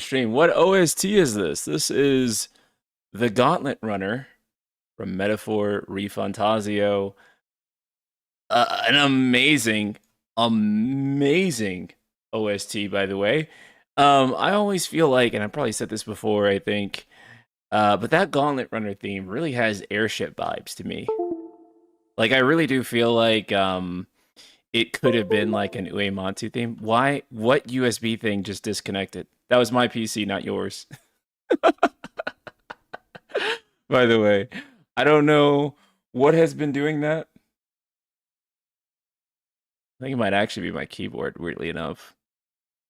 Stream. What OST is this? This is the Gauntlet Runner from Metaphor Refantasio. An amazing OST, by the way. I always feel like, and I probably said this before, I think, but that Gauntlet Runner theme really has airship vibes to me. Like, I really do feel like it could have been like an Uematsu theme. Why? What USB thing just disconnected? That was my PC, not yours. By the way, I don't know what has been doing that. I think it might actually be my keyboard, weirdly enough.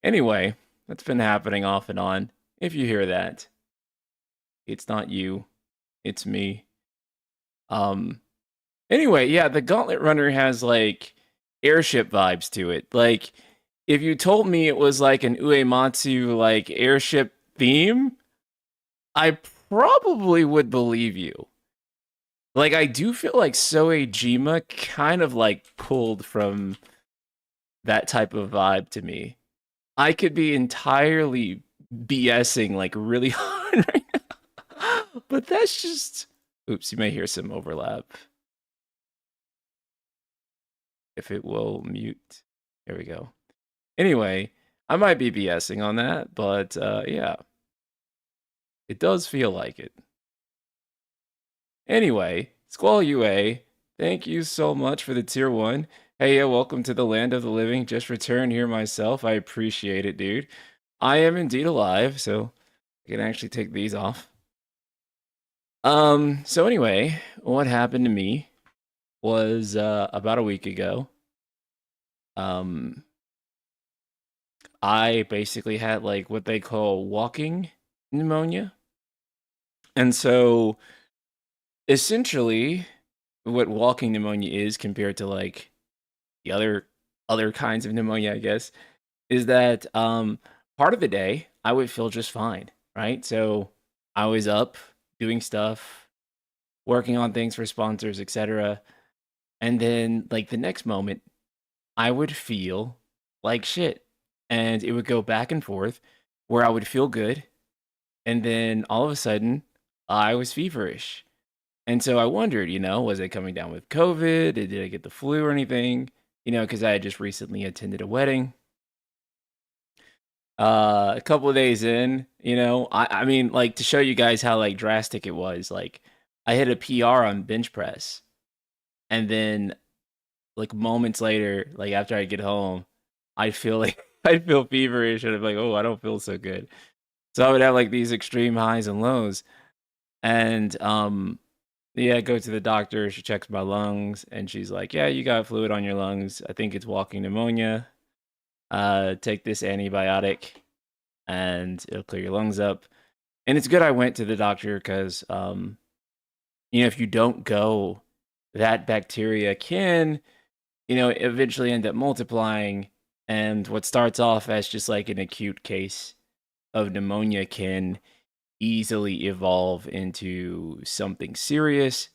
Anyway, that's been happening off and on. If you hear that, it's not you, it's me. Um, anyway, yeah, the Gauntlet Runner has like airship vibes to it. Like, if you told me it was like an Uematsu like airship theme, I probably would believe you. Like, I do feel like Soejima kind of like pulled from that type of vibe to me. I could be entirely BSing like really hard right now. But that's just. Oops, you may hear some overlap. If it will mute. There we go. Anyway, I might be BSing on that, but yeah. It does feel like it. Anyway, Squall UA, thank you so much for the tier 1. Hey, yeah, welcome to the land of the living. Just returned here myself. I appreciate it, dude. I am indeed alive, so I can actually take these off. So anyway, what happened to me was about a week ago. I basically had like what they call walking pneumonia. And so essentially what walking pneumonia is compared to like the other kinds of pneumonia, I guess, is that part of the day I would feel just fine, right? So I was up doing stuff, working on things for sponsors, etc. And then like the next moment I would feel like shit. And it would go back and forth where I would feel good and then all of a sudden I was feverish. And so I wondered, was it coming down with COVID? Did I get the flu or anything? Because I had just recently attended a wedding. A couple of days in, I mean, like to show you guys how like drastic it was, like I hit a PR on bench press, and then like moments later, like after I get home, I feel like I'd feel feverish, and I'm like, oh, I don't feel so good. So I would have like these extreme highs and lows, and yeah, I go to the doctor. She checks my lungs, and she's like, "Yeah, you got fluid on your lungs. I think it's walking pneumonia. Take this antibiotic, and it'll clear your lungs up." And it's good I went to the doctor because, if you don't go, that bacteria can, eventually end up multiplying. And what starts off as just like an acute case of pneumonia can easily evolve into something serious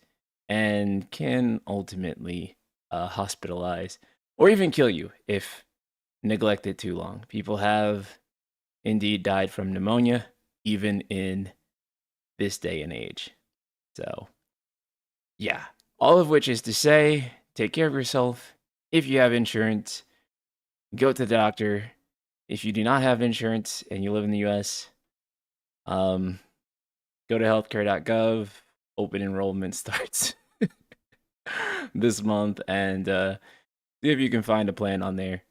and can ultimately hospitalize or even kill you if neglected too long. People have indeed died from pneumonia, even in this day and age. So, yeah, all of which is to say, take care of yourself. If you have insurance, go to the doctor. If you do not have insurance and you live in the US, go to healthcare.gov. Open enrollment starts this month, and see if you can find a plan on there.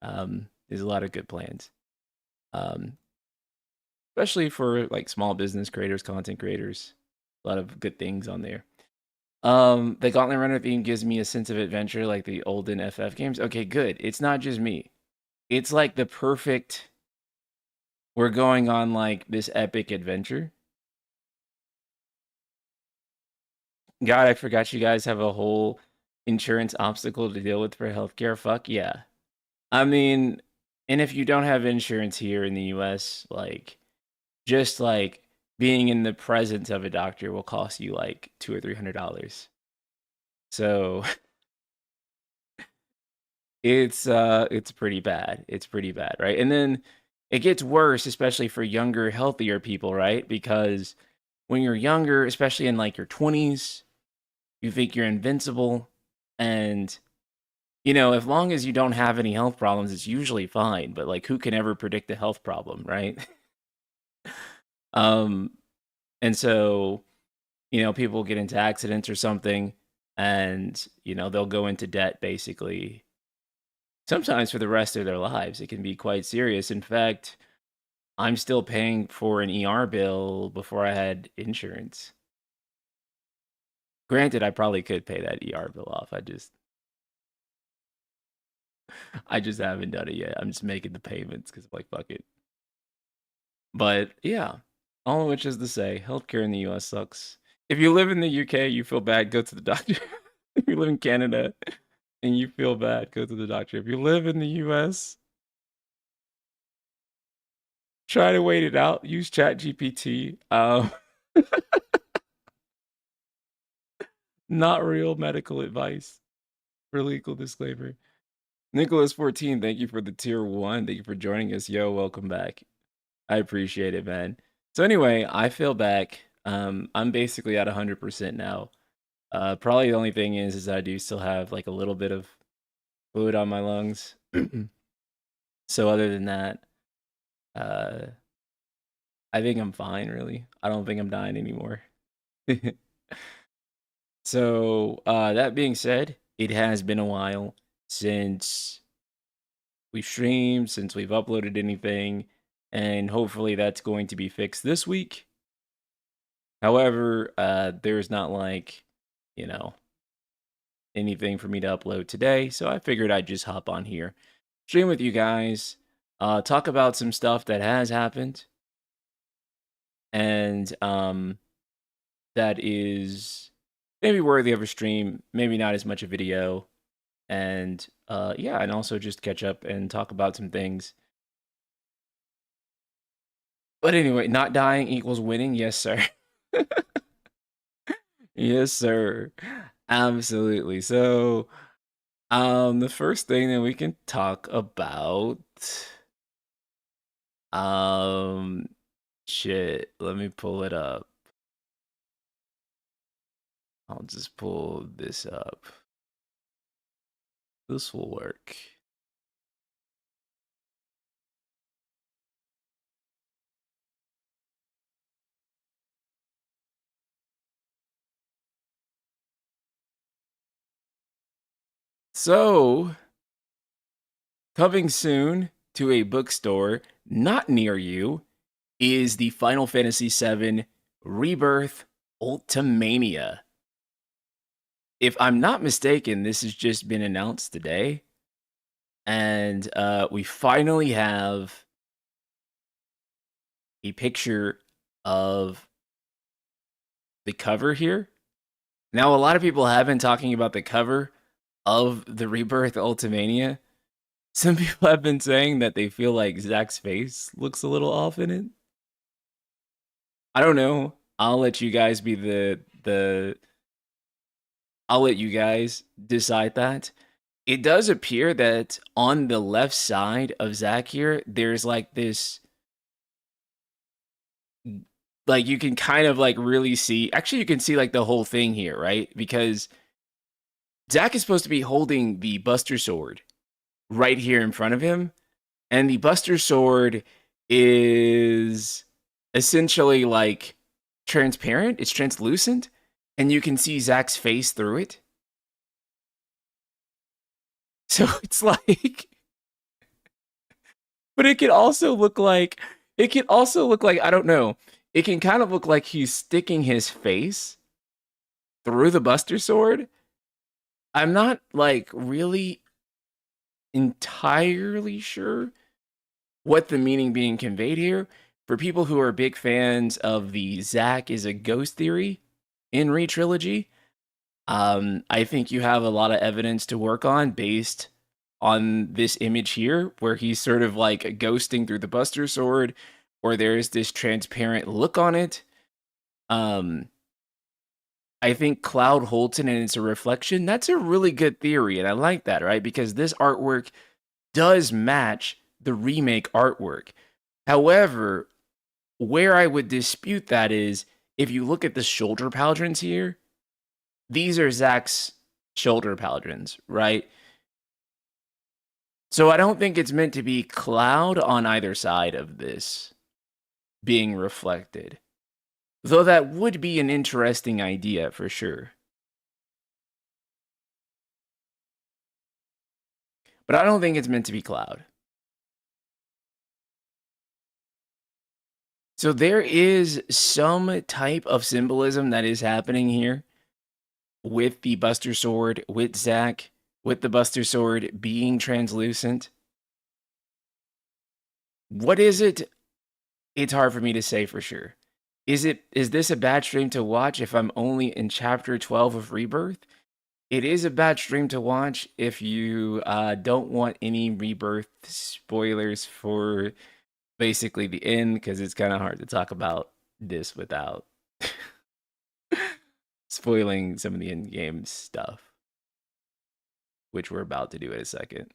There's a lot of good plans, especially for like small business creators, content creators. A lot of good things on there. The Gauntlet Runner theme gives me a sense of adventure like the olden FF games. Okay, good. It's not just me. It's like the perfect. We're going on like this epic adventure. God, I forgot you guys have a whole insurance obstacle to deal with for healthcare. Fuck yeah. I mean, and if you don't have insurance here in the US, like just like being in the presence of a doctor will cost you like $200 or $300. So it's pretty bad. It's pretty bad, right? And then it gets worse, especially for younger, healthier people, right? Because when you're younger, especially in like your 20s, you think you're invincible. And, you know, as long as you don't have any health problems, it's usually fine. But like, who can ever predict a health problem, right? um, and so, you know, people get into accidents or something, and, you know, they'll go into debt basically. Sometimes for the rest of their lives, it can be quite serious. In fact, I'm still paying for an ER bill before I had insurance. Granted, I probably could pay that ER bill off. I just haven't done it yet. I'm just making the payments because I'm like, fuck it. But yeah, all of which is to say, healthcare in the US sucks. If you live in the UK, you feel bad, go to the doctor. If you live in Canada and you feel bad, go to the doctor. If you live in the US, try to wait it out. Use ChatGPT. Not real medical advice. For legal disclaimer. Nicholas 14, thank you for the tier 1. Thank you for joining us. Yo, welcome back. I appreciate it, man. So anyway, I feel back. I'm basically at 100% now. Probably the only thing is I do still have like a little bit of fluid on my lungs. So other than that, uh, I think I'm fine, really. I don't think I'm dying anymore. So, that being said, it has been a while since we've streamed, since we've uploaded anything, and hopefully that's going to be fixed this week. However, there's not like, you know, anything for me to upload today, so I figured I'd just hop on here, stream with you guys, talk about some stuff that has happened, and that is maybe worthy of a stream, maybe not as much a video, and yeah, and also just catch up and talk about some things. But anyway, not dying equals winning. Yes, sir. Yes, sir. Absolutely. So, the first thing that we can talk about, um, shit, let me pull it up. I'll just pull this up. This will work. So, coming soon to a bookstore not near you is the Final Fantasy VII Rebirth Ultimania. If I'm not mistaken, this has just been announced today. And we finally have a picture of the cover here. Now, a lot of people have been talking about the cover of the Rebirth Ultimania. Some people have been saying that they feel like Zack's face looks a little off in it. I don't know. I'll let you guys be I'll let you guys decide that. It does appear that on the left side of Zack here, there's like this, like you can kind of like really see, actually you can see like the whole thing here, right? Because Zack is supposed to be holding the Buster Sword right here in front of him, and the Buster Sword is essentially like transparent, it's translucent, and you can see Zack's face through it. So it's like, but it could also look like, I don't know, it can kind of look like he's sticking his face through the Buster Sword. I'm not like really entirely sure what the meaning being conveyed here. For people who are big fans of the Zack is a ghost theory in Re-Trilogy, I think you have a lot of evidence to work on based on this image here, where he's sort of like ghosting through the Buster Sword, or there's this transparent look on it. I think Cloud Holton and it's a reflection. That's a really good theory, and I like that, right? Because this artwork does match the remake artwork. However, where I would dispute that is if you look at the shoulder pauldrons here, these are Zach's shoulder pauldrons, right? So I don't think it's meant to be Cloud on either side of this being reflected. Though that would be an interesting idea for sure. But I don't think it's meant to be Cloud. So there is some type of symbolism that is happening here with the Buster Sword, with Zach, with the Buster Sword being translucent. What is it? It's hard for me to say for sure. Is this a bad stream to watch if I'm only in chapter 12 of Rebirth? It is a bad stream to watch if you don't want any Rebirth spoilers for basically the end, because it's kind of hard to talk about this without spoiling some of the in-game stuff, which we're about to do in a second.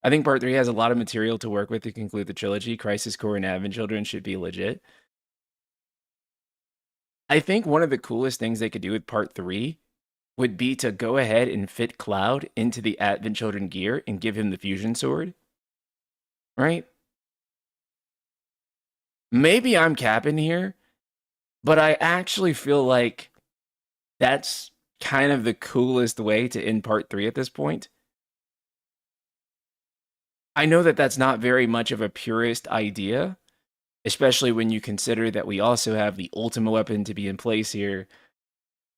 I think part 3 has a lot of material to work with to conclude the trilogy. Crisis Core and Advent Children should be legit. I think one of the coolest things they could do with part 3 would be to go ahead and fit Cloud into the Advent Children gear and give him the fusion sword. Right? Maybe I'm capping here, but I actually feel like that's kind of the coolest way to end part 3 at this point. I know that that's not very much of a purist idea, especially when you consider that we also have the Ultima weapon to be in place here.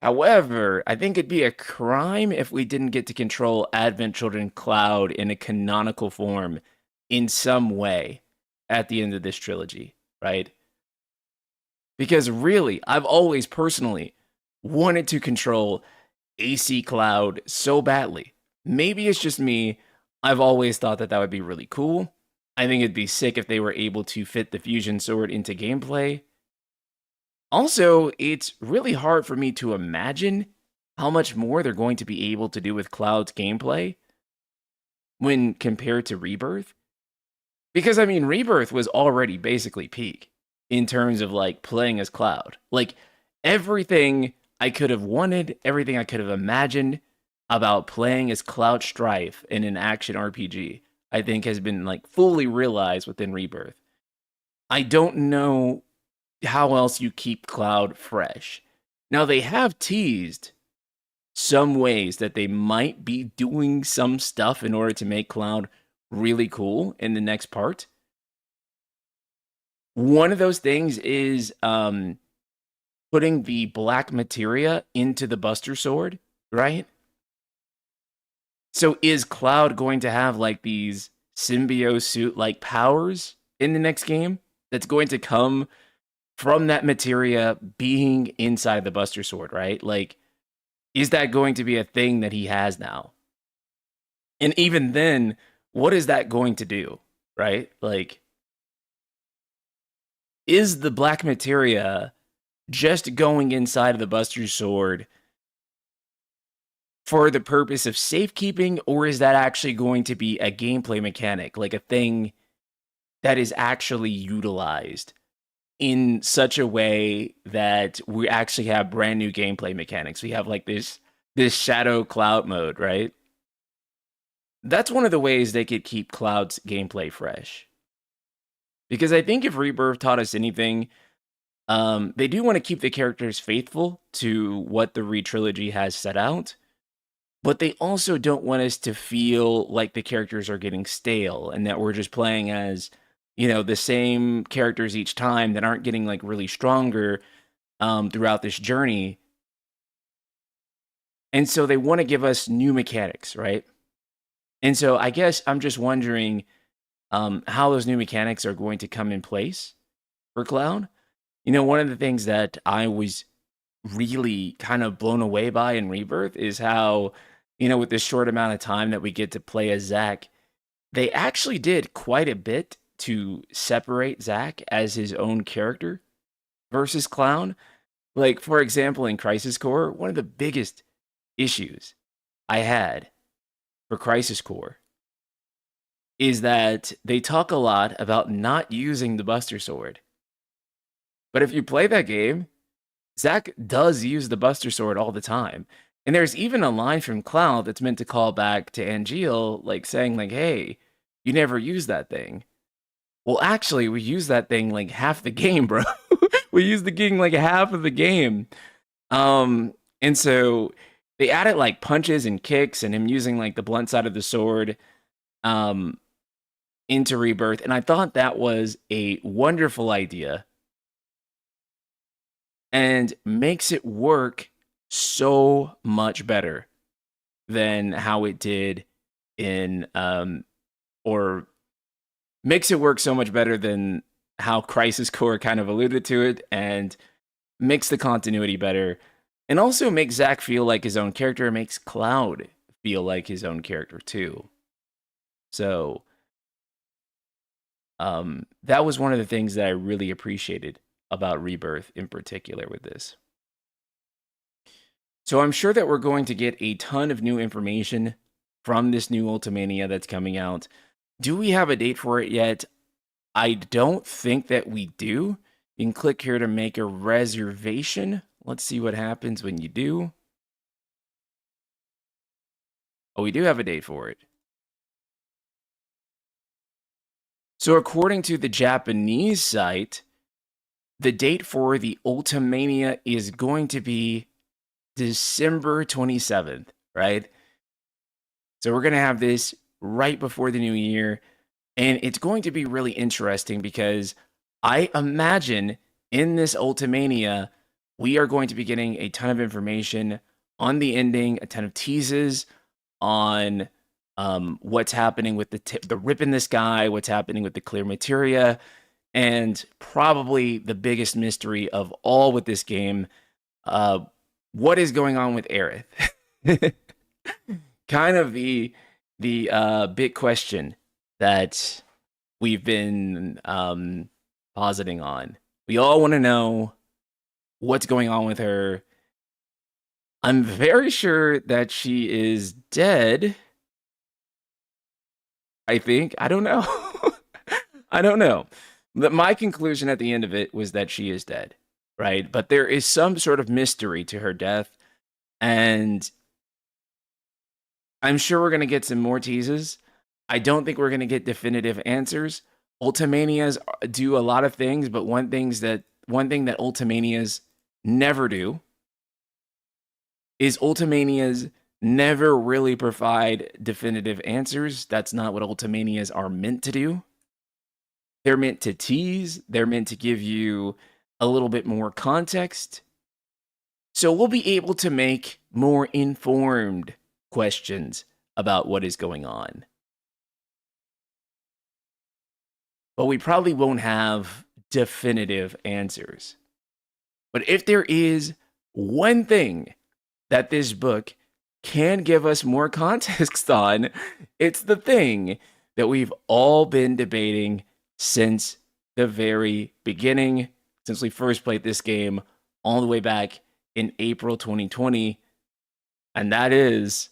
However, I think it'd be a crime if we didn't get to control Advent Children Cloud in a canonical form in some way at the end of this trilogy, right? Because really, I've always personally wanted to control AC Cloud so badly. Maybe it's just me. I've always thought that that would be really cool. I think it'd be sick if they were able to fit the fusion sword into gameplay. Also, it's really hard for me to imagine how much more they're going to be able to do with Cloud's gameplay when compared to Rebirth. Because, I mean, Rebirth was already basically peak in terms of, like, playing as Cloud. Like, everything I could have wanted, everything I could have imagined about playing as Cloud Strife in an action RPG, I think has been, like, fully realized within Rebirth. I don't know how else you keep Cloud fresh. Now, they have teased some ways that they might be doing some stuff in order to make Cloud really cool in the next part. One of those things is putting the black materia into the Buster Sword, right? So is Cloud going to have like these symbiote suit-like powers in the next game that's going to come from that materia being inside the Buster Sword, right? Like, is that going to be a thing that he has now? And even then, what is that going to do, right? Like, is the black materia just going inside of the Buster Sword for the purpose of safekeeping, or is that actually going to be a gameplay mechanic, like a thing that is actually utilized in such a way that we actually have brand new gameplay mechanics? We have like this shadow Cloud mode, right? That's one of the ways they could keep Cloud's gameplay fresh. Because I think if Rebirth taught us anything, they do want to keep the characters faithful to what the Re-Trilogy has set out, but they also don't want us to feel like the characters are getting stale and that we're just playing as, you know, the same characters each time that aren't getting like really stronger throughout this journey. And so they want to give us new mechanics, right? And so I guess I'm just wondering how those new mechanics are going to come in place for Cloud. You know, one of the things that I was really kind of blown away by in Rebirth is how, you know, with this short amount of time that we get to play as Zach, they actually did quite a bit to separate Zach as his own character versus Cloud. Like, for example, in Crisis Core, one of the biggest issues I had for Crisis Core is that they talk a lot about not using the Buster Sword. But if you play that game, Zack does use the Buster Sword all the time. And there's even a line from Cloud that's meant to call back to Angeal, like saying, like, hey, you never use that thing. Well, actually, we use that thing like half the game, bro. We use the king like half of the game. And so they added like punches and kicks and him using like the blunt side of the sword um into Rebirth. And I thought that was a wonderful idea and makes it work so much better than how it did in or makes it work so much better than how Crisis Core kind of alluded to it, and makes the continuity better, and also makes Zack feel like his own character, makes Cloud feel like his own character too. So that was one of the things that I really appreciated about Rebirth in particular with this. So I'm sure that we're going to get a ton of new information from this new Ultimania that's coming out. Do we have a date for it yet? I don't think that we do. You can click here to make a reservation. Let's see what happens when you do. Oh, we do have a date for it. So according to the Japanese site, the date for the Ultimania is going to be December 27th, right? So we're going to have this right before the new year. And it's going to be really interesting because I imagine in this Ultimania, we are going to be getting a ton of information on the ending, a ton of teases on what's happening with the rip in the sky, what's happening with the clear materia, and probably the biggest mystery of all with this game, what is going on with Aerith? Kind of the big question that we've been positing on. We all want to know what's going on with her. I'm very sure that she is dead. I think. I don't know. I don't know. But my conclusion at the end of it was that she is dead, right? But there is some sort of mystery to her death. And I'm sure we're going to get some more teases. I don't think we're going to get definitive answers. Ultimanias do a lot of things, but one thing that Ultimanias never do is Ultimanias never really provide definitive answers. That's not what Ultimanias are meant to do. They're meant to tease. They're meant to give you a little bit more context. So we'll be able to make more informed questions about what is going on. But we probably won't have definitive answers. But if there is one thing that this book can give us more context on, it's the thing that we've all been debating since the very beginning, since we first played this game all the way back in April 2020. And that is,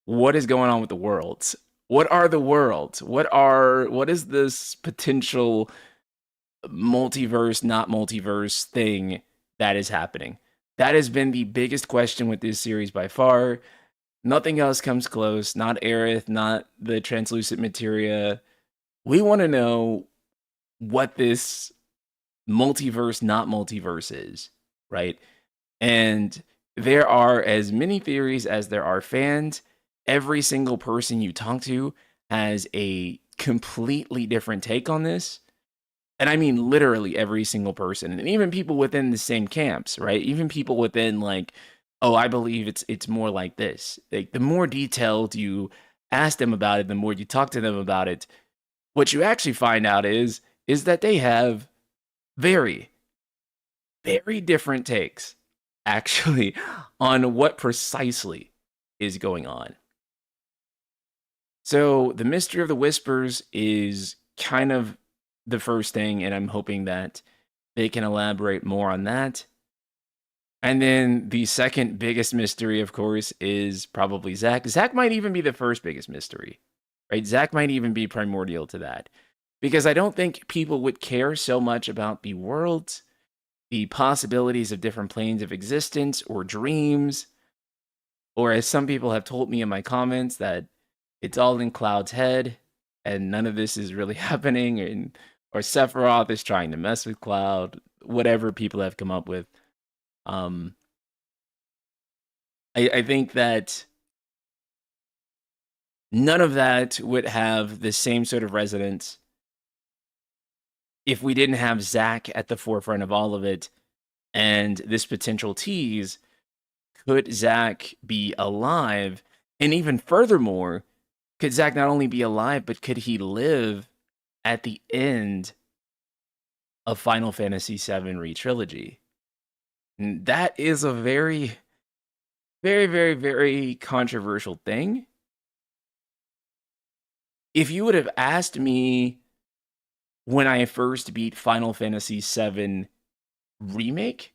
what is going on with the worlds? What are the worlds? What is this potential multiverse, not multiverse thing that is happening? That has been the biggest question with this series by far. Nothing else comes close. Not Aerith, not the translucent materia. We want to know what this multiverse, not multiverse is, right? And there are as many theories as there are fans. Every single person you talk to has a completely different take on this. And I mean literally every single person, and even people within the same camps, right? Even people within like, oh, I believe it's more like this. Like the more detailed you ask them about it, the more you talk to them about it, what you actually find out is that they have very, very different takes actually on what precisely is going on. So the mystery of the whispers is kind of the first thing, and I'm hoping that they can elaborate more on that. And then the second biggest mystery, of course, is probably Zack. Zack might even be the first biggest mystery, right? Zach might even be primordial to that. Because I don't think people would care so much about the worlds, the possibilities of different planes of existence or dreams, or as some people have told me in my comments, that it's all in Cloud's head and none of this is really happening, and or Sephiroth is trying to mess with Cloud, whatever people have come up with. Um, I think that none of that would have the same sort of resonance if we didn't have Zach at the forefront of all of it, and this potential tease, could Zach be alive? And even furthermore, could Zach not only be alive, but could he live at the end of Final Fantasy VII Re-Trilogy? And that is a very, very, very, very controversial thing. If you would have asked me when I first beat Final Fantasy VII Remake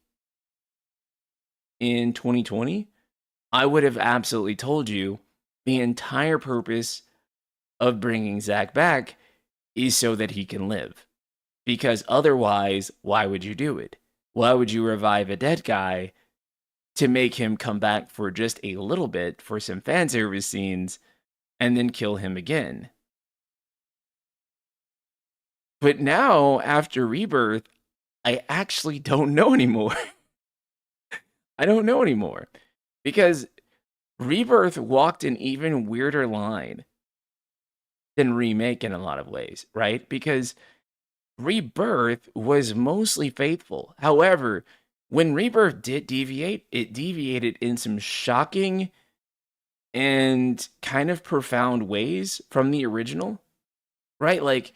in 2020, I would have absolutely told you the entire purpose of bringing Zach back is so that he can live. Because otherwise, why would you do it? Why would you revive a dead guy to make him come back for just a little bit for some fan service scenes and then kill him again? But now, after Rebirth, I actually don't know anymore. I don't know anymore. Because Rebirth walked an even weirder line than Remake in a lot of ways, right? Because Rebirth was mostly faithful. However, when Rebirth did deviate, it deviated in some shocking and kind of profound ways from the original, right? Like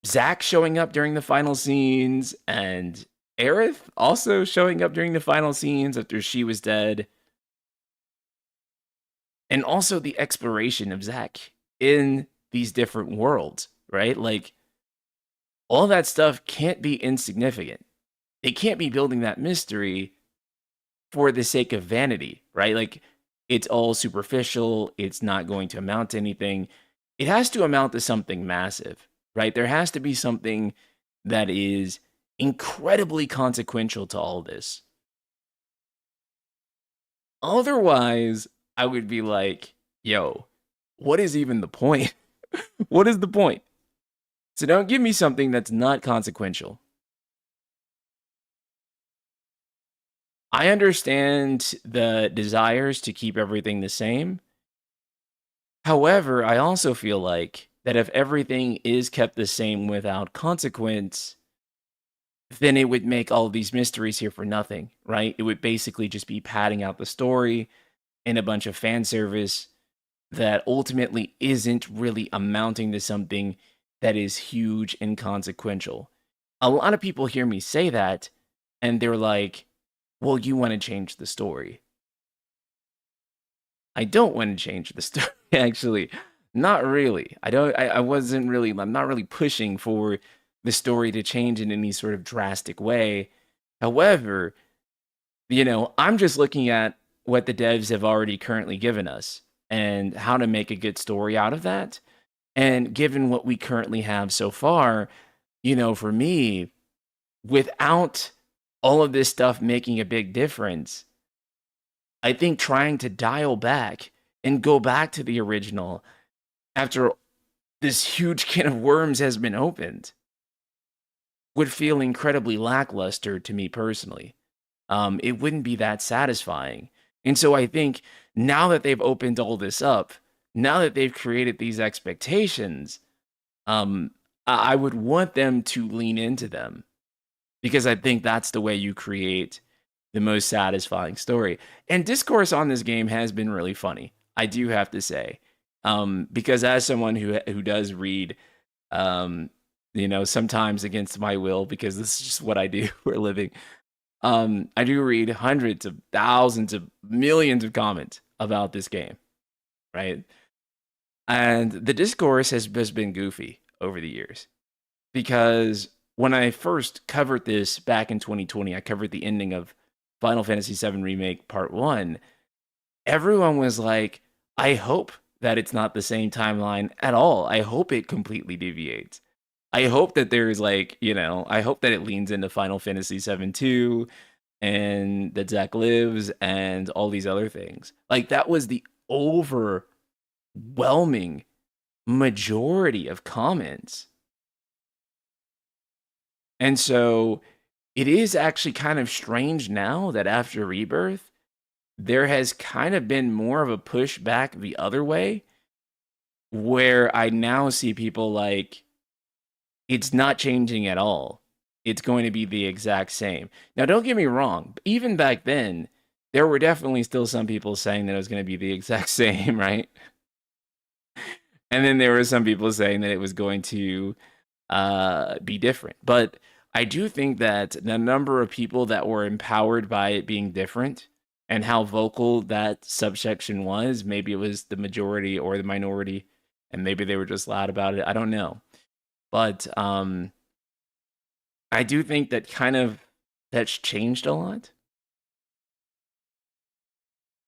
Zack showing up during the final scenes and Aerith also showing up during the final scenes after she was dead. And also the exploration of Zack in these different worlds, right? Like all that stuff can't be insignificant. They can't be building that mystery for the sake of vanity, right? Like it's all superficial. It's not going to amount to anything. It has to amount to something massive, right? There has to be something that is incredibly consequential to all this. Otherwise, I would be like, yo, what is even the point? What is the point? So don't give me something that's not consequential. I understand the desires to keep everything the same. However, I also feel like that if everything is kept the same without consequence, then it would make all these mysteries here for nothing, right? It would basically just be padding out the story and a bunch of fan service that ultimately isn't really amounting to something that is huge and consequential. A lot of people hear me say that and they're like, well, you want to change the story. I don't want to change the story, actually. Not really. I'm not really pushing for the story to change in any sort of drastic way. However, I'm just looking at what the devs have already currently given us and how to make a good story out of that. And given what we currently have so far, for me, without all of this stuff making a big difference, I think trying to dial back and go back to the original after this huge can of worms has been opened would feel incredibly lackluster to me personally. It wouldn't be that satisfying. And so I think now that they've opened all this up, now that they've created these expectations, I would want them to lean into them because I think that's the way you create the most satisfying story. And discourse on this game has been really funny, I do have to say, because as someone who does read, sometimes against my will, because this is just what I do for a living. I do read hundreds of thousands of millions of comments about this game, right? And the discourse has just been goofy over the years because when I first covered this back in 2020, I covered the ending of Final Fantasy VII Remake Part 1. everyone was like, I hope that it's not the same timeline at all. I hope it completely deviates. I hope that there's like, I hope that it leans into Final Fantasy 7 2 and that Zack lives and all these other things. Like that was the overwhelming majority of comments. And so it is actually kind of strange now that after Rebirth, there has kind of been more of a push back the other way, where I now see people like, it's not changing at all. It's going to be the exact same. Now, don't get me wrong. Even back then, there were definitely still some people saying that it was going to be the exact same, right? And then there were some people saying that it was going to be different. But I do think that the number of people that were empowered by it being different and how vocal that subsection was, maybe it was the majority or the minority, and maybe they were just loud about it. I don't know. But I do think that kind of that's changed a lot.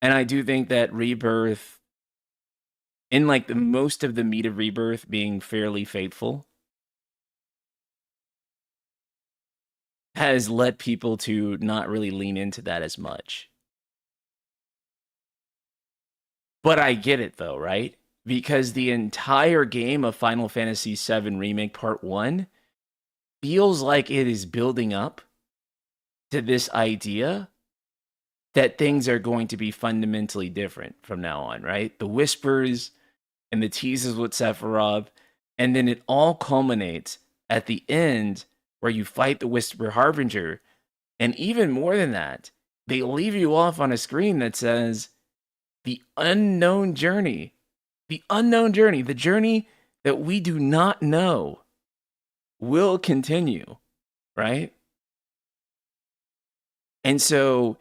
And I do think that Rebirth, in like the most of the meat of Rebirth being fairly faithful, has led people to not really lean into that as much. But I get it though, right? Because the entire game of Final Fantasy VII Remake Part 1 feels like it is building up to this idea that things are going to be fundamentally different from now on, right? The whispers and the teases with Sephiroth, and then it all culminates at the end where you fight the Whisper Harbinger. And even more than that, they leave you off on a screen that says, the unknown journey, the journey that we do not know will continue, right? And so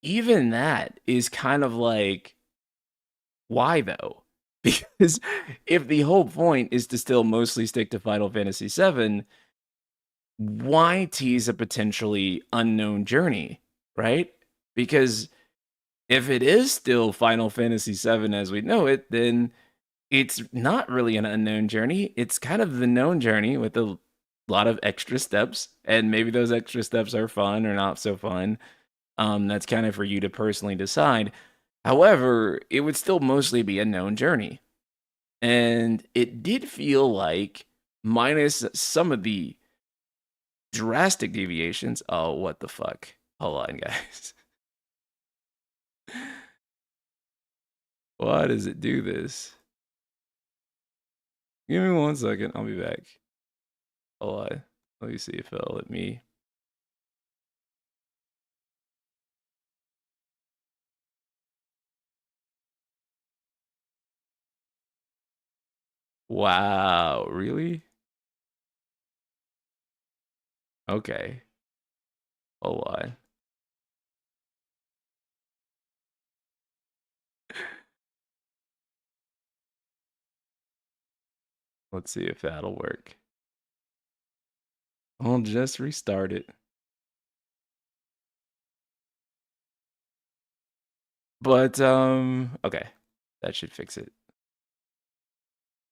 even that is kind of like, why though? Because if the whole point is to still mostly stick to Final Fantasy VII, why tease a potentially unknown journey, right? Because if it is still Final Fantasy VII as we know it, then it's not really an unknown journey. It's kind of the known journey with a lot of extra steps, and maybe those extra steps are fun or not so fun. That's kind of for you to personally decide. However, it would still mostly be a known journey. And it did feel like, minus some of the drastic deviations. Oh, what the fuck? Hold on, guys. Why does it do this? Give me 1 second. I'll be back. Hold on. Let me see if it'll let me. Wow, really? Okay. Hold on. Let's see if that'll work. I'll just restart it. But okay. That should fix it.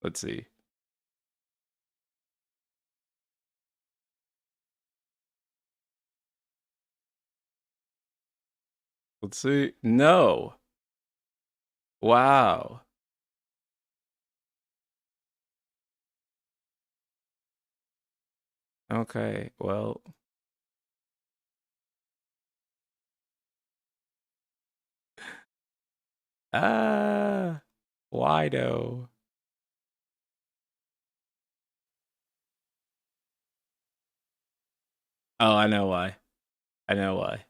Let's see. Let's see. No. Wow. Okay. Well, why though? Oh, I know why. I know why.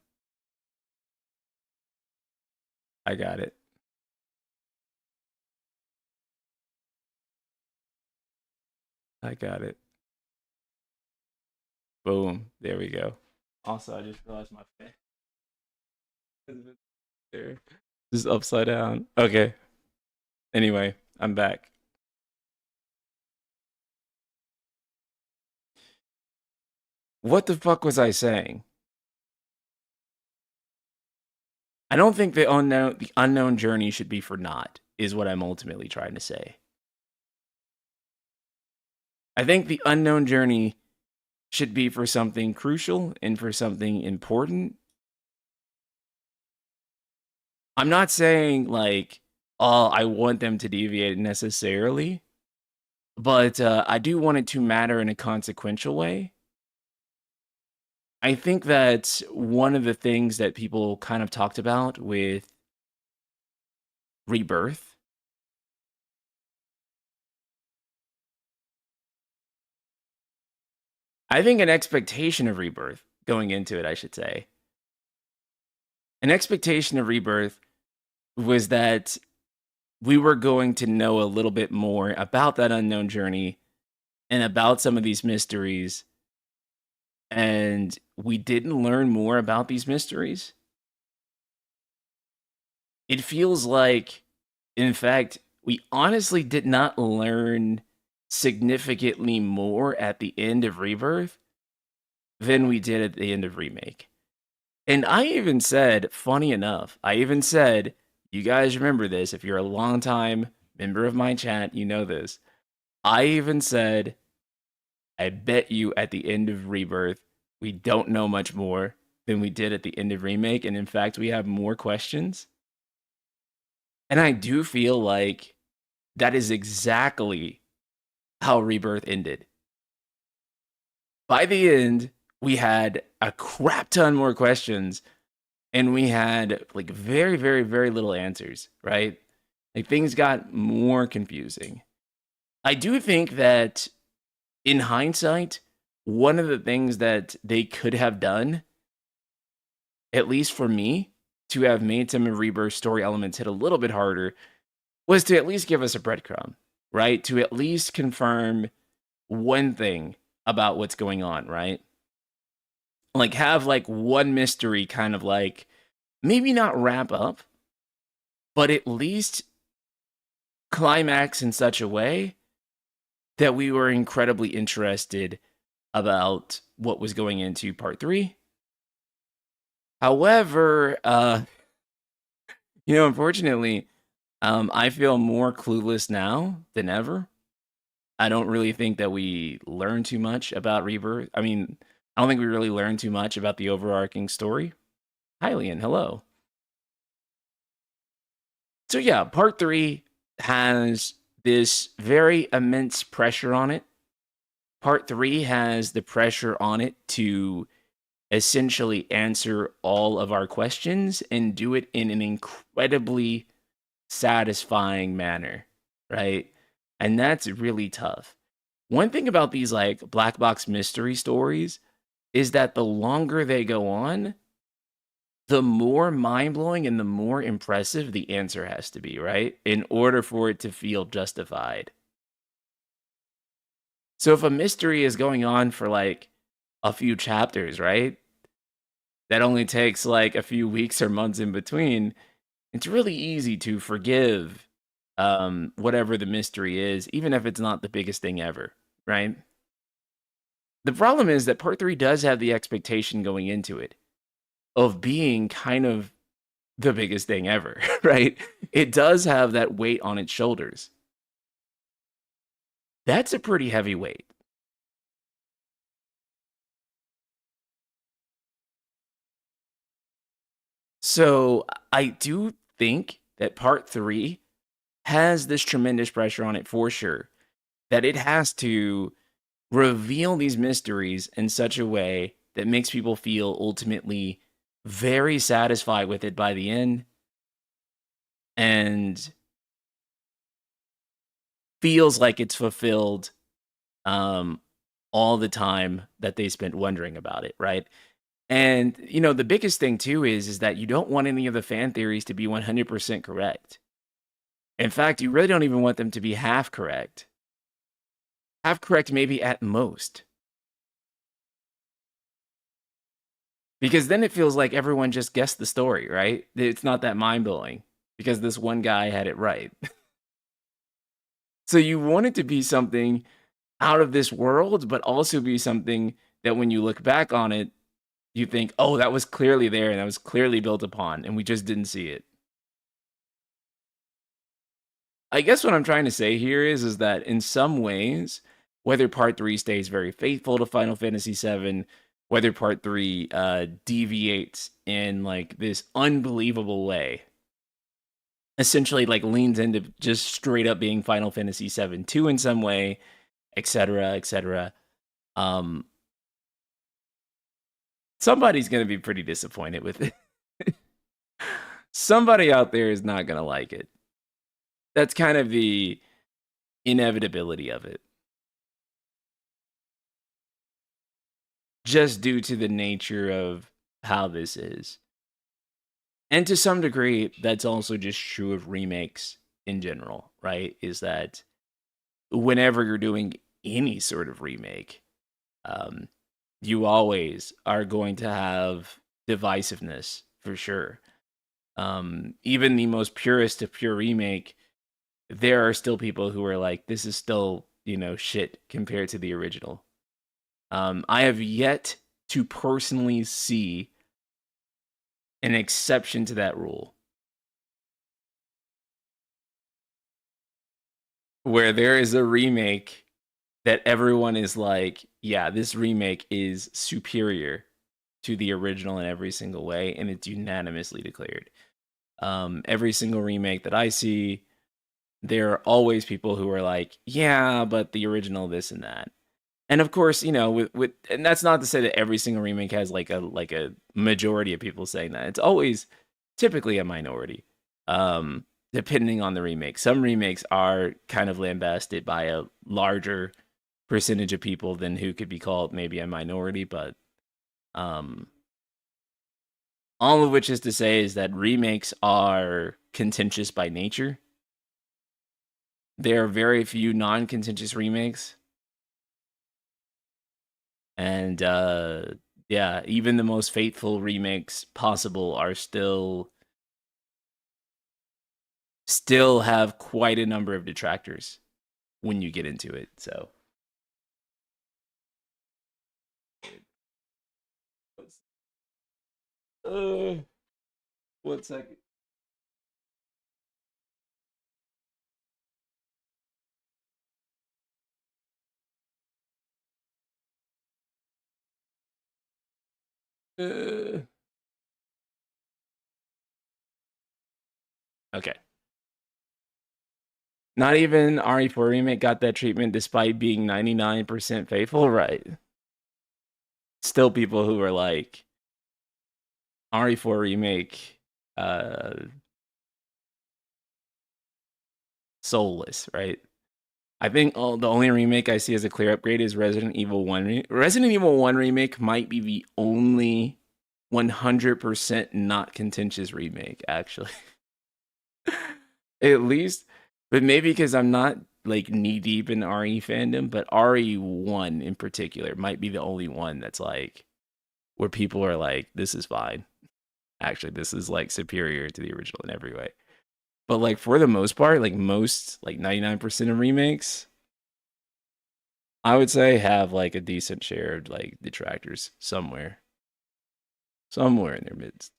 I got it. I got it. Boom. There we go. Also, I just realized my face there. Just upside down. Okay. Anyway, I'm back. What the fuck was I saying? I don't think the unknown journey should be for naught, is what I'm ultimately trying to say. I think the unknown journey should be for something crucial and for something important. I'm not saying like, oh, I want them to deviate necessarily, but I do want it to matter in a consequential way. I think that one of the things that people kind of talked about with Rebirth, I think an expectation of Rebirth going into it, I should say, an expectation of Rebirth was that we were going to know a little bit more about that unknown journey and about some of these mysteries. And we didn't learn more about these mysteries. It feels like, in fact, we honestly did not learn significantly more at the end of Rebirth than we did at the end of Remake. And I even said, funny enough, I even said, you guys remember this, if you're a longtime member of my chat, you know this. I even said, I bet you at the end of Rebirth, we don't know much more than we did at the end of Remake. And in fact, we have more questions. And I do feel like that is exactly how Rebirth ended. By the end, we had a crap ton more questions and we had like very, very, very little answers, right? Like things got more confusing. I do think that in hindsight, one of the things that they could have done, at least for me, to have made some of Rebirth story elements hit a little bit harder was to at least give us a breadcrumb, right? To at least confirm one thing about what's going on, right? Like have like one mystery kind of like maybe not wrap up, but at least climax in such a way that we were incredibly interested about what was going into part 3. However, unfortunately, I feel more clueless now than ever. I don't really think that we learn too much about Rebirth. I mean, I don't think we really learned too much about the overarching story. Hi, Leon. Hello. So yeah, part 3 has this very immense pressure on it. Part 3 has the pressure on it to essentially answer all of our questions and do it in an incredibly satisfying manner, right? And that's really tough. One thing about these like black box mystery stories is that the longer they go on, the more mind-blowing and the more impressive the answer has to be, right? In order for it to feel justified. So if a mystery is going on for like a few chapters, right? That only takes like a few weeks or months in between, it's really easy to forgive whatever the mystery is, even if it's not the biggest thing ever, right? The problem is that part 3 does have the expectation going into it of being kind of the biggest thing ever, right? It does have that weight on its shoulders. That's a pretty heavy weight. So I do think that part 3 has this tremendous pressure on it for sure, that it has to reveal these mysteries in such a way that makes people feel ultimately very satisfied with it by the end and feels like it's fulfilled um, all the time that they spent wondering about it, right? And the biggest thing too is that you don't want any of the fan theories to be 100% correct. In fact, you really don't even want them to be half correct. Half correct maybe at most. Because then it feels like everyone just guessed the story, right? It's not that mind-blowing because this one guy had it right. So you want it to be something out of this world, but also be something that when you look back on it, you think, oh, that was clearly there and that was clearly built upon, and we just didn't see it. I guess what I'm trying to say here is that in some ways, whether Part 3 stays very faithful to Final Fantasy VII, whether Part 3 deviates in like this unbelievable way, essentially like leans into just straight up being Final Fantasy VII 2 in some way, etc., etc. Somebody's going to be pretty disappointed with it. Somebody out there is not going to like it. That's kind of the inevitability of it. Just due to the nature of how this is. And to some degree, that's also just true of remakes in general, right? Is that whenever you're doing any sort of remake, you always are going to have divisiveness for sure. Even the most purest of pure remake, there are still people who are like, this is still, shit compared to the original. I have yet to personally see an exception to that rule, where there is a remake that everyone is like, yeah, this remake is superior to the original in every single way, and it's unanimously declared. Every single remake that I see, there are always people who are like, yeah, but the original this and that. And of course, with and that's not to say that every single remake has like a majority of people saying that. It's always typically a minority, depending on the remake. Some remakes are kind of lambasted by a larger percentage of people than who could be called maybe a minority, but all of which is to say is that remakes are contentious by nature. There are very few non-contentious remakes. And yeah, even the most faithful remakes possible are still have quite a number of detractors when you get into it. So 1 second. Okay. Not even RE4 remake got that treatment despite being 99% faithful, right? Still people who are like RE4 remake soulless, right? I think the only remake I see as a clear upgrade is Resident Evil 1. Resident Evil 1 remake might be the only 100% not contentious remake, actually. At least, but maybe because I'm not like knee deep in RE fandom, but RE1 in particular might be the only one that's like where people are like, this is fine. Actually, this is like superior to the original in every way. But like for the most part, like most, like 99% of remakes, I would say have like a decent share of like detractors somewhere in their midst.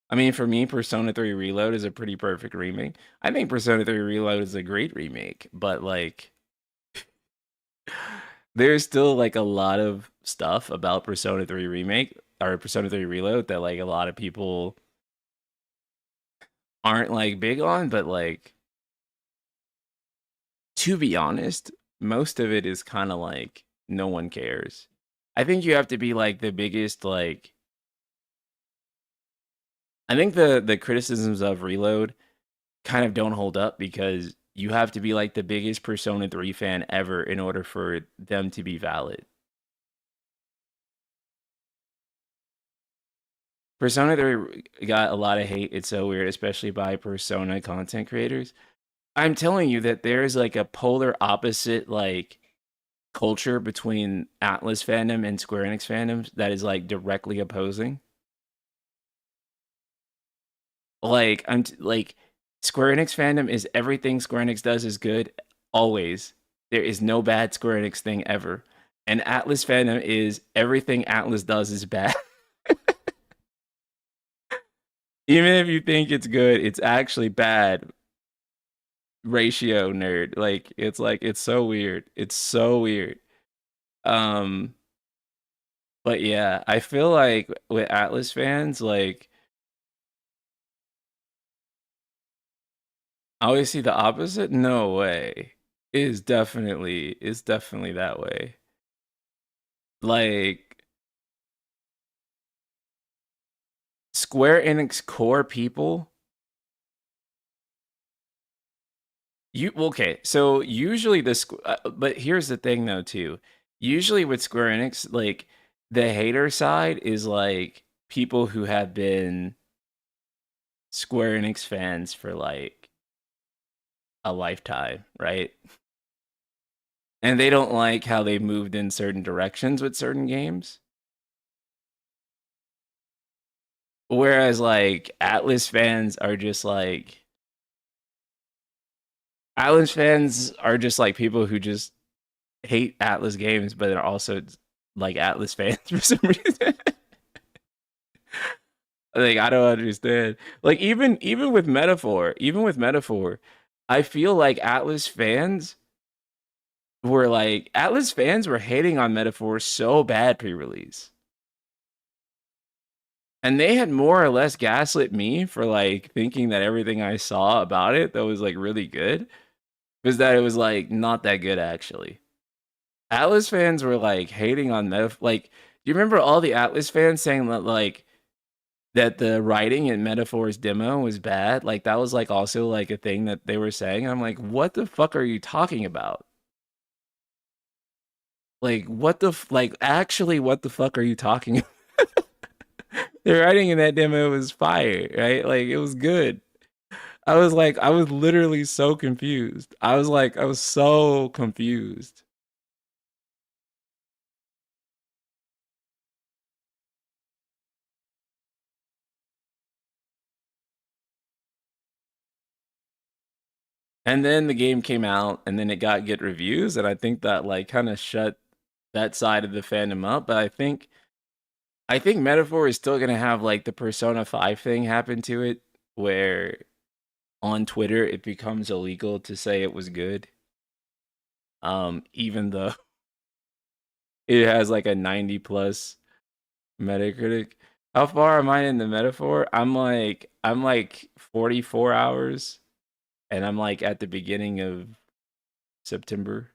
I mean, for me, Persona 3 Reload is a pretty perfect remake. I think Persona 3 Reload is a great remake, but like there's still like a lot of stuff about Persona 3 remake or Persona 3 Reload that like a lot of people aren't like big on, but like to be honest, most of it is kind of like no one cares. I think you have to be like the biggest like I think the criticisms of Reload kind of don't hold up because you have to be like the biggest Persona 3 fan ever in order for them to be valid. Persona 3 got a lot of hate. It's so weird, especially by Persona content creators. I'm telling you that there's like a polar opposite like culture between Atlas fandom and Square Enix fandoms that is like directly opposing. Like like Square Enix fandom is everything Square Enix does is good. Always. There is no bad Square Enix thing ever. And Atlas fandom is everything Atlas does is bad. Even if you think it's good, it's actually bad. Ratio nerd. Like it's so weird. It's so weird. Um but yeah, I feel like with Atlas fans, like I always see the opposite. No way. It's definitely that way. Like Square Enix core people, okay, so usually but here's the thing though too. Usually with Square Enix, like the hater side is like people who have been Square Enix fans for like a lifetime, right? And they don't like how they moved in certain directions with certain games. Whereas like Atlas fans are just like people who just hate Atlas games, but are also like Atlas fans for some reason. Like I don't understand. Like even with metaphor, I feel like Atlas fans were hating on metaphor so bad pre-release. And they had more or less gaslit me for like thinking that everything I saw about it that was like really good was that it was like not that good actually. Atlas fans were like hating on metaphor. Like, do you remember all the Atlas fans saying that like that the writing in Metaphor's demo was bad? Like that was like also like a thing that they were saying. I'm like, what the fuck are you talking about? Like like actually what the fuck are you talking about? The writing in that demo was fire, right? Like it was good. I was literally so confused. I was so confused. And then the game came out and then it got good reviews and I think that like kind of shut that side of the fandom up, but I think Metaphor is still going to have like the Persona 5 thing happen to it where on Twitter it becomes illegal to say it was good. Even though it has like a 90 plus Metacritic. How far am I in the Metaphor? I'm like 44 hours and I'm like at the beginning of September.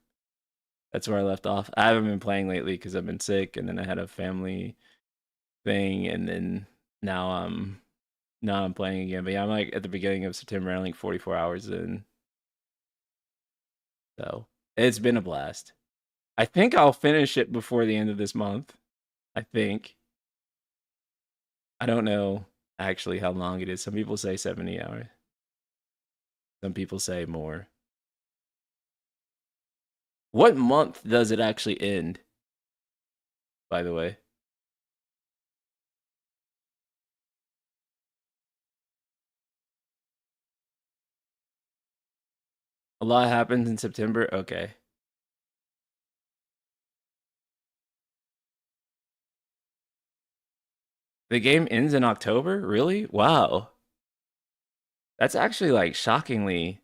That's where I left off. I haven't been playing lately because I've been sick, and then I had a family thing, and then now I'm now I'm playing again. But yeah, I'm like at the beginning of September. I'm like 44 hours in, so it's been a blast. I think I'll finish it before the end of this month. I think. I don't know actually how long it is. Some people say 70 hours. Some people say more. What month does it actually end? By the way, a lot happens in September. Okay, the game ends in October. Really? Wow. That's actually like shockingly.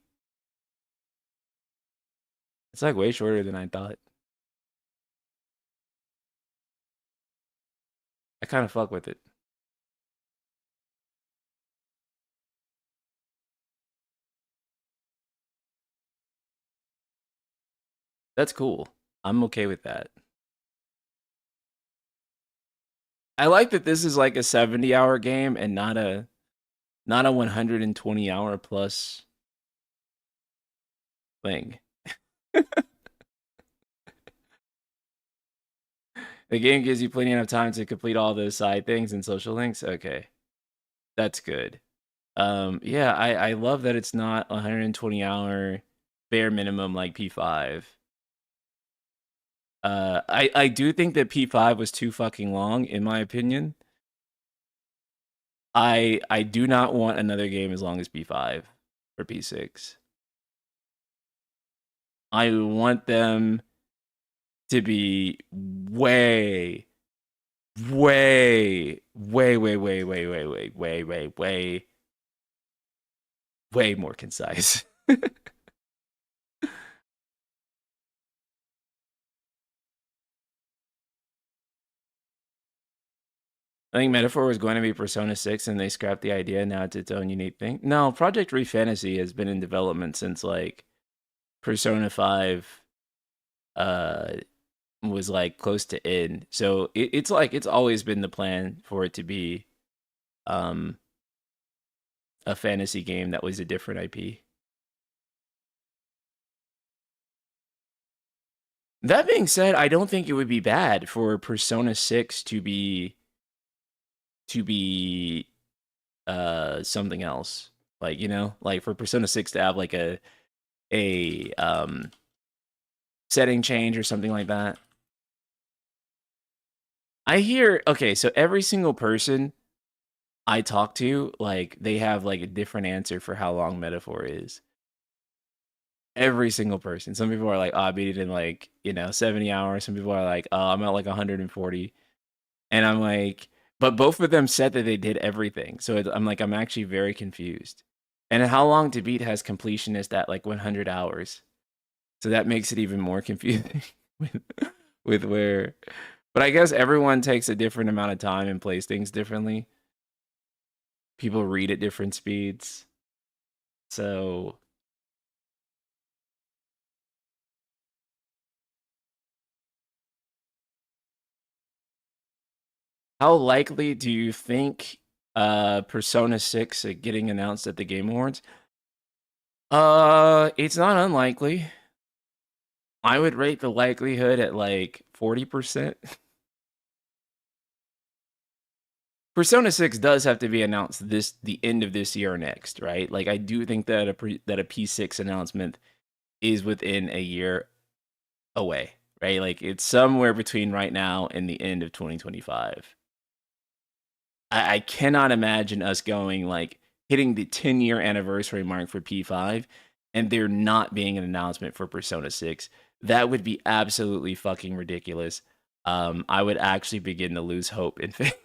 It's like way shorter than I thought. I kind of fuck with it. That's cool. I'm okay with that. I like that this is like a 70-hour game and not a 120-hour plus thing. The game gives you plenty of time to complete all those side things and social links. Okay, that's good. Yeah, I love that it's not 120-hour bare minimum like P5. I do think that P5 was too fucking long in my opinion. I do not want another game as long as P5 or P6. I want them to be way, way, way, way, way, way, way, way, way, way, way, way more concise. I think Metaphor was going to be Persona 6 and they scrapped the idea. Now it's its own unique thing. No, Project Re Fantasy has been in development since like Persona 5 uh was like close to end. So it's like it's always been the plan for it to be um a fantasy game that was a different IP. That being said, I don't think it would be bad for Persona 6 to be something else. Like, you know, like for Persona 6 to have like a setting change or something like that. I hear okay, so every single person I talk to, like they have like a different answer for how long Metaphor is. Every single person. Some people are like, oh, I beat it in like, 70 hours. Some people are like, oh, I'm at like 140. And I'm like, but both of them said that they did everything. So I'm like, I'm actually very confused. And how long to beat has completionist at like 100 hours. So that makes it even more confusing with, with where. But I guess everyone takes a different amount of time and plays things differently. People read at different speeds. So how likely do you think Persona 6 getting announced at the Game Awards? It's not unlikely. I would rate the likelihood at like 40%. Persona 6 does have to be announced the end of this year or next, right? Like I do think that a P6 announcement is within a year away, right? Like it's somewhere between right now and the end of 2025. I cannot imagine us going like hitting the 10-year anniversary mark for P5 and there not being an announcement for Persona 6. That would be absolutely fucking ridiculous. I would actually begin to lose hope in faith.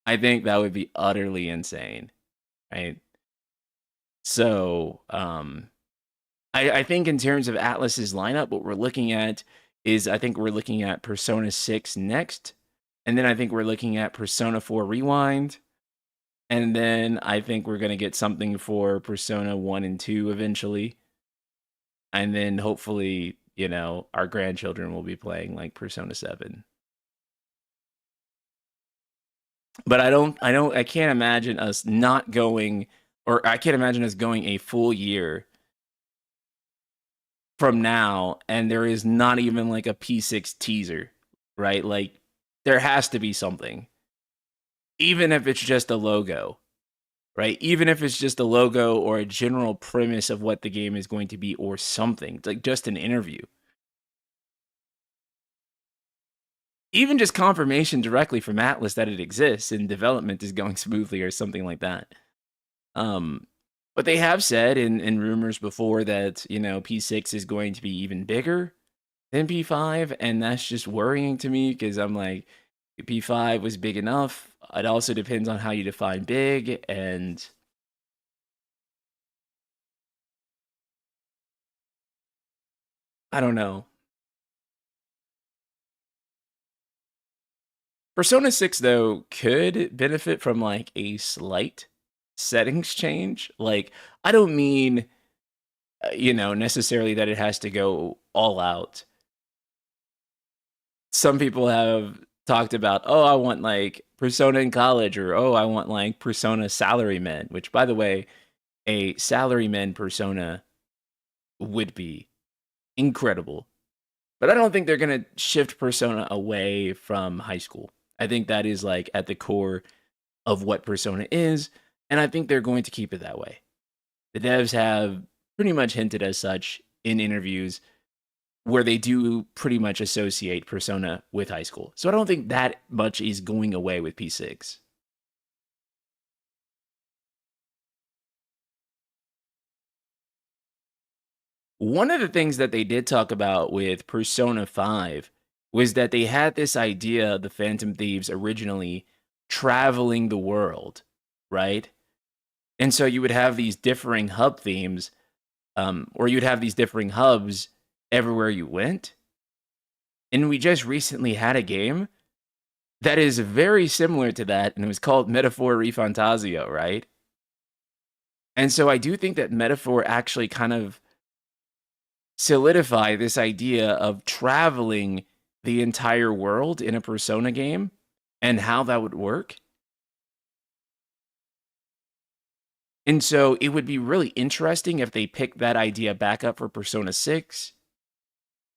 I think that would be utterly insane, right? So, I think in terms of Atlas's lineup, what we're looking at is I think we're looking at Persona 6 next, and then I think we're looking at Persona 4 Rewind, and then I think we're gonna get something for Persona 1 and 2 eventually, and then hopefully, our grandchildren will be playing like Persona 7. But I can't imagine us not going, or I can't imagine us going a full year from now and there is not even like a P6 teaser, right? Like there has to be something. Even if it's just a logo, right? Even if it's just a logo or a general premise of what the game is going to be or something. It's like just an interview. Even just confirmation directly from Atlas that it exists and development is going smoothly or something like that. But they have said in rumors before that, P6 is going to be even bigger than P5, and that's just worrying to me because I'm like, P5 was big enough. It also depends on how you define big, and I don't know. Persona 6 though could benefit from like a slight settings change. Like I don't mean necessarily that it has to go all out. Some people have talked about, oh, I want like Persona in college, or oh, I want like Persona Salarymen, which by the way, a Salarymen Persona would be incredible. But I don't think they're going to shift Persona away from high school. I think that is like at the core of what Persona is, and I think they're going to keep it that way. The devs have pretty much hinted as such in interviews where they do pretty much associate Persona with high school. So I don't think that much is going away with P6. One of the things that they did talk about with Persona 5 was that they had this idea, the Phantom Thieves originally traveling the world, right? And so you would have these differing hub themes, or you'd have these differing hubs everywhere you went. And we just recently had a game that is very similar to that, and it was called Metaphor ReFantazio, right? And so I do think that Metaphor actually kind of solidify this idea of traveling the entire world in a Persona game and how that would work. And so it would be really interesting if they picked that idea back up for Persona 6,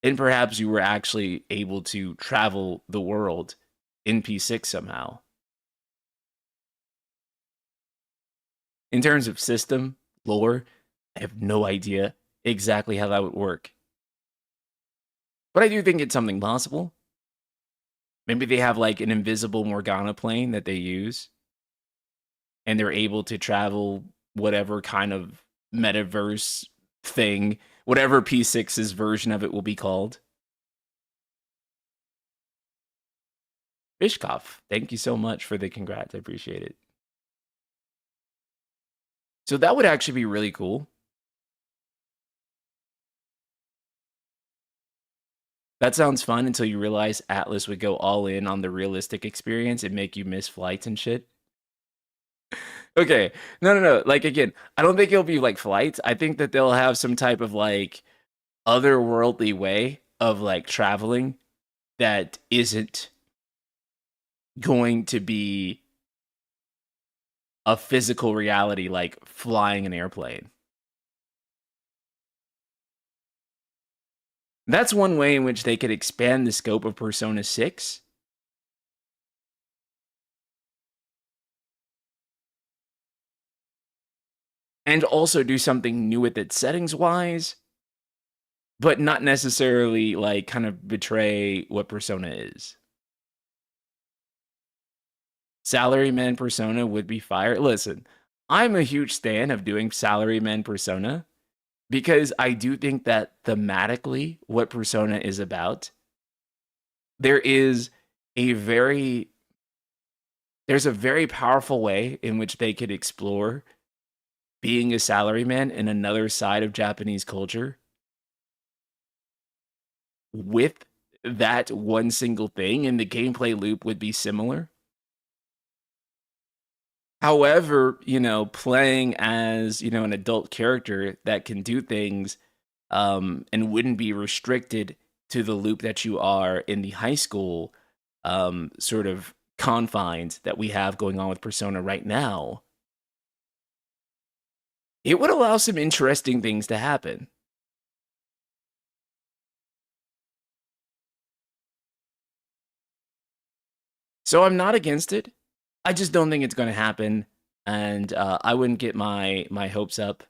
and perhaps you were actually able to travel the world in P6 somehow. In terms of system, lore, I have no idea exactly how that would work. But I do think it's something possible. Maybe they have like an invisible Morgana plane that they use, and they're able to travel whatever kind of metaverse thing, whatever P6's version of it will be called. Bishkov, thank you so much for the congrats. I appreciate it. So that would actually be really cool. That sounds fun until you realize Atlas would go all in on the realistic experience and make you miss flights and shit. Okay. No. Like, again, I don't think it'll be like flights. I think that they'll have some type of like otherworldly way of like traveling that isn't going to be a physical reality like flying an airplane. That's one way in which they could expand the scope of Persona 6. And also do something new with it settings wise, but not necessarily like kind of betray what Persona is. Salaryman Persona would be fire. Listen, I'm a huge stan of doing Salaryman Persona because I do think that thematically, what Persona is about, there's a very powerful way in which they could explore being a salaryman in another side of Japanese culture with that one single thing, and the gameplay loop would be similar. However, playing as, an adult character that can do things and wouldn't be restricted to the loop that you are in the high school sort of confines that we have going on with Persona right now, it would allow some interesting things to happen. So I'm not against it. I just don't think it's going to happen, and I wouldn't get my hopes up.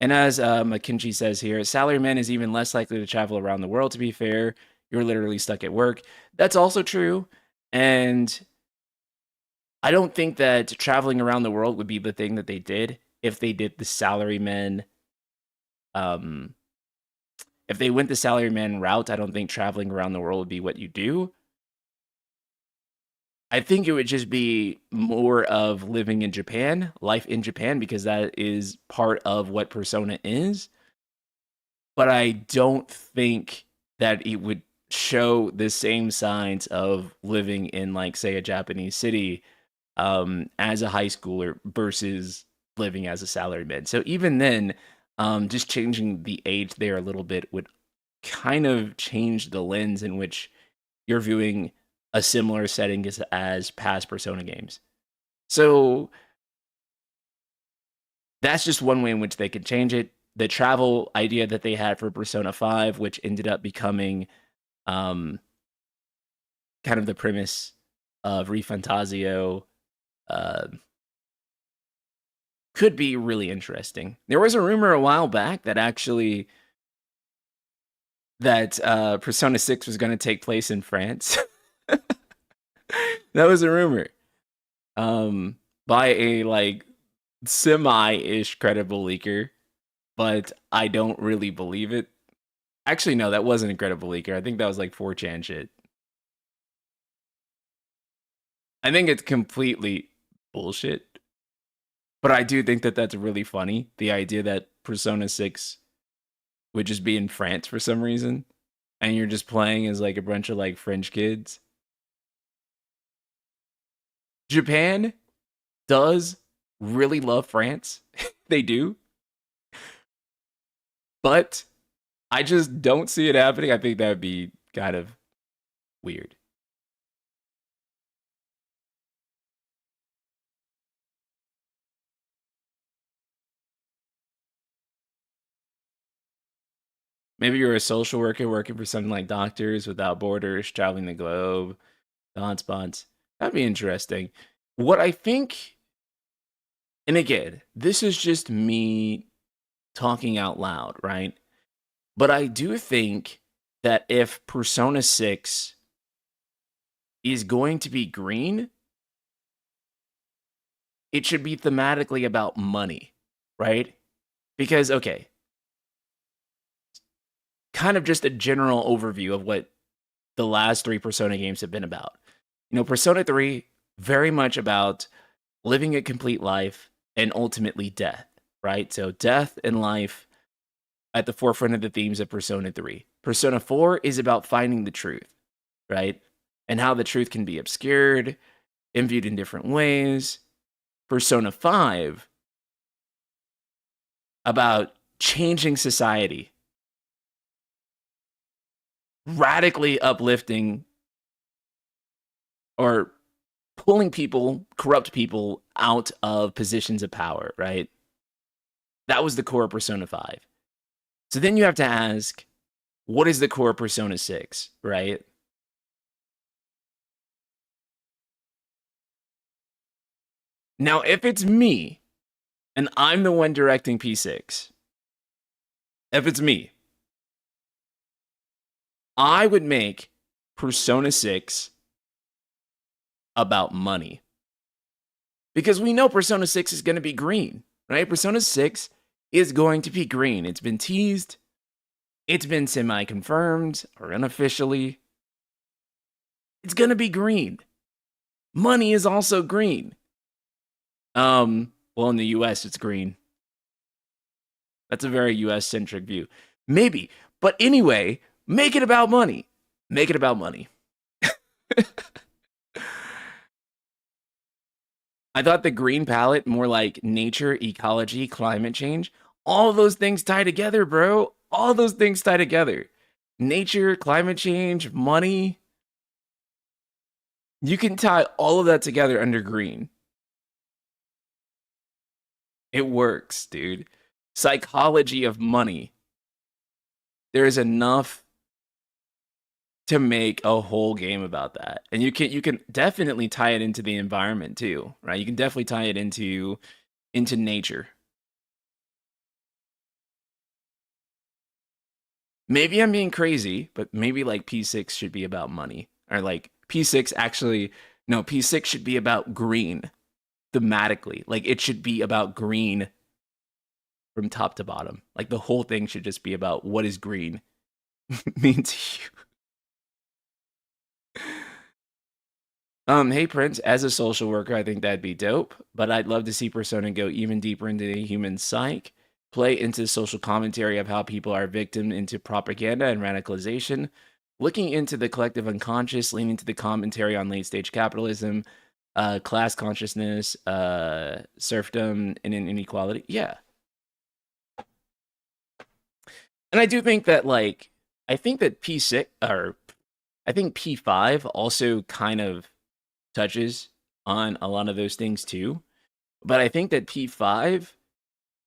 And as McKinsey says here, salaryman is even less likely to travel around the world, to be fair. You're literally stuck at work. That's also true. And I don't think that traveling around the world would be the thing that they did if they did the salaryman. If they went the salaryman route, I don't think traveling around the world would be what you do. I think it would just be more of living in Japan, life in Japan, because that is part of what Persona is. But I don't think that it would show the same signs of living in, like, say, a Japanese city as a high schooler versus living as a salaryman. So even then, just changing the age there a little bit would kind of change the lens in which you're viewing a similar setting as past Persona games. So that's just one way in which they could change it. The travel idea that they had for Persona 5, which ended up becoming kind of the premise of ReFantazio, could be really interesting. There was a rumor a while back that actually that Persona 6 was going to take place in France. That was a rumor. By a semi-ish credible leaker, but I don't really believe it. Actually, no, that wasn't a credible leaker. I think that was like 4chan shit. I think it's completely bullshit. But I do think that that's really funny. The idea that Persona 6 would just be in France for some reason, and you're just playing as like a bunch of like French kids. Japan does really love France. They do. But I just don't see it happening. I think that would be kind of weird. Maybe you're a social worker working for something like Doctors Without Borders, traveling the globe, the hotspots. That'd be interesting. What I think, and again, this is just me talking out loud, right? But I do think that if Persona 6 is going to be green, it should be thematically about money, right? Because, okay, kind of just a general overview of what the last 3 Persona games have been about. You know, Persona 3, very much about living a complete life and ultimately death, right? So, death and life at the forefront of the themes of Persona 3. Persona 4 is about finding the truth, right? And how the truth can be obscured and viewed in different ways. Persona 5 about changing society, radically uplifting or pulling people, corrupt people out of positions of power, right? That was the core of Persona 5. So then you have to ask, what is the core of Persona 6, right? Now, if it's me and I'm the one directing P6, if it's me, I would make Persona 6 about money. Because we know Persona 6 is going to be green, right? Persona 6 is going to be green. It's been teased. It's been semi-confirmed or unofficially. It's going to be green. Money is also green. Well, in the US, it's green. That's a very US-centric view. Maybe. But anyway, make it about money. Make it about money. I thought the green palette, more like nature, ecology, climate change, all those things tie together, bro. All those things tie together. Nature, climate change, money. You can tie all of that together under green. It works, dude. Psychology of money. There is enough to make a whole game about that. And you can definitely tie it into the environment too, right? You can definitely tie it into nature. Maybe I'm being crazy, but maybe like P6 should be about money. Or like P6 actually, no, P6 should be about green thematically. Like it should be about green from top to bottom. Like the whole thing should just be about what is green mean to you. Hey Prince, as a social worker, I think that'd be dope, but I'd love to see Persona go even deeper into the human psyche, play into the social commentary of how people are victim into propaganda and radicalization, looking into the collective unconscious, leaning to the commentary on late stage capitalism, class consciousness, serfdom, and inequality. Yeah. And I do think that like I think that P6 or I think P5 also kind of touches on a lot of those things too. But I think that P5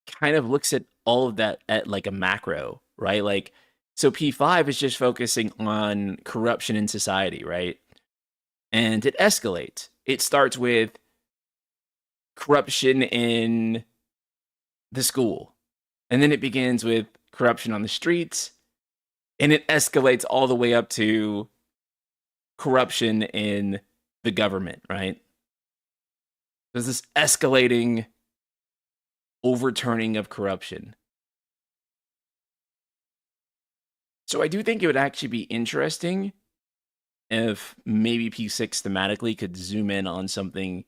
kind of looks at all of that at like a macro, right? Like, so P5 is just focusing on corruption in society, right? And it escalates. It starts with corruption in the school, and then it begins with corruption on the streets, and it escalates all the way up to corruption in the government, right? There's this escalating overturning of corruption. So I do think it would actually be interesting if maybe P6 thematically could zoom in on something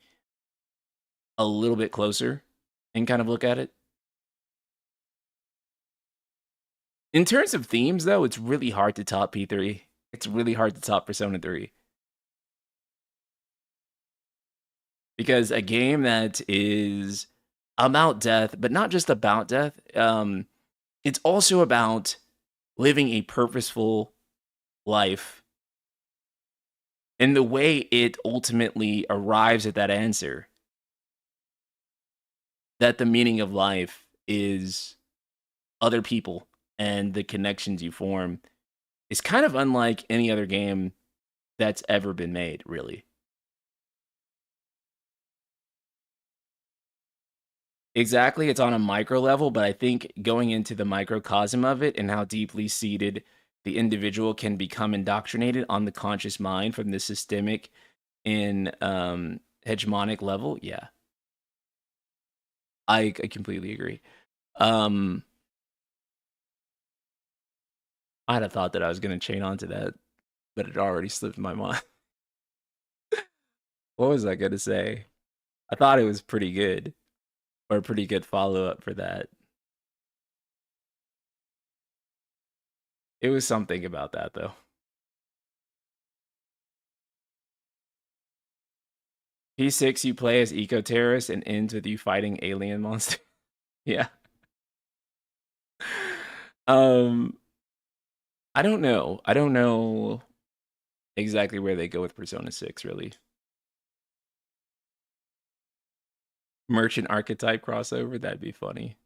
a little bit closer and kind of look at it. In terms of themes, though, it's really hard to top P3. It's really hard to top Persona 3. Because a game that is about death, but not just about death, it's also about living a purposeful life. And the way it ultimately arrives at that answer, that the meaning of life is other people and the connections you form, is kind of unlike any other game that's ever been made, really. Exactly, it's on a micro level, but I think going into the microcosm of it and how deeply seated the individual can become indoctrinated on the conscious mind from the systemic and hegemonic level, yeah. I completely agree. I had a thought that I was gonna chain onto that, but it already slipped my mind. What was I gonna say? I thought it was pretty good, or a pretty good follow-up for that. It was something about that, though. P6, you play as eco-terrorist and ends with you fighting alien monster. Yeah. Um, I don't know. I don't know exactly where they go with Persona 6, really. Merchant archetype crossover, that'd be funny.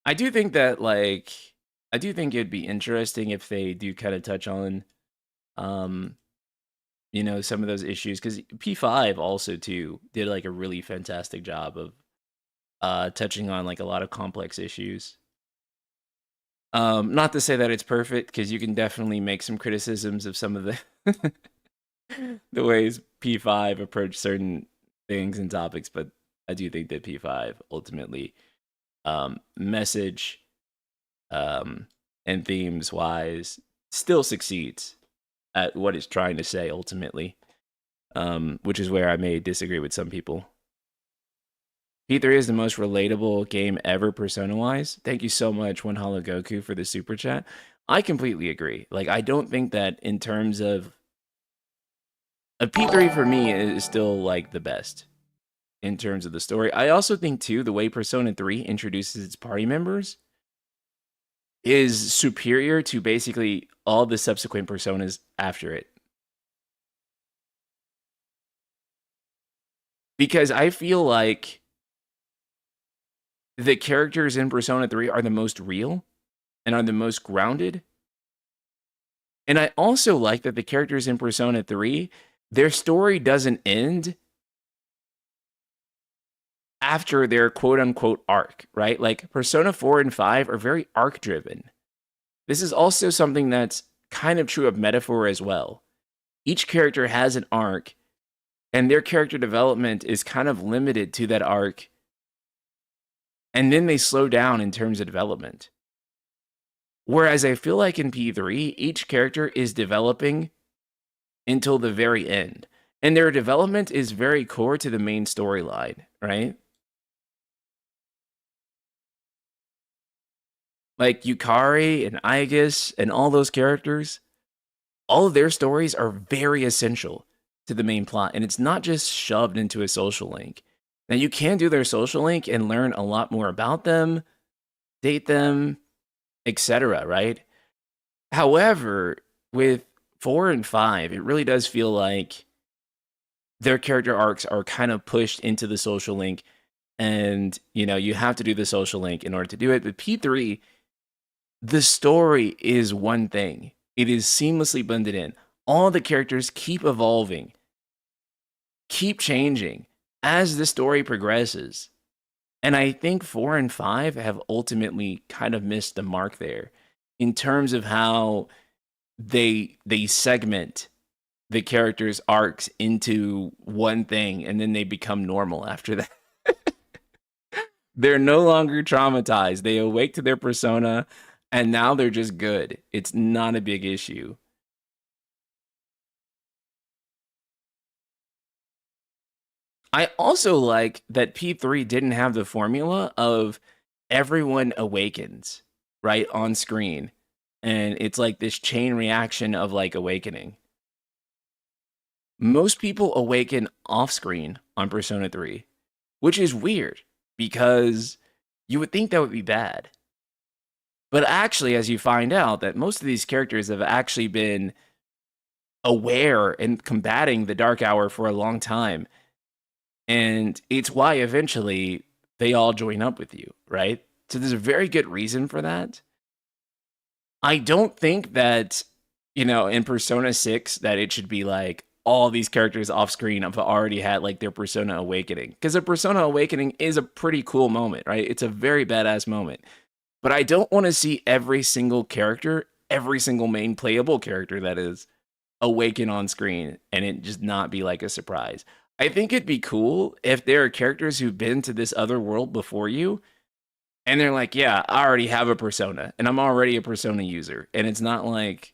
I do think that, like, I do think it'd be interesting if they do kind of touch on, um, you know, some of those issues, because P5 also, too, did, like, a really fantastic job of touching on, like, a lot of complex issues. Not to say that it's perfect, because you can definitely make some criticisms of some of the the ways P5 approached certain things and topics, but I do think that P5 ultimately, message and themes wise, still succeeds at what it's trying to say ultimately, which is where I may disagree with some people. P3 is the most relatable game ever Persona-wise. Thank you so much, One Hollow Goku, for the super chat. I completely agree. Like, I don't think that in terms of P3 for me is still like the best in terms of the story. I also think too the way Persona 3 introduces its party members is superior to basically all the subsequent personas after it. Because I feel like the characters in Persona 3 are the most real and are the most grounded. And I also like that the characters in Persona 3, their story doesn't end after their quote unquote arc, right? Like Persona 4 and 5 are very arc driven. This is also something that's kind of true of Metaphor as well. Each character has an arc, and their character development is kind of limited to that arc. And then they slow down in terms of development. Whereas I feel like in P3, each character is developing until the very end. And their development is very core to the main storyline, right? Like Yukari and Aegis and all those characters, all of their stories are very essential to the main plot. And it's not just shoved into a social link. Now, you can do their social link and learn a lot more about them, date them, etc., right? However, with 4 and 5, it really does feel like their character arcs are kind of pushed into the social link, and you know, you have to do the social link in order to do it. But P3, the story is one thing. It is seamlessly blended in. All the characters keep evolving, keep changing as the story progresses. And I think 4 and 5 have ultimately kind of missed the mark there in terms of how they segment the characters' arcs into one thing and then they become normal after that. They're no longer traumatized. They awake to their persona and now they're just good. It's not a big issue. I also like that P3 didn't have the formula of everyone awakens right on screen. And it's like this chain reaction of like awakening. Most people awaken off screen on Persona 3, which is weird because you would think that would be bad. But actually, as you find out, that most of these characters have actually been aware and combating the Dark Hour for a long time. And it's why eventually they all join up with you, right? So there's a very good reason for that. I don't think that, in Persona 6 that it should be like all these characters off screen have already had like their Persona awakening. Because a Persona awakening is a pretty cool moment, right? It's a very badass moment. But I don't want to see every single character, every single main playable character that is, awaken on screen and it just not be like a surprise. I think it'd be cool if there are characters who've been to this other world before you and they're like, yeah, I already have a persona and I'm already a persona user. And it's not like,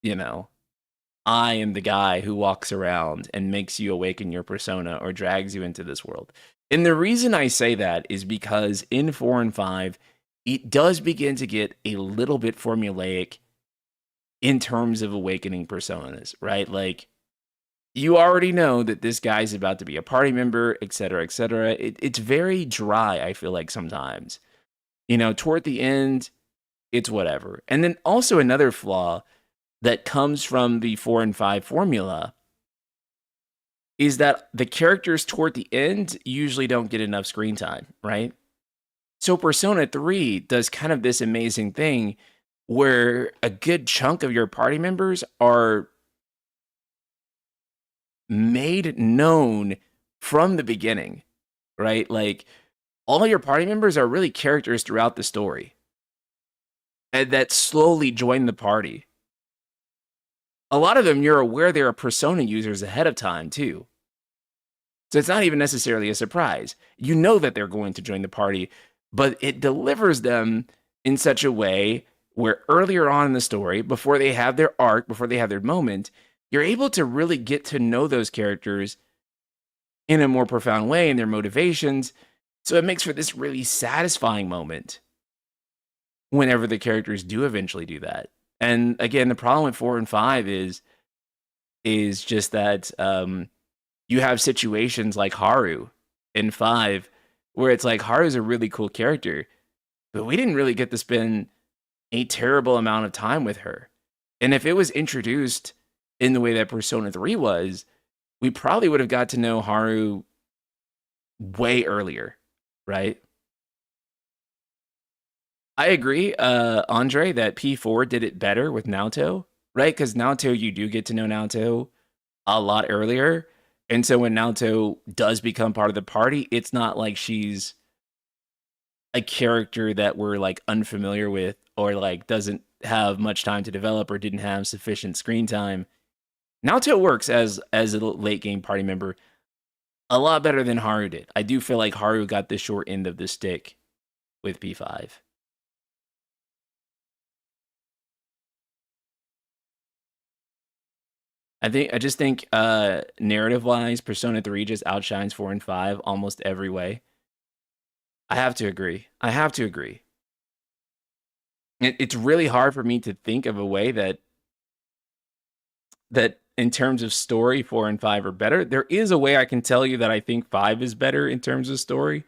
you know, I am the guy who walks around and makes you awaken your persona or drags you into this world. And the reason I say that is because in 4 and 5, it does begin to get a little bit formulaic in terms of awakening personas, right? Like, you already know that this guy's about to be a party member, etc., etc. It's very dry, I feel like sometimes. Toward the end, it's whatever. And then also another flaw that comes from the 4 and 5 formula is that the characters toward the end usually don't get enough screen time, right? So Persona 3 does kind of this amazing thing where a good chunk of your party members are made known from the beginning, right? Like all your party members are really characters throughout the story and that slowly join the party. A lot of them, you're aware they're Persona users ahead of time too. So it's not even necessarily a surprise. You know that they're going to join the party, but it delivers them in such a way where earlier on in the story, before they have their arc, before they have their moment, you're able to really get to know those characters in a more profound way and their motivations. So it makes for this really satisfying moment whenever the characters do eventually do that. And again, the problem with 4 and 5 is just that you have situations like Haru in 5 where it's like Haru's a really cool character, but we didn't really get to spend a terrible amount of time with her. And if it was introduced in the way that Persona 3 was, we probably would have got to know Haru way earlier, right? I agree, Andre, that P4 did it better with Naoto, right? Because Naoto, you do get to know Naoto a lot earlier. And so when Naoto does become part of the party, it's not like she's a character that we're like unfamiliar with or like doesn't have much time to develop or didn't have sufficient screen time. Naoto works as a late game party member a lot better than Haru did. I do feel like Haru got the short end of the stick with P5. I just think narrative wise, Persona 3 just outshines 4 and 5 almost every way. I have to agree. It's really hard for me to think of a way that in terms of story, 4 and 5 are better. There is a way I can tell you that I think 5 is better in terms of story.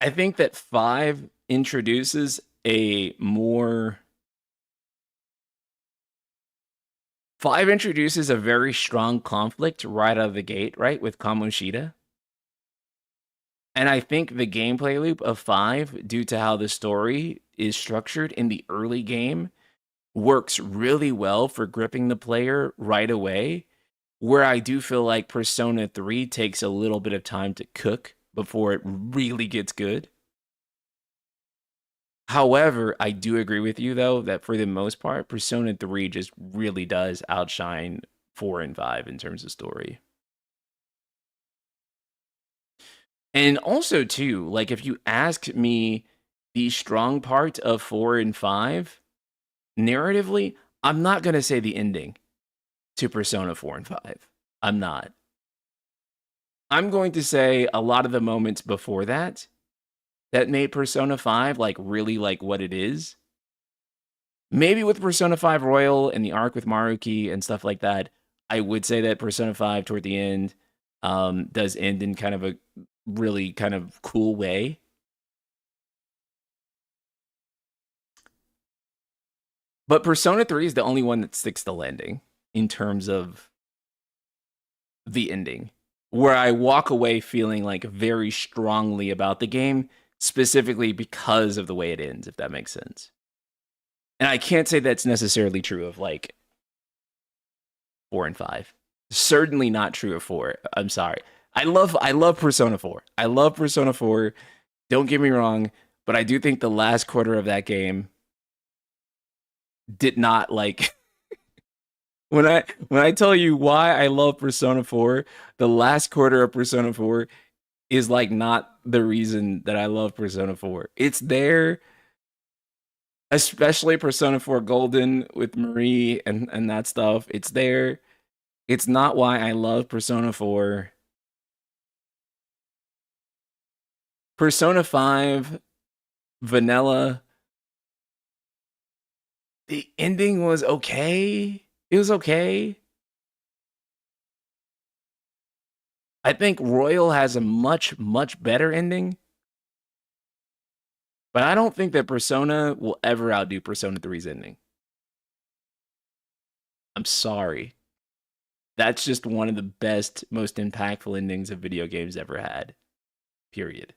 I think that 5 introduces a more 5 introduces a very strong conflict right out of the gate, right, with Kamoshida. And I think the gameplay loop of 5, due to how the story is structured in the early game, works really well for gripping the player right away. Where I do feel like Persona 3 takes a little bit of time to cook before it really gets good. However, I do agree with you though that for the most part, Persona 3 just really does outshine 4 and 5 in terms of story. And also too, like if you ask me the strong part of 4 and 5 narratively, I'm not going to say the ending to Persona 4 and 5. I'm not. I'm going to say a lot of the moments before that that made Persona 5 like really like what it is. Maybe with Persona 5 Royal and the arc with Maruki and stuff like that, I would say that Persona 5 toward the end does end in kind of a really kind of cool way. But Persona 3 is the only one that sticks the landing in terms of the ending, where I walk away feeling like very strongly about the game, specifically because of the way it ends, if that makes sense. And I can't say that's necessarily true of like 4 and 5. Certainly not true of 4. I'm sorry. I love Persona 4. I love Persona 4. Don't get me wrong, but I do think the last quarter of that game did not like when I tell you why I love Persona 4, the last quarter of Persona 4 is like not the reason that I love Persona 4. It's there, especially Persona 4 Golden with Marie and that stuff. It's there. It's not why I love Persona 4. Persona 5 Vanilla, the ending was okay. It was okay. I think Royal has a much, much better ending. But I don't think that Persona will ever outdo Persona 3's ending. I'm sorry. That's just one of the best, most impactful endings of video games ever had. Period.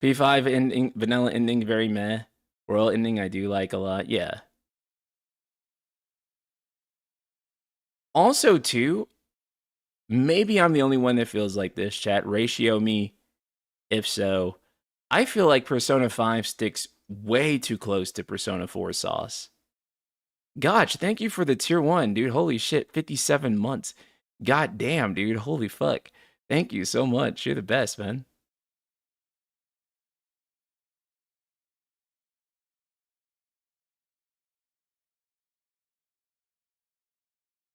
P5 ending, vanilla ending, very meh. Royal ending, I do like a lot. Yeah. Also, too, maybe I'm the only one that feels like this, chat. Ratio me if so. I feel like Persona 5 sticks way too close to Persona 4 sauce. Gotch, thank you for the tier 1, dude. Holy shit, 57 months. God damn, dude. Holy fuck. Thank you so much. You're the best, man.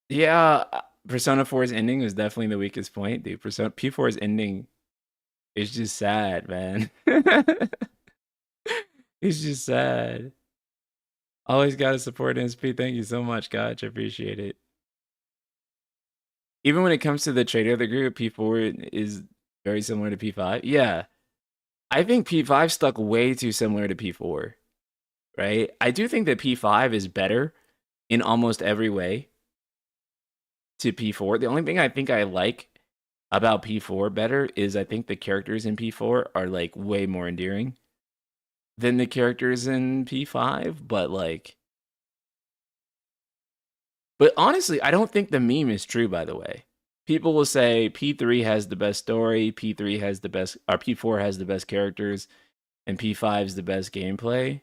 Yeah, Persona 4's ending was definitely the weakest point, dude. Persona P4's ending is just sad, man. It's just sad. Always gotta support NSP. Thank you so much, Gotch. I appreciate it. Even when it comes to the traitor of the group, P4 is very similar to P5. Yeah. I think P5 stuck way too similar to P4, right? I do think that P5 is better in almost every way to P4. The only thing I think I like about P4 better is I think the characters in P4 are like way more endearing than the characters in P5, but honestly, I don't think the meme is true, by the way. People will say P3 has the best story, P3 has the best, or P4 has the best characters, and P5 is the best gameplay.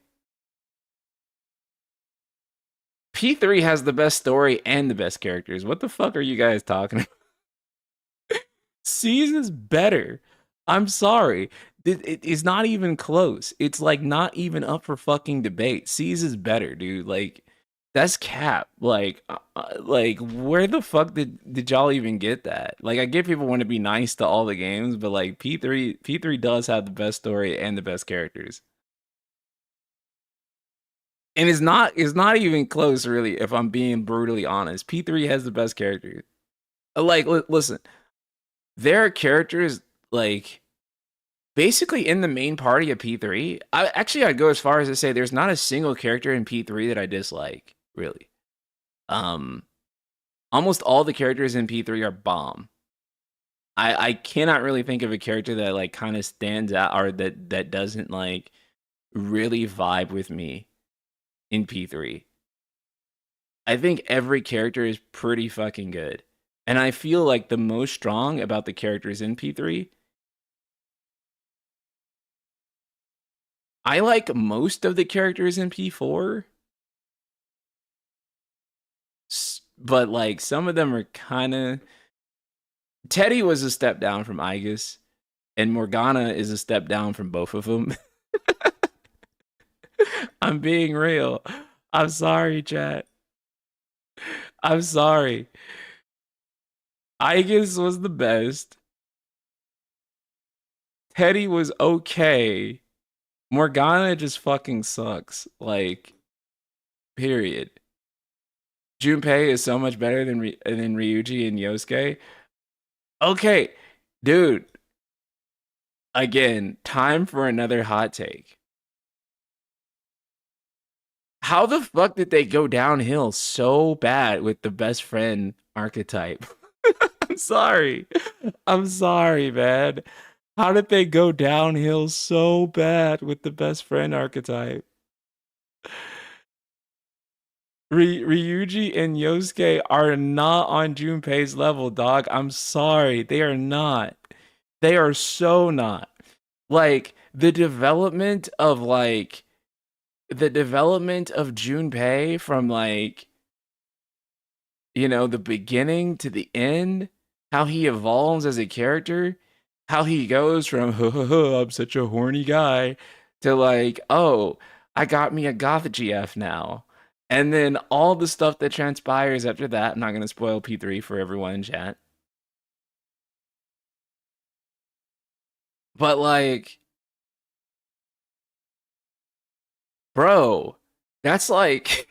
P3 has the best story and the best characters. What the fuck are you guys talking about? C's is better. I'm sorry. It is not even close. It's like not even up for fucking debate. C's is better, dude. Like that's cap. Like where the fuck did y'all even get that? Like I get people want to be nice to all the games, but like P3 does have the best story and the best characters. And it's not even close really if I'm being brutally honest. P3 has the best characters. Like listen, there are characters like basically in the main party of P3. I'd go as far as to say there's not a single character in P3 that I dislike, really. Um Almost all the characters in P3 are bomb. I cannot really think of a character that like kind of stands out or that doesn't like really vibe with me in P3. I think every character is pretty fucking good. And I feel like the most strong about the characters in P3, I like most of the characters in P4, but like some of them are kind of. Teddy was a step down from Aegis, and Morgana is a step down from both of them. I'm being real. I'm sorry, chat. I'm sorry. Aegis was the best. Teddy was okay. Morgana just fucking sucks. Like, period. Junpei is so much better than Ryuji and Yosuke. Okay, dude. Again, time for another hot take. How the fuck did they go downhill so bad with the best friend archetype? I'm sorry. I'm sorry, man. How did they go downhill so bad with the best friend archetype? Ryuji and Yosuke are not on Junpei's level, dog. I'm sorry. They are not. They are so not. Like the development of Junpei from like, the beginning to the end, how he evolves as a character, how he goes from I'm such a horny guy to like, oh, I got me a goth GF now. And then all the stuff that transpires after that, I'm not going to spoil P3 for everyone in chat. But like, bro, that's like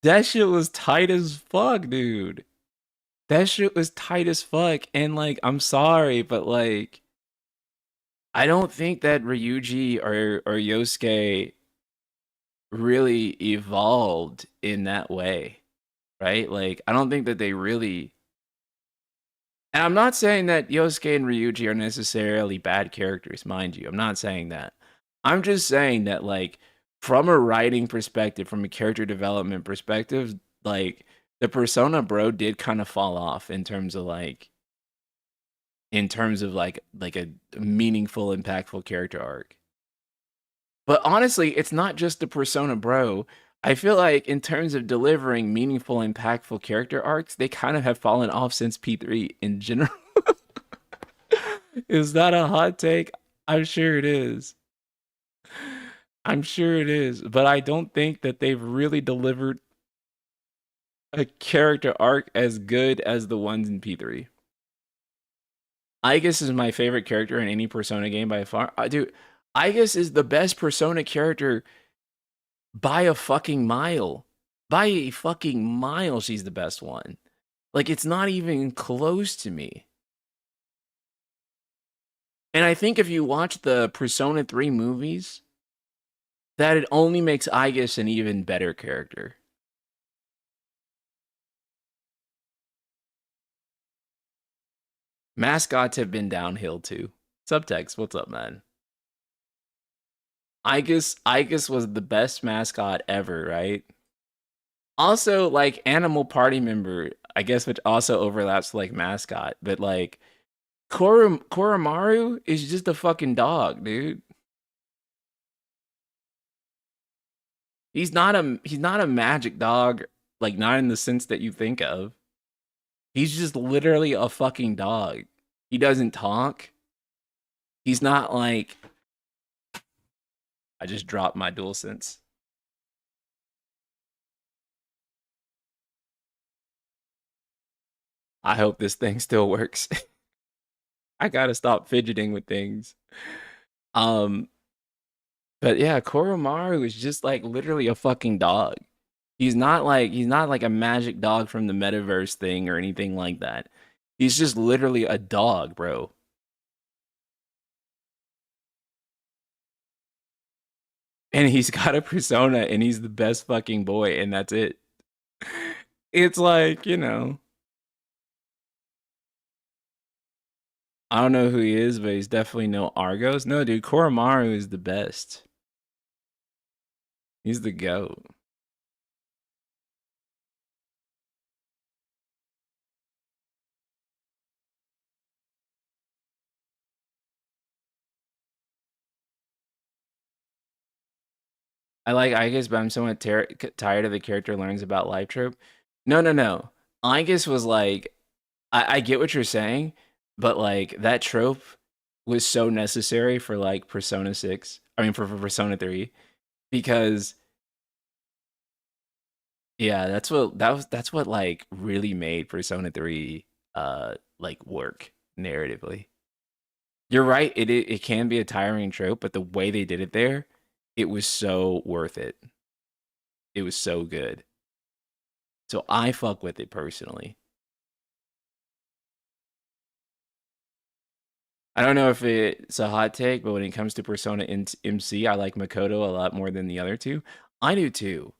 that shit was tight as fuck, dude. That shit was tight as fuck. And like, I'm sorry, but like, I don't think that Ryuji or Yosuke really evolved in that way, right? Like, I don't think that they really. And I'm not saying that Yosuke and Ryuji are necessarily bad characters, mind you. I'm not saying that. I'm just saying that, like, from a writing perspective, from a character development perspective, like, the Persona Bro did kind of fall off in terms of like a meaningful, impactful character arc. But honestly, it's not just the Persona Bro. I feel like in terms of delivering meaningful, impactful character arcs, they kind of have fallen off since P3 in general. Is that a hot take? I'm sure it is. I'm sure it is. But I don't think that they've really delivered a character arc as good as the ones in P3. Aegis is my favorite character in any Persona game by far. Dude, Aegis is the best Persona character by a fucking mile. By a fucking mile, she's the best one. Like, it's not even close to me. And I think if you watch the Persona 3 movies, that it only makes Aegis an even better character. Mascots have been downhill too. Subtext, what's up, man? Aegis was the best mascot ever, right? Also, like animal party member, I guess, which also overlaps like mascot, but like Koromaru is just a fucking dog, dude. He's not a magic dog, like not in the sense that you think of. He's just literally a fucking dog. He doesn't talk. He's not like I just dropped my dual sense. I hope this thing still works. I gotta stop fidgeting with things. Um, but yeah, Koromaru is just like literally a fucking dog. He's not like a magic dog from the metaverse thing or anything like that. He's just literally a dog, bro. And he's got a persona and he's the best fucking boy and that's it. It's like, I don't know who he is, but he's definitely no Argos. No, dude, Koromaru is the best. He's the GOAT. I like Aegis, but I'm somewhat tired of the character learns about life trope. No, no, no. Aegis was like, I get what you're saying, but like that trope was so necessary for like Persona 6. I mean, for Persona 3, because yeah, that's what like really made Persona 3 like work narratively. You're right, it can be a tiring trope, but the way they did it there, it was so worth it. It was so good. So I fuck with it personally. I don't know if it's a hot take, but when it comes to Persona MC, I like Makoto a lot more than the other two. I do too.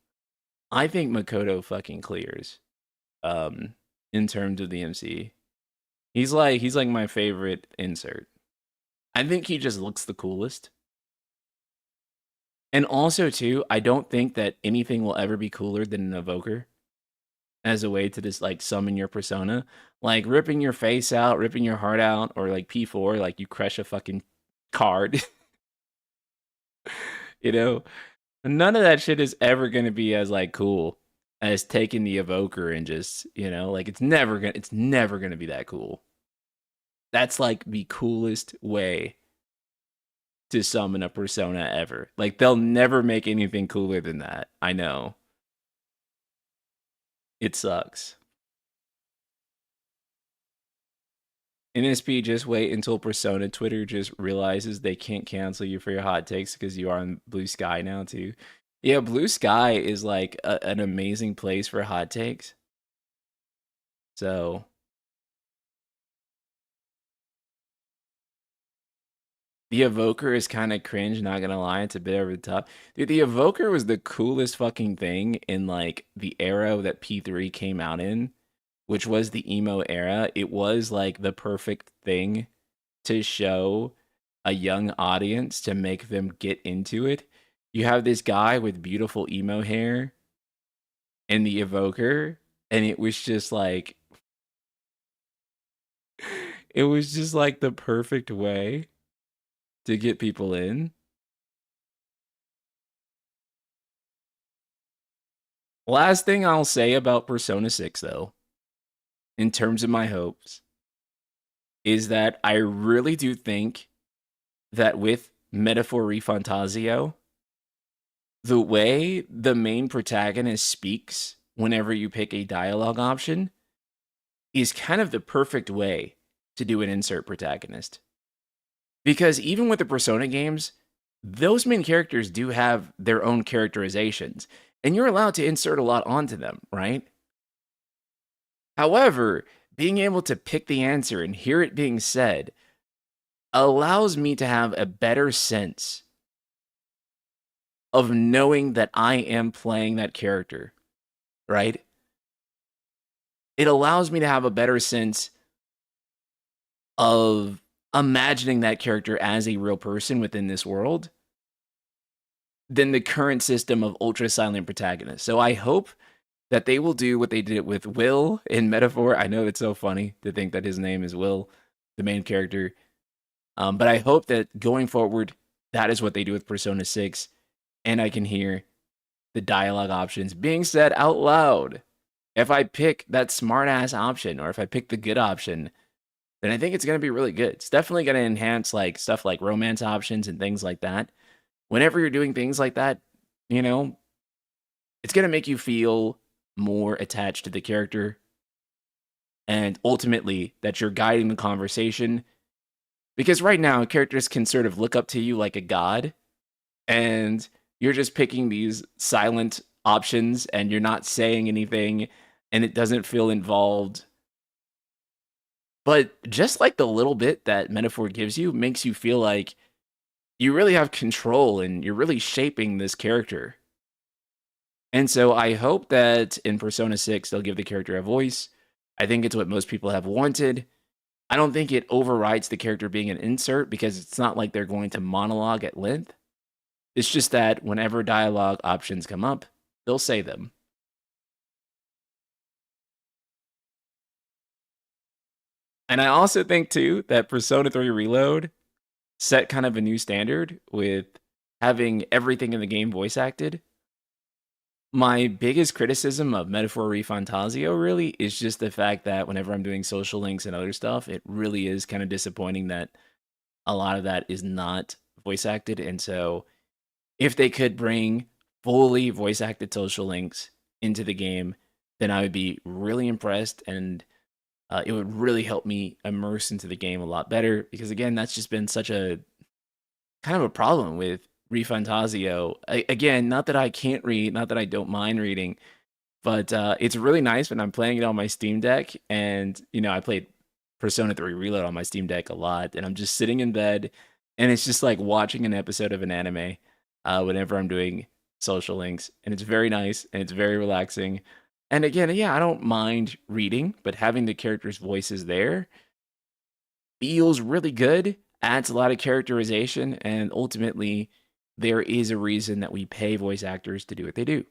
I think Makoto fucking clears. Um, in terms of the MC, he's like my favorite insert. I think he just looks the coolest. And also too, I don't think that anything will ever be cooler than an evoker as a way to just like summon your persona. Like ripping your face out, ripping your heart out, or like P4, like you crush a fucking card. You know? None of that shit is ever gonna be as like cool as taking the evoker and just, like it's never gonna be that cool. That's like the coolest way to summon a persona ever. Like they'll never make anything cooler than that. I know. It sucks. NSP, just wait until Persona Twitter just realizes they can't cancel you for your hot takes because you are on Blue Sky now too. Yeah, Blue Sky is like an amazing place for hot takes. So the Evoker is kind of cringe, not gonna lie, it's a bit over the top. Dude, the Evoker was the coolest fucking thing in like the era that P3 came out in, which was the emo era. It was like the perfect thing to show a young audience to make them get into it. You have this guy with beautiful emo hair and the evoker, and it was just like the perfect way to get people in. Last thing I'll say about Persona 6 though, in terms of my hopes, is that I really do think that with Metaphor Refantasio, the way the main protagonist speaks whenever you pick a dialogue option is kind of the perfect way to do an insert protagonist. Because even with the Persona games, those main characters do have their own characterizations, and you're allowed to insert a lot onto them, right? However, being able to pick the answer and hear it being said allows me to have a better sense of knowing that I am playing that character, right? It allows me to have a better sense of imagining that character as a real person within this world than the current system of ultra silent protagonists. So I hope that they will do what they did with Will in Metaphor. I know it's so funny to think that his name is Will, the main character. But I hope that going forward, that is what they do with Persona 6, and I can hear the dialogue options being said out loud. If I pick that smart ass option, or if I pick the good option, then I think it's going to be really good. It's definitely going to enhance like stuff like romance options and things like that. Whenever you're doing things like that, you know, it's going to make you feel more attached to the character, and ultimately that you're guiding the conversation. Because right now, characters can sort of look up to you like a god, and you're just picking these silent options and you're not saying anything, and it doesn't feel involved. But just like the little bit that Metaphor gives you makes you feel like you really have control and you're really shaping this character. And so I hope that in Persona 6, they'll give the character a voice. I think it's what most people have wanted. I don't think it overrides the character being an insert because it's not like they're going to monologue at length. It's just that whenever dialogue options come up, they'll say them. And I also think, too, that Persona 3 Reload set kind of a new standard with having everything in the game voice acted. My biggest criticism of Metaphor ReFantazio really is just the fact that whenever I'm doing social links and other stuff, it really is kind of disappointing that a lot of that is not voice acted. And so if they could bring fully voice acted social links into the game, then I would be really impressed, and it would really help me immerse into the game a lot better. Because again, that's just been such a kind of a problem with ReFantazio. Again, not that I can't read, not that I don't mind reading, but it's really nice when I'm playing it on my Steam Deck. And I played Persona 3 Reload on my Steam Deck a lot, and I'm just sitting in bed, and it's just like watching an episode of an anime whenever I'm doing social links, and it's very nice and it's very relaxing. And again, yeah, I don't mind reading, but having the characters' voices there feels really good, adds a lot of characterization, and ultimately, there is a reason that we pay voice actors to do what they do.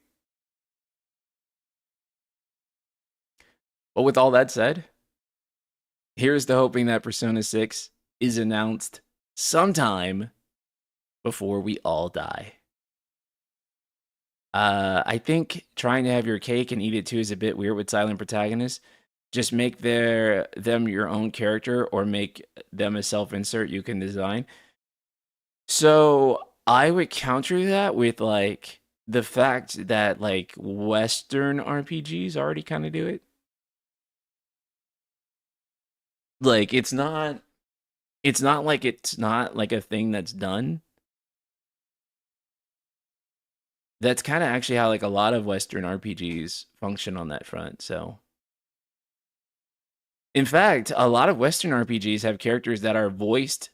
But with all that said, here's to hoping that Persona 6 is announced sometime before we all die. I think trying to have your cake and eat it too is a bit weird with silent protagonists. Just make them your own character, or make them a self-insert you can design. So I would counter that with like the fact that like Western RPGs already kind of do it. Like it's not like a thing that's done. That's kind of actually how like a lot of Western RPGs function on that front. So in fact, a lot of Western RPGs have characters that are voiced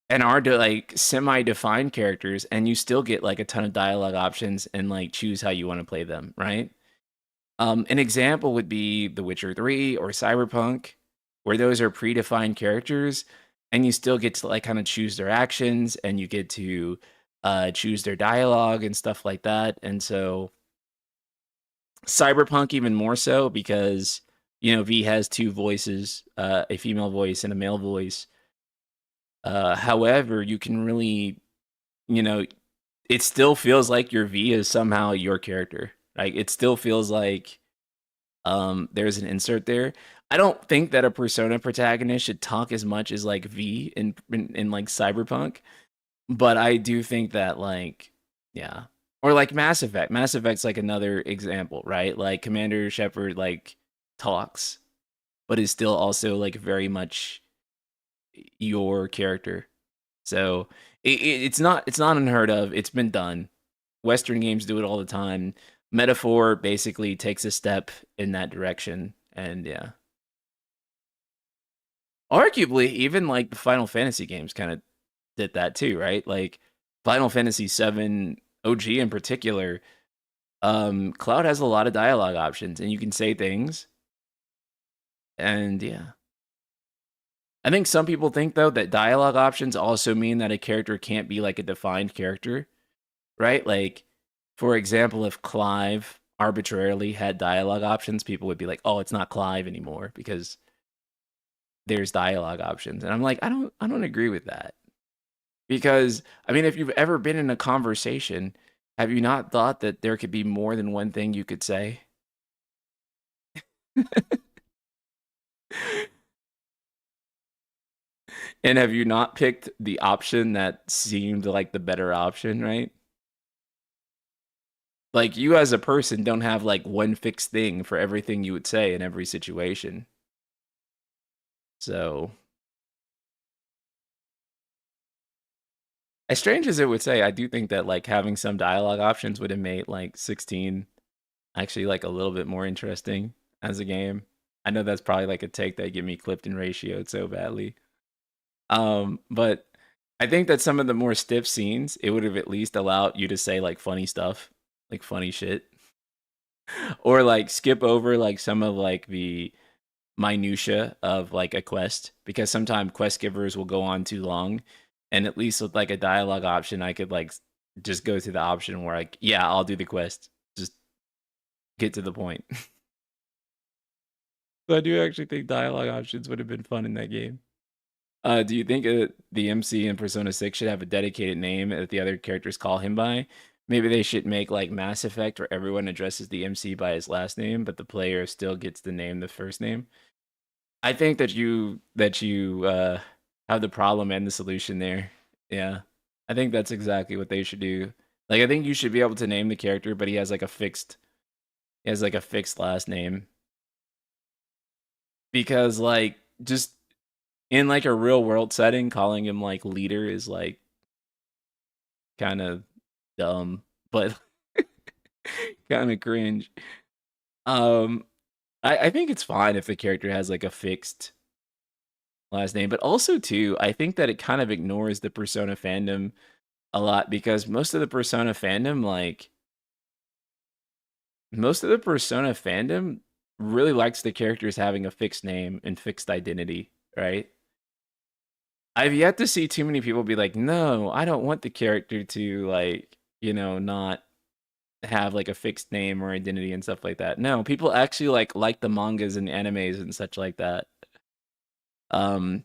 and are like semi-defined characters, and you still get like a ton of dialogue options and like choose how you want to play them, right? An example would be The Witcher 3 or Cyberpunk, where those are predefined characters, and you still get to like kind of choose their actions, and you get to choose their dialogue and stuff like that. And so Cyberpunk even more so, because V has two voices, a female voice and a male voice. However, you can really, it still feels like your V is somehow your character. Like it still feels like there's an insert there. I don't think that a Persona protagonist should talk as much as like V in like Cyberpunk, but I do think that like yeah. Or like Mass Effect. Mass Effect's like another example, right? Like Commander Shepard like talks, but is still also like very much your character. So it's not unheard of. It's been done. Western games do it all the time. Metaphor basically takes a step in that direction, and yeah. Arguably, even like the Final Fantasy games kind of did that too, right? Like Final Fantasy 7 OG in particular, Cloud has a lot of dialogue options, and you can say things, and yeah. I think some people think though that dialogue options also mean that a character can't be like a defined character, right? Like, for example, if Clive arbitrarily had dialogue options, people would be like, "Oh, it's not Clive anymore because there's dialogue options." And I'm like, I don't agree with that. Because I mean, if you've ever been in a conversation, have you not thought that there could be more than one thing you could say? And have you not picked the option that seemed like the better option, right? Like you as a person don't have like one fixed thing for everything you would say in every situation. So, as strange as it would say, I do think that like having some dialogue options would have made like 16 actually like a little bit more interesting as a game. I know that's probably like a take that get me clipped and ratioed so badly. But I think that some of the more stiff scenes, it would have at least allowed you to say like funny stuff, like funny shit, or like skip over like some of like the minutia of like a quest, because sometimes quest givers will go on too long, and at least with like a dialogue option, I could like just go to the option where like, yeah, I'll do the quest, just get to the point. So I do actually think dialogue options would have been fun in that game. Do you think the MC in Persona 6 should have a dedicated name that the other characters call him by? Maybe they should make like Mass Effect where everyone addresses the MC by his last name, but the player still gets to name the first name. I think that you have the problem and the solution there. Yeah. I think that's exactly what they should do. Like I think you should be able to name the character, but he has like a fixed last name. Because like just in like a real world setting, calling him like leader is like kind of dumb, but kind of cringe. Um, I think it's fine if the character has like a fixed last name, but also too, I think that it kind of ignores the Persona fandom a lot because most of the Persona fandom really likes the characters having a fixed name and fixed identity, right? I've yet to see too many people be like, no, I don't want the character to like, not have like a fixed name or identity and stuff like that. No, people actually like the mangas and animes and such like that. Um,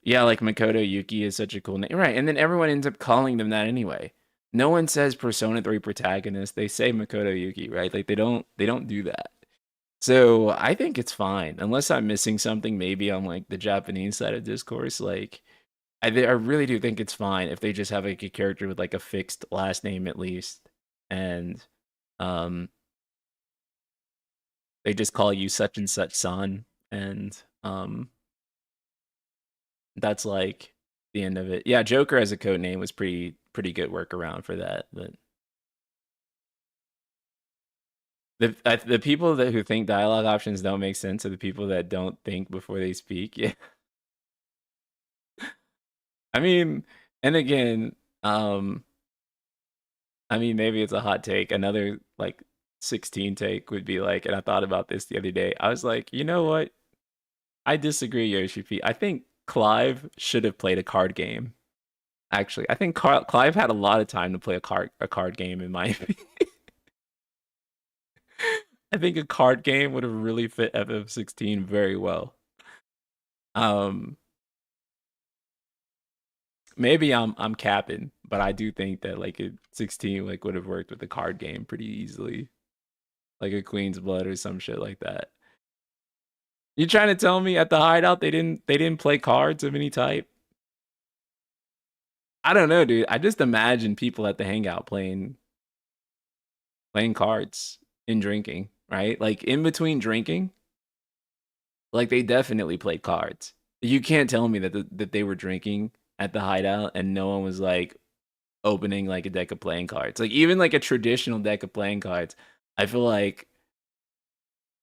yeah, like Makoto Yuki is such a cool name, right? And then everyone ends up calling them that anyway. No one says Persona 3 protagonist; they say Makoto Yuki, right? Like they don't do that. So I think it's fine, unless I'm missing something. Maybe on like the Japanese side of discourse, like I really do think it's fine if they just have like a character with like a fixed last name at least, and um they just call you such and such son, and that's like the end of it. Yeah, Joker as a code name was pretty good workaround for that. But the people that who think dialogue options don't make sense are the people that don't think before they speak. Yeah, I mean, and again, um, I mean maybe it's a hot take. Another like 16 take would be like, and I thought about this the other day. I was like, you know what? I disagree, Yoshi P. I think Clive should have played a card game. Actually, I think Clive had a lot of time to play a card game. In my opinion, I think a card game would have really fit FF16 very well. Um, maybe I'm capping, but I do think that like a 16 like would have worked with a card game pretty easily, like a Queen's Blood or some shit like that. You trying to tell me at the hideout they didn't play cards of any type? I don't know, dude. I just imagine people at the hangout playing cards and drinking, right? Like in between drinking, like they definitely played cards. You can't tell me that they were drinking at the hideout and no one was like opening like a deck of playing cards. Like even like a traditional deck of playing cards, I feel like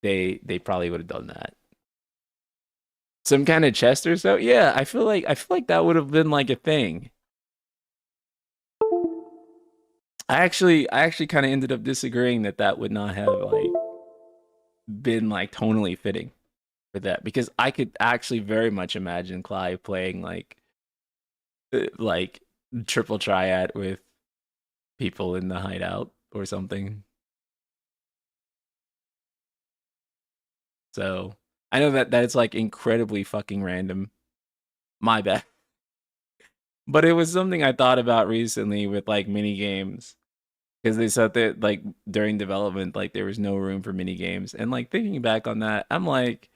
they probably would have done that. Some kind of chest or so. Yeah, I feel like that would have been like a thing. I actually kind of ended up disagreeing that that would not have like been like tonally fitting for that because I could actually very much imagine Clive playing like triple triad with people in the hideout or something. So I know that it's like incredibly fucking random. My bad. But it was something I thought about recently with like mini games because they said that like during development like there was no room for mini games and like thinking back on that I'm like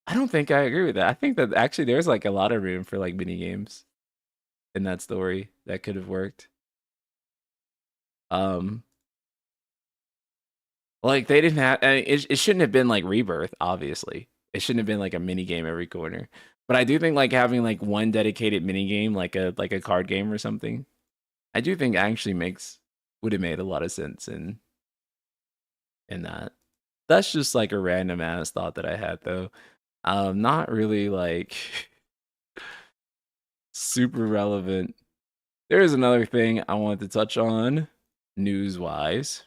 I don't think I agree with that. I think that actually there's like a lot of room for like mini games in that story that could have worked. Um, like they didn't have. I mean, it shouldn't have been like Rebirth. Obviously, it shouldn't have been like a mini game every corner. But I do think like having like one dedicated mini game, like a card game or something, I do think actually makes would have made a lot of sense in that. That's just like a random ass thought that I had though. Not really like super relevant. There is another thing I wanted to touch on news wise.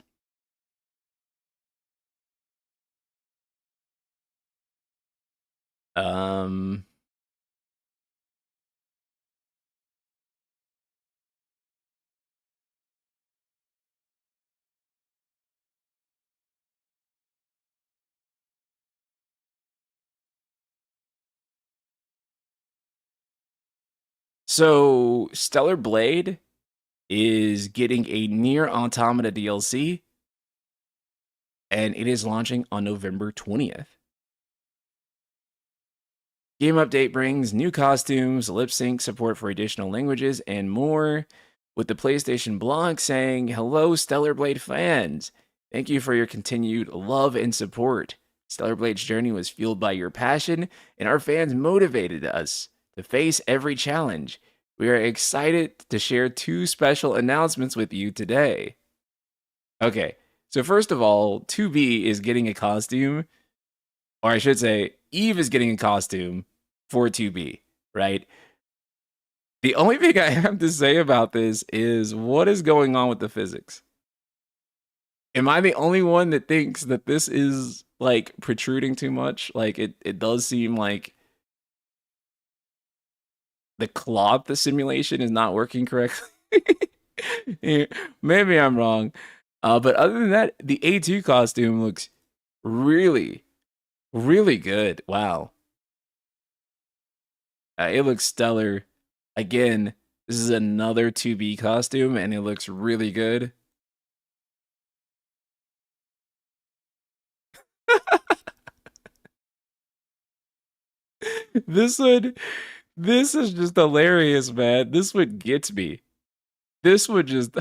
Um, So Stellar Blade is getting a Near Automata DLC, and it is launching on November 20th. Game update brings new costumes, lip sync support for additional languages, and more. With the PlayStation blog saying, "Hello, Stellar Blade fans. Thank you for your continued love and support. Stellar Blade's journey was fueled by your passion, and our fans motivated us to face every challenge. We are excited to share two special announcements with you today." Okay, so first of all, 2B is getting a costume, or I should say, Eve is getting a costume for 2B, right? The only thing I have to say about this is what is going on with the physics? Am I the only one that thinks that this is like protruding too much? Like it does seem like the cloth, the simulation is not working correctly. Yeah, maybe I'm wrong. But other than that, the A2 costume looks really, really good. Wow. It looks stellar. Again, this is another 2B costume, and it looks really good. this would, this is just hilarious, man. This one gets me. This would just,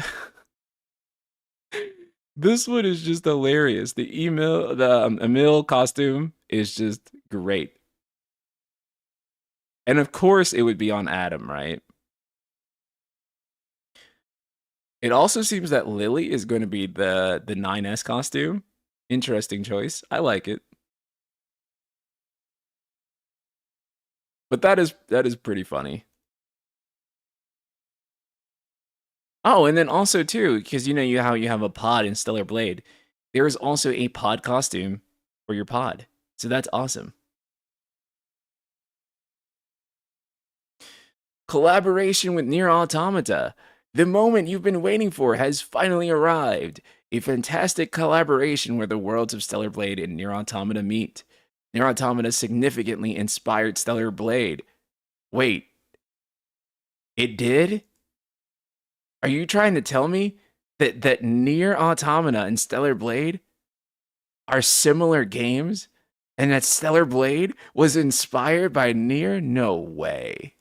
this one is just hilarious. The Emil costume is just great, and of course, it would be on Adam, right? It also seems that Lily is going to be the 9S costume. Interesting choice. I like it. But that is pretty funny. Oh, and then also too, because you know how you have a pod in Stellar Blade, there is also a pod costume for your pod. So that's awesome. Collaboration with Nier Automata. The moment you've been waiting for has finally arrived. A fantastic collaboration where the worlds of Stellar Blade and Nier Automata meet. Nier Automata significantly inspired Stellar Blade. Wait, it did? Are you trying to tell me that Nier Automata and Stellar Blade are similar games, and that Stellar Blade was inspired by Nier? No way.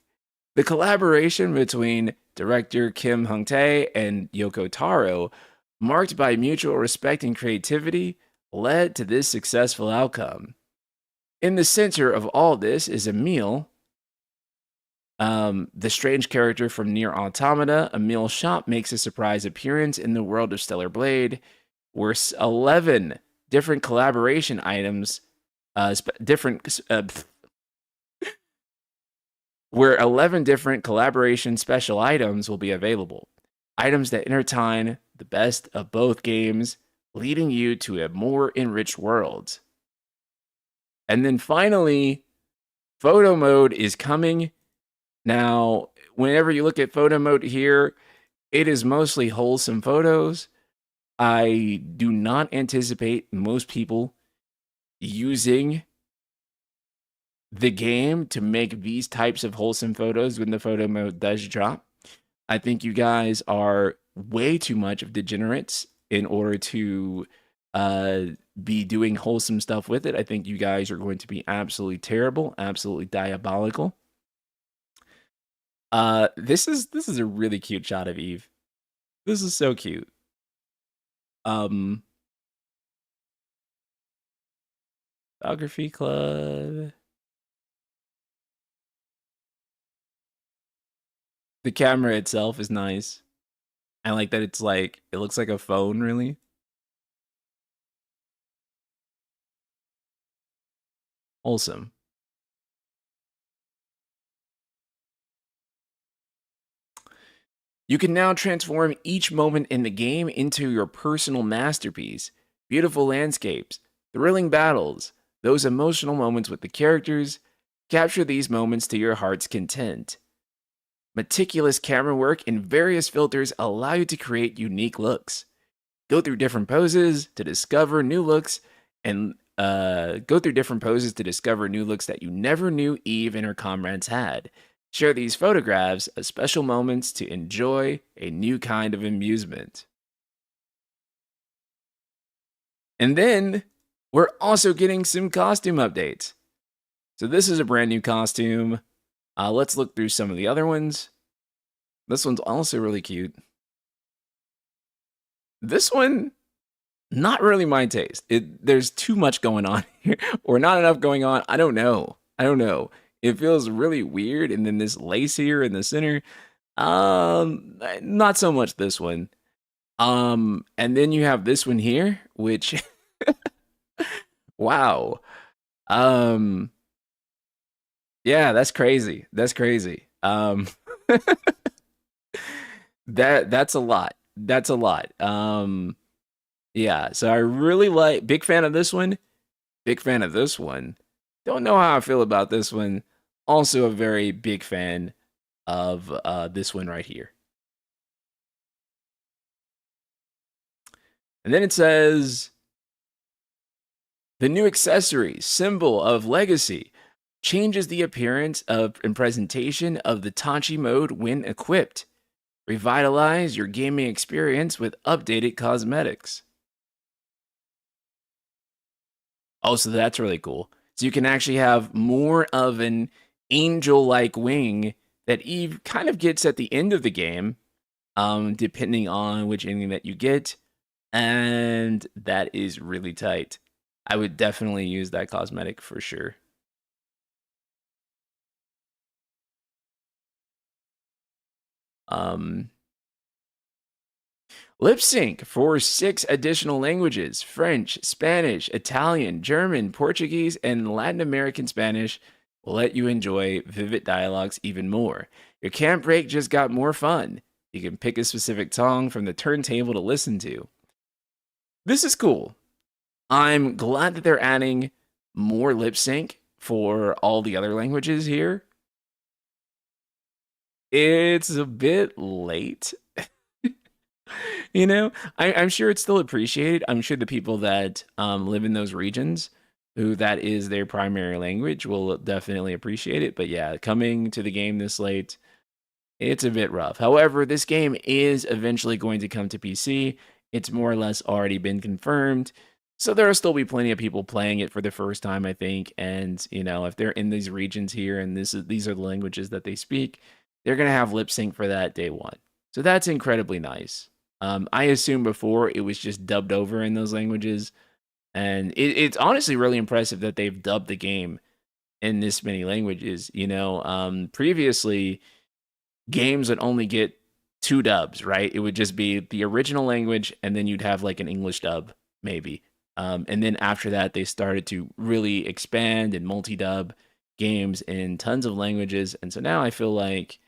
The collaboration between director Kim Hung-tae and Yoko Taro, marked by mutual respect and creativity, led to this successful outcome. In the center of all this is Emil, the strange character from Nier Automata. Emil's shop makes a surprise appearance in the world of Stellar Blade, where 11 different collaboration items, where 11 different collaboration special items will be available. Items that intertwine the best of both games, leading you to a more enriched world. And then finally, photo mode is coming. Now, whenever you look at photo mode here, it is mostly wholesome photos. I do not anticipate most people using the game to make these types of wholesome photos when the photo mode does drop. I think you guys are way too much of degenerates in order to be doing wholesome stuff with it. I think you guys are going to be absolutely terrible, absolutely diabolical. This is a really cute shot of Eve. This is so cute. Photography club. The camera itself is nice. I like that it's like, it looks like a phone, really. Wholesome. You can now transform each moment in the game into your personal masterpiece. Beautiful landscapes, thrilling battles, those emotional moments with the characters. Capture these moments to your heart's content. Meticulous camera work and various filters allow you to create unique looks. Go through different poses to discover new looks and go through different poses to discover new looks that you never knew Eve and her comrades had. Share these photographs as special moments to enjoy a new kind of amusement. And then we're also getting some costume updates. So this is a brand new costume. Let's look through some of the other ones. This one's also really cute. This one, not really my taste. There's too much going on here, or not enough going on. I don't know. It feels really weird, and then this lace here in the center. Not so much this one. And then you have this one here, which, wow. Yeah, that's crazy. That's a lot. Yeah, so I really big fan of this one. Big fan of this one. Don't know how I feel about this one. Also a very big fan of this one right here. And then it says, the new accessory, symbol of legacy, changes the appearance of and presentation of the Tachi mode when equipped. Revitalize your gaming experience with updated cosmetics. Oh, so that's really cool. So you can actually have more of an angel-like wing that Eve kind of gets at the end of the game, depending on which ending that you get. And that is really tight. I would definitely use that cosmetic for sure. Lip sync for 6 additional languages: French, Spanish, Italian, German, Portuguese, and Latin American Spanish will let you enjoy vivid dialogues even more. Your camp break just got more fun. You can pick a specific song from the turntable to listen to. This is cool. I'm glad that they're adding more lip sync for all the other languages here. It's a bit late. You know, I'm sure it's still appreciated. I'm sure the people that live in those regions, who that is their primary language, will definitely appreciate it. But yeah, coming to the game this late, it's a bit rough. However, this game is eventually going to come to PC. It's more or less already been confirmed. So there will still be plenty of people playing it for the first time, I think. And, you know, if they're in these regions here and these are the languages that they speak, they're going to have lip sync for that day one. So that's incredibly nice. I assumed before it was just dubbed over in those languages. And it's honestly really impressive that they've dubbed the game in this many languages. You know, previously, games would only get 2 dubs, right? It would just be the original language, and then you'd have like an English dub, maybe. And then after that, they started to really expand and multi-dub games in tons of languages. And so now I feel like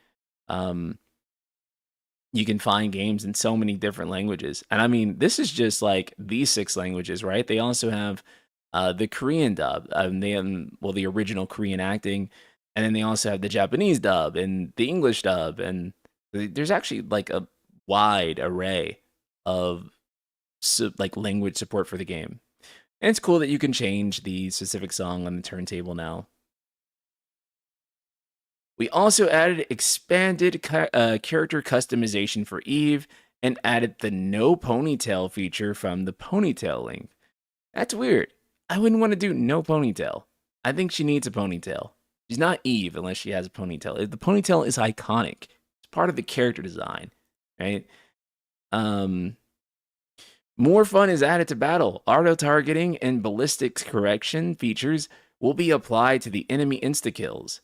you can find games in so many different languages. And I mean, this is just like these 6 languages, right? They also have the Korean dub, they have, well, the original Korean acting, and then they also have the Japanese dub and the English dub, and there's actually like a wide array of like language support for the game. And it's cool that you can change the specific song on the turntable now. We also added expanded character customization for Eve and added the no ponytail feature from the ponytail link. That's weird. I wouldn't want to do no ponytail. I think she needs a ponytail. She's not Eve unless she has a ponytail. The ponytail is iconic. It's part of the character design, right? More fun is added to battle. Auto targeting and ballistics correction features will be applied to the enemy insta-kills.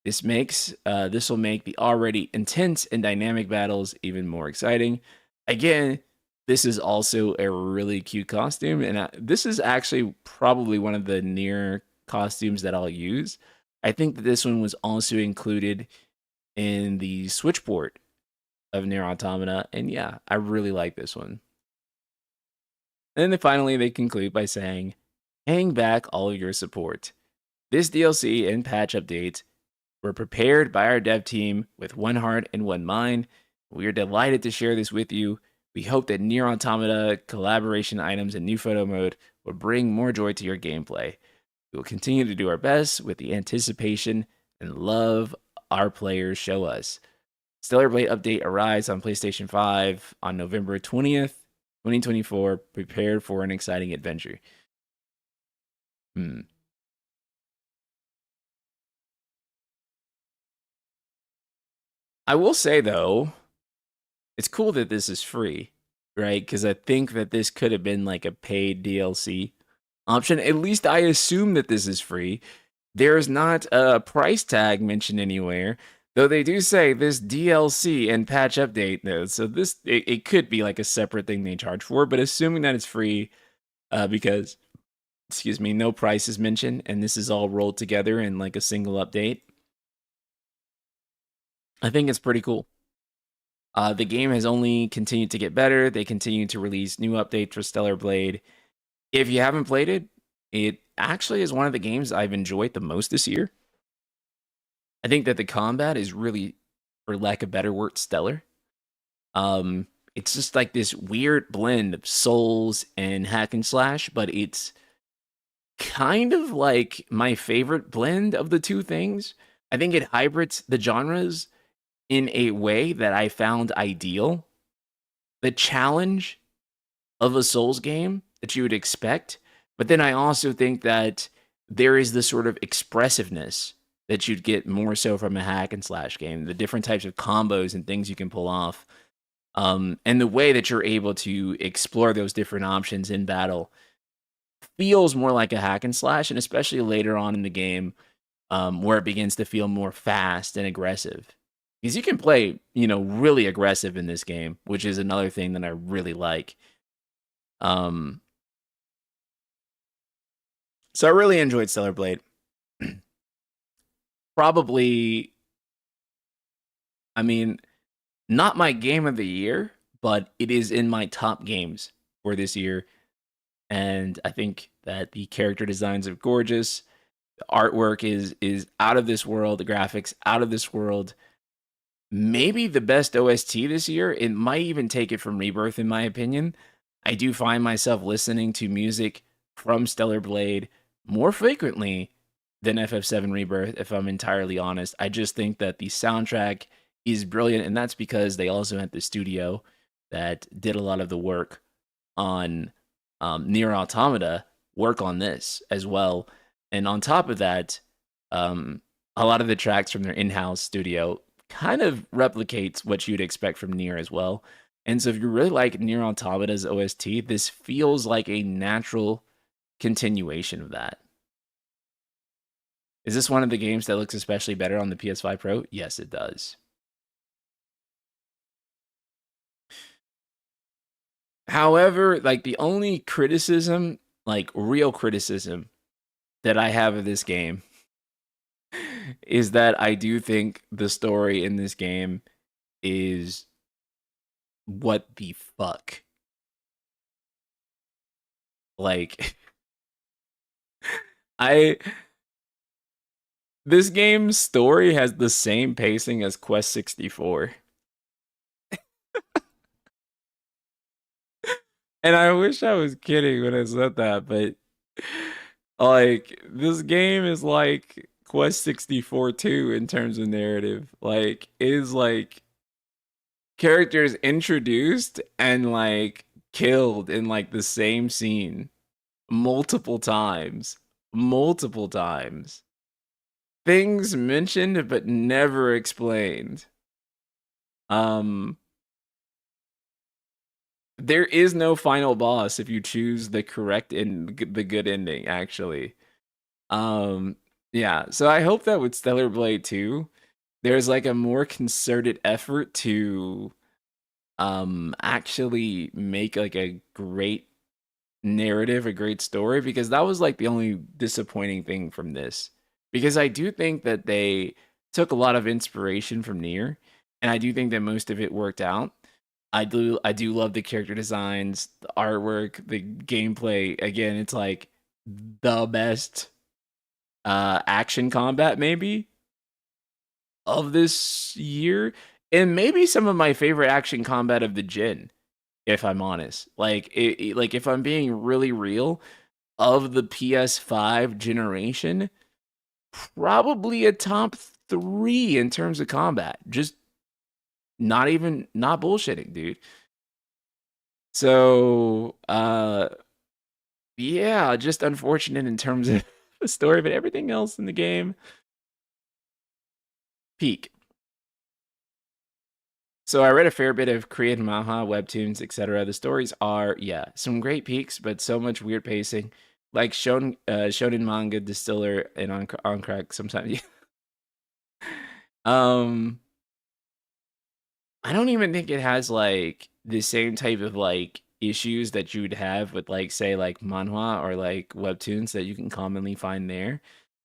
This will make the already intense and dynamic battles even more exciting. Again, this is also a really cute costume, and this is actually probably one of the near costumes that I'll use. I think that this one was also included in the Switch port of Nier Automata, and yeah, I really like this one. And then finally, they conclude by saying, hang back all of your support. This DLC and patch updates were prepared by our dev team with one heart and one mind. We are delighted to share this with you. We hope that Nier Automata collaboration items and new photo mode will bring more joy to your gameplay. We will continue to do our best with the anticipation and love our players show us. Stellar Blade update arrives on PlayStation 5 on November 20th, 2024. Prepared for an exciting adventure. I will say, though, it's cool that this is free, right? Because I think that this could have been like a paid DLC option. At least I assume that this is free. There is not a price tag mentioned anywhere, though they do say this DLC and patch update notes. So this it could be like a separate thing they charge for, but assuming that it's free, because excuse me, no price is mentioned, and this is all rolled together in like a single update. I think it's pretty cool. The game has only continued to get better. They continue to release new updates for Stellar Blade. If you haven't played it, it actually is one of the games I've enjoyed the most this year. I think that the combat is really, for lack of better word, stellar. It's just like this weird blend of Souls and hack and slash, but it's kind of like my favorite blend of the two things. I think it hybrids the genres in a way that I found ideal. The challenge of a Souls game that you would expect, but then I also think that there is this sort of expressiveness that you'd get more so from a hack and slash game, the different types of combos and things you can pull off, and the way that you're able to explore those different options in battle feels more like a hack and slash, and especially later on in the game, where it begins to feel more fast and aggressive. Because you can play, really aggressive in this game, which is another thing that I really like. So I really enjoyed Stellar Blade. Probably, not my game of the year, but it is in my top games for this year. And I think that the character designs are gorgeous. The artwork is out of this world. The graphics out of this world. Maybe the best OST this year. It might even take it from Rebirth, in my opinion. I do find myself listening to music from Stellar Blade more frequently than FF7 Rebirth, if I'm entirely honest. I just think that the soundtrack is brilliant, and that's because they also had the studio that did a lot of the work on Nier Automata work on this as well. And on top of that, a lot of the tracks from their in-house studio kind of replicates what you'd expect from Nier as well. And so if you really like Nier Automata's OST, this feels like a natural continuation of that. Is this one of the games that looks especially better on the PS5 Pro? Yes, it does. However, like the only criticism, like real criticism that I have of this game is that I do think the story in this game is what the fuck. Like this game's story has the same pacing as Quest 64. And I wish I was kidding when I said that, but like this game is like Quest 64 too in terms of narrative. Like it is like characters introduced and like killed in like the same scene multiple times. Multiple times. Things mentioned but never explained. There is no final boss if you choose the correct and the good ending, actually. Yeah, so I hope that with Stellar Blade 2, there's like a more concerted effort to actually make like a great narrative, a great story, because that was like the only disappointing thing from this. Because I do think that they took a lot of inspiration from Nier, and I do think that most of it worked out. I do love the character designs, the artwork, the gameplay. Again, it's like the best action combat maybe of this year, and maybe some of my favorite action combat of the gen, if I'm honest. Like like if I'm being really real, of the PS5 generation, probably a top 3 in terms of combat. Just not bullshitting, dude. So, yeah, just unfortunate in terms of the story, but everything else in the game, peak. So I read a fair bit of Korean manhwa, webtoons, etc. The stories are, yeah, some great peaks, but so much weird pacing. Like shonen manga distiller and on crack sometimes. um, I don't even think it has like the same type of like issues that you would have with like say like manhwa or like webtoons that you can commonly find there.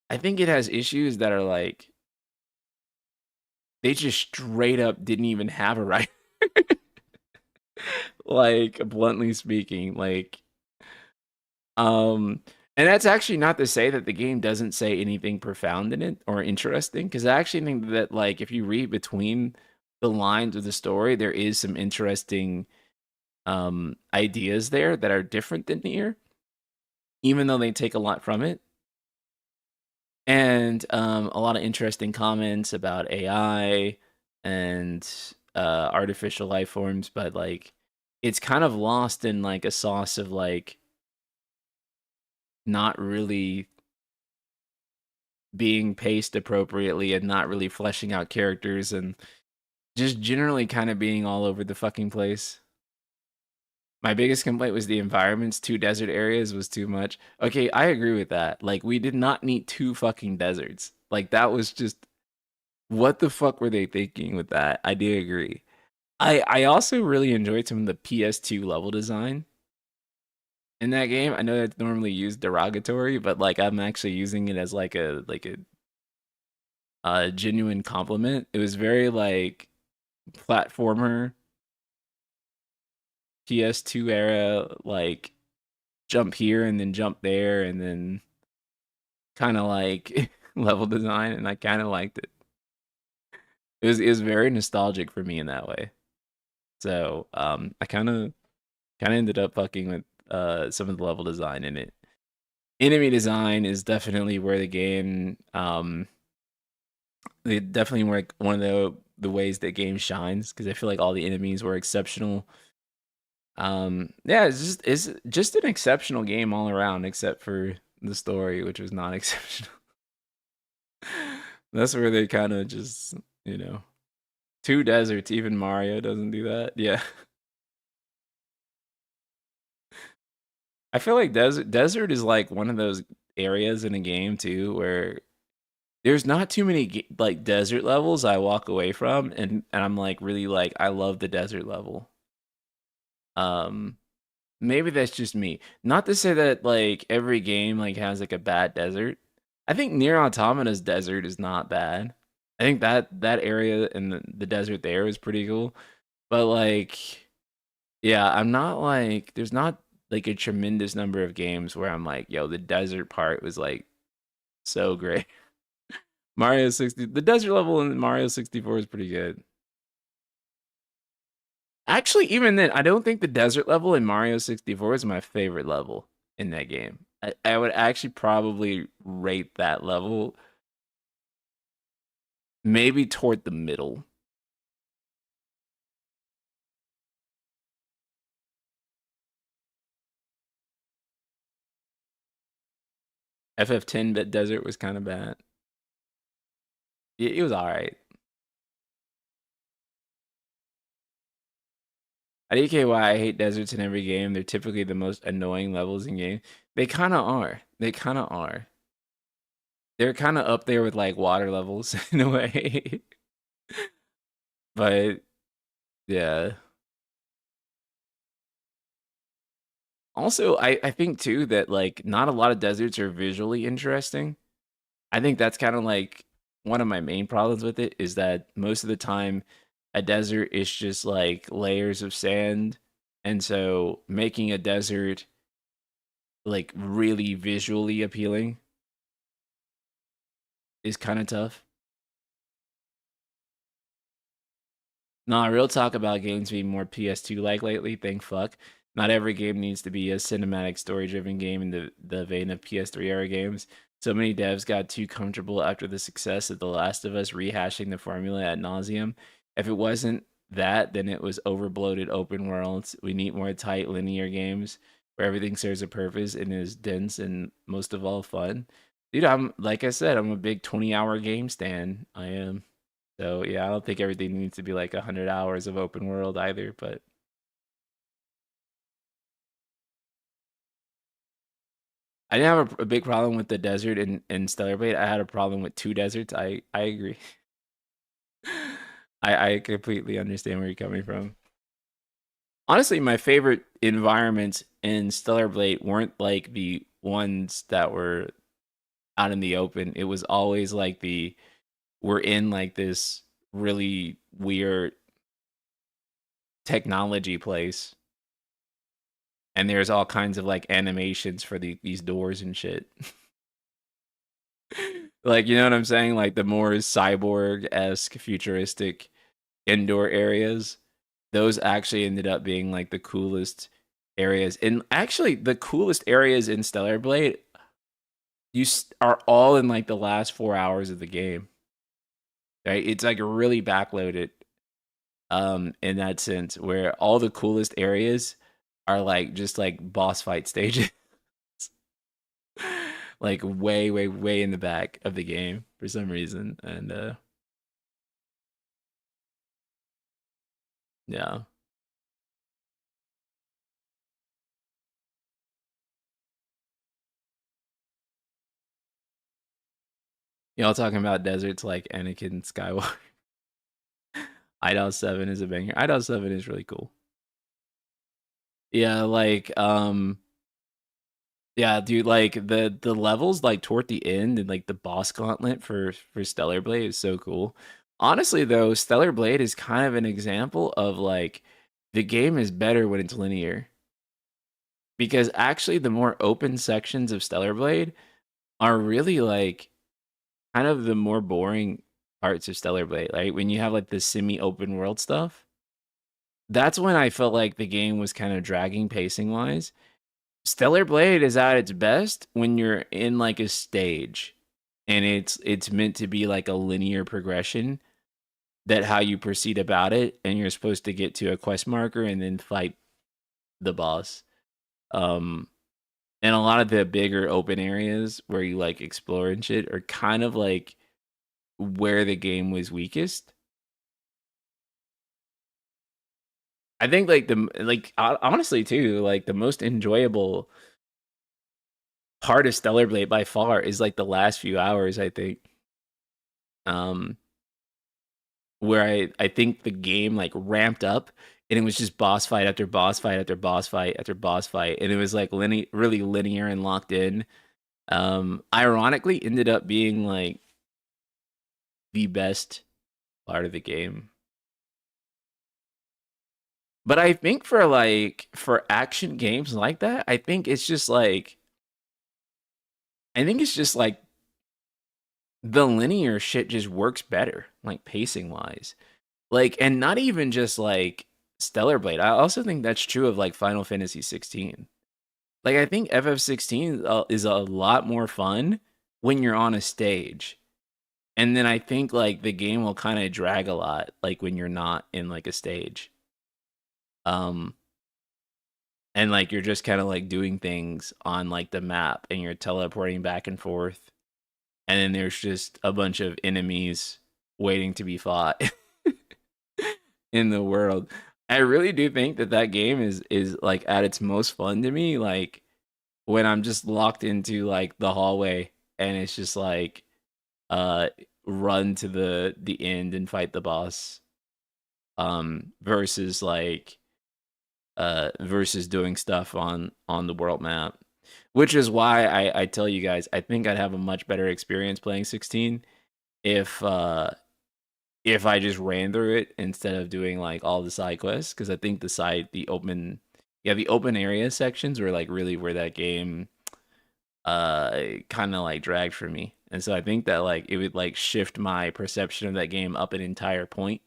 I think it has issues that are like they just straight up didn't even have a right. Like bluntly speaking, like and that's actually not to say that the game doesn't say anything profound in it or interesting, because I actually think that like if you read between the lines of the story, there is some interesting ideas there that are different than here, even though they take a lot from it. And a lot of interesting comments about AI and artificial life forms, but like it's kind of lost in like a sauce of like not really being paced appropriately and not really fleshing out characters and just generally kind of being all over the fucking place. My biggest complaint was the environments. 2 desert areas was too much. Okay, I agree with that. Like, we did not need 2 fucking deserts. Like, that was just what the fuck were they thinking with that? I do agree. I also really enjoyed some of the PS2 level design in that game. I know that's normally used derogatory, but like I'm actually using it as like a genuine compliment. It was very like platformer PS2 era, like jump here and then jump there and then kind of like level design, and I kind of liked it. It was very nostalgic for me in that way. So I kind of ended up fucking with some of the level design in it. Enemy design is definitely where the game they definitely were like one of the ways that game shines, because I feel like all the enemies were exceptional. Yeah, it's just an exceptional game all around, except for the story, which was not exceptional. That's where they kind of just, you know, 2 deserts. Even Mario doesn't do that. Yeah, I feel like desert is like one of those areas in a game too where there's not too many like desert levels I walk away from, and I'm like really like I love the desert level. Um, Maybe that's just me. Not to say that like every game like has like a bad desert. I think Near Automata's desert is not bad. I think that area in the desert there is pretty cool. But like, yeah, I'm not like there's not like a tremendous number of games where I'm like, yo, the desert part was like so great. Mario 60, the desert level in Mario 64 is pretty good. Actually, even then, I don't think the desert level in Mario 64 is my favorite level in that game. I would actually probably rate that level maybe toward the middle. FF10 bit desert was kind of bad. It was all right. I DK why I hate deserts in every game. They're typically the most annoying levels in game. They kind of are. They kind of are. They're kind of up there with like water levels in a way. But yeah. Also, I think too that like not a lot of deserts are visually interesting. I think that's kind of like one of my main problems with it is that most of the time a desert is just like layers of sand. And so making a desert like really visually appealing is kind of tough. Nah, real talk about games being more PS2 like lately. Thank fuck. Not every game needs to be a cinematic story driven game in the vein of PS3 era games. So many devs got too comfortable after the success of The Last of Us rehashing the formula ad nauseum. If it wasn't that, then it was overbloated open worlds. We need more tight linear games where everything serves a purpose and is dense and most of all fun. Dude, I'm like I said, I'm a big 20-hour game stan. I am. So yeah, I don't think everything needs to be like 100 hours of open world either, but I didn't have a big problem with the desert in Stellar Blade. I had a problem with two deserts. I agree. I completely understand where you're coming from. Honestly, my favorite environments in Stellar Blade weren't like the ones that were out in the open. It was always like we're in like this really weird technology place, and there's all kinds of like animations for these doors and shit. Like, you know what I'm saying? Like the more cyborg-esque futuristic indoor areas, those actually ended up being like the coolest areas. And actually, the coolest areas in Stellar Blade are all in like the last 4 hours of the game. Right? It's like really backloaded in that sense, where all the coolest areas are like just like boss fight stages. Like way, way, way in the back of the game for some reason. And yeah. Y'all talking about deserts like Anakin Skywalker. IDOS 7 is a banger. IDOS 7 is really cool. Yeah, like yeah, dude, like the levels like toward the end and like the boss gauntlet for Stellar Blade is so cool. Honestly though, Stellar Blade is kind of an example of like the game is better when it's linear. Because actually the more open sections of Stellar Blade are really like kind of the more boring parts of Stellar Blade. Like when you have like the semi-open world stuff, that's when I felt like the game was kind of dragging pacing wise. Stellar Blade is at its best when you're in like a stage and it's meant to be like a linear progression that how you proceed about it, and you're supposed to get to a quest marker and then fight the boss. Um and a lot of the bigger open areas where you like explore and shit are kind of like where the game was weakest. I think like honestly too, like the most enjoyable part of Stellar Blade by far is like the last few hours, I think. Um where I think the game like ramped up and it was just boss fight after boss fight after boss fight after boss fight, and it was like really linear and locked in. Ironically ended up being like the best part of the game. But I think for action games like that, I think it's just like the linear shit just works better, like pacing wise. Like, and not even just like Stellar Blade. I also think that's true of like Final Fantasy 16. Like, I think FF16 is a lot more fun when you're on a stage. And then I think like the game will kind of drag a lot, like when you're not in like a stage. Um, and like you're just kind of like doing things on like the map and you're teleporting back and forth, and then there's just a bunch of enemies waiting to be fought in the world. I really do think that that game is like at its most fun to me like when I'm just locked into like the hallway and it's just like uh run to the end and fight the boss, versus like versus doing stuff on the world map, which is why I tell you guys I think I'd have a much better experience playing 16 if I just ran through it instead of doing like all the side quests, because I think the open area sections were like really where that game kind of like dragged for me. And so I think that like it would like shift my perception of that game up an entire point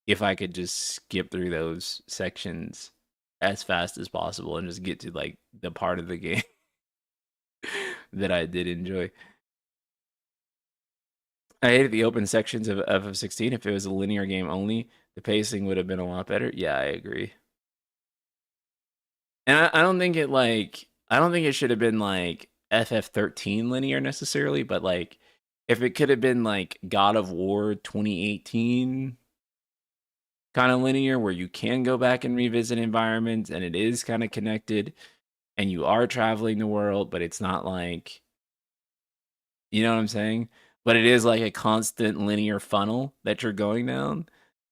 if I could just skip through those sections as fast as possible and just get to like the part of the game that I did enjoy. I hated the open sections of FF16. If it was a linear game only, the pacing would have been a lot better. Yeah, I agree. And I don't think I don't think it should have been like FF13 linear necessarily, but like if it could have been like God of War 2018 kind of linear where you can go back and revisit environments and it is kind of connected and you are traveling the world, but it's not like, you know what I'm saying? But it is like a constant linear funnel that you're going down.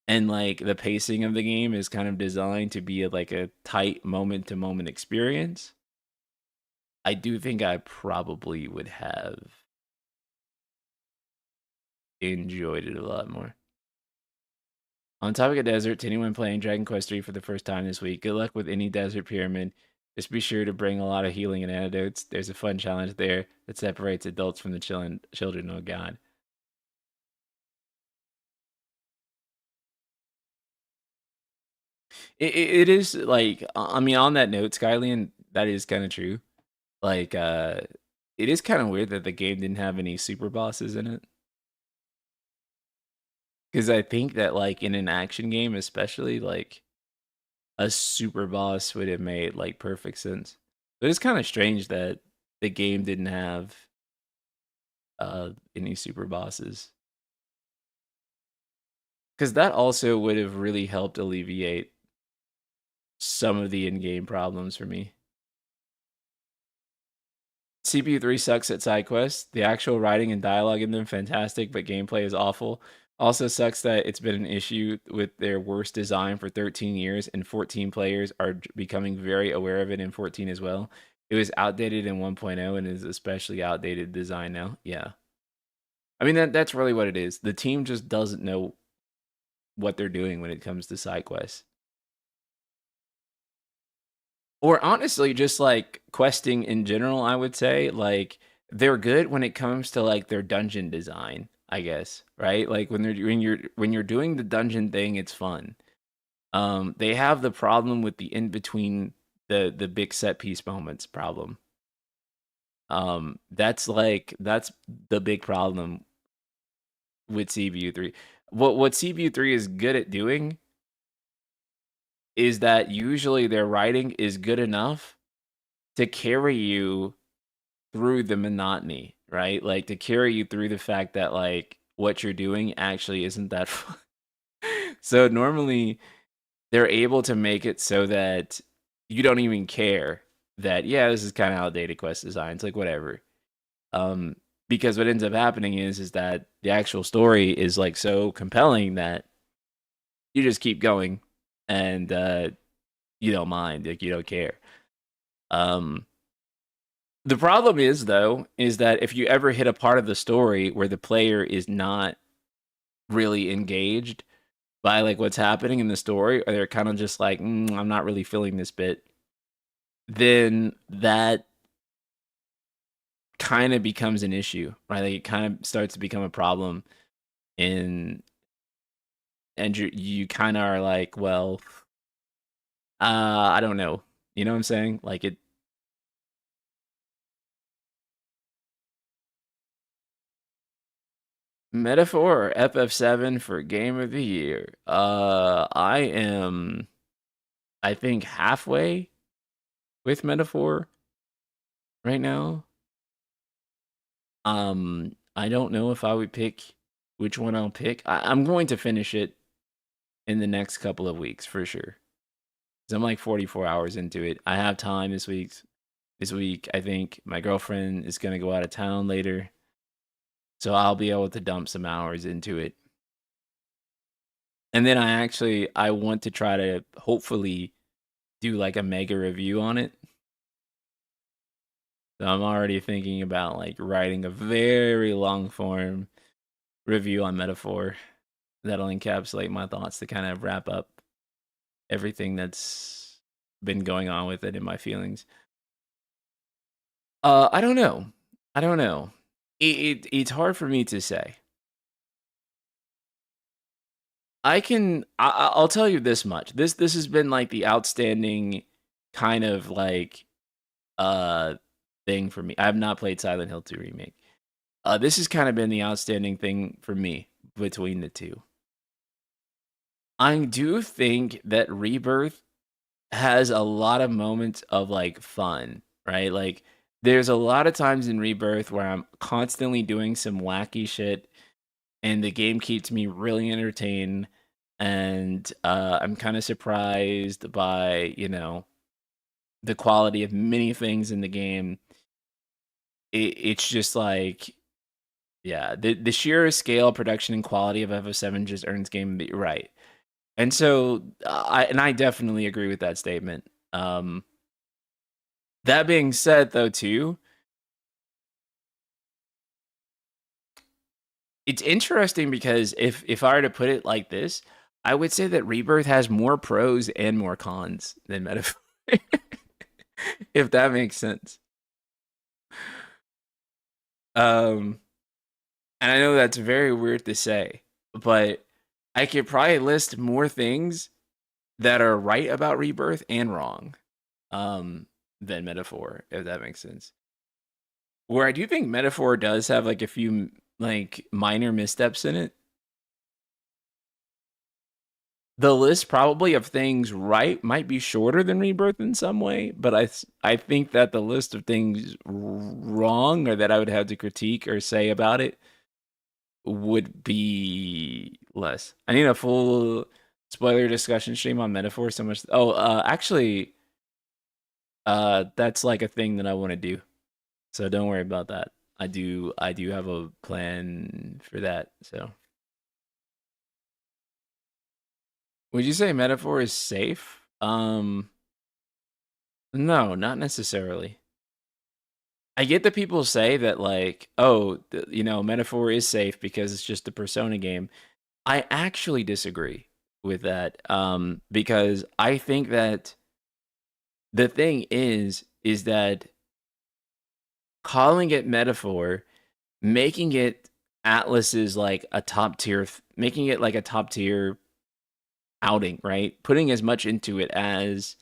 And like the pacing of the game is kind of designed to be like a tight moment to moment experience. I do think I probably would have enjoyed it a lot more. On topic of desert, to anyone playing Dragon Quest III for the first time this week, good luck with any desert pyramid. Just be sure to bring a lot of healing and antidotes. There's a fun challenge there that separates adults from the children. Oh god. It is like, I mean, on that note, Skylian, that is kind of true. Like, it is kind of weird that the game didn't have any super bosses in it. Because I think that, like, in an action game, especially, like, a super boss would have made, like, perfect sense. But it's kind of strange that the game didn't have any super bosses. Because that also would have really helped alleviate some of the in-game problems for me. CPU 3 sucks at side quests. The actual writing and dialogue in them fantastic, but gameplay is awful. Also sucks that it's been an issue with their worst design for 13 years, and 14 players are becoming very aware of it in 14 as well. It was outdated in 1.0 and is especially outdated design now. Yeah. I mean that's really what it is. The team just doesn't know what they're doing when it comes to side quests. Or honestly, just like questing in general, I would say like they're good when it comes to like their dungeon design, I guess, right? Like when you're doing the dungeon thing, it's fun. They have the problem with the in between the big set piece moments problem. That's the big problem with CPU 3. What CPU 3 is good at doing is that usually their writing is good enough to carry you through the monotony, right? Like to carry you through the fact that like what you're doing actually isn't that fun. So normally they're able to make it so that you don't even care that yeah, this is kind of outdated quest design. It's like whatever. Um because what ends up happening is that the actual story is like so compelling that you just keep going and you don't mind, like you don't care. Um The problem is though, is that if you ever hit a part of the story where the player is not really engaged by like what's happening in the story, or they're kind of just like, I'm not really feeling this bit, then that kind of becomes an issue, right? Like it kind of starts to become a problem in, and you kind of are like, well, I don't know. You know what I'm saying? Like it, Metaphor or FF7 for Game of the Year. I am, I think, halfway with Metaphor right now. I don't know if I would pick which one I'll pick. I'm going to finish it in the next couple of weeks for sure. Cause I'm like 44 hours into it. I have time this week. This week, I think my girlfriend is gonna go out of town later, so I'll be able to dump some hours into it. And then I want to try to hopefully do like a mega review on it. So I'm already thinking about like writing a very long form review on Metaphor that'll encapsulate my thoughts to kind of wrap up everything that's been going on with it and my feelings. I don't know. I don't know. It's hard for me to say. I'll tell you this much. This has been like the outstanding kind of like uh thing for me. I have not played Silent Hill 2 remake. this has kind of been the outstanding thing for me between the two. I do think that Rebirth has a lot of moments of like fun, right? Like there's a lot of times in Rebirth where I'm constantly doing some wacky shit and the game keeps me really entertained, and I'm kind of surprised by, the quality of many things in the game. It's just like, yeah, the sheer scale, production, and quality of FF7 just earns game right. And so I definitely agree with that statement. That being said, though, too, it's interesting because if I were to put it like this, I would say that Rebirth has more pros and more cons than Metaphor. If that makes sense. Um, and I know that's very weird to say, but I could probably list more things that are right about Rebirth and wrong, than Metaphor, if that makes sense. Where I do think Metaphor does have like a few like minor missteps in it. The list probably of things right might be shorter than Rebirth in some way, but I think that the list of things wrong or that I would have to critique or say about it would be less. I need a full spoiler discussion stream on Metaphor so much. Oh, actually, that's like a thing that I want to do. So don't worry about that. I do have a plan for that. So would you say Metaphor is safe? No, not necessarily. I get that people say that like, oh, Metaphor is safe because it's just a Persona game. I actually disagree with that, because I think that the thing is that calling it Metaphor, making it Atlas's like a top tier, making it like a top tier outing, right? Putting as much into it as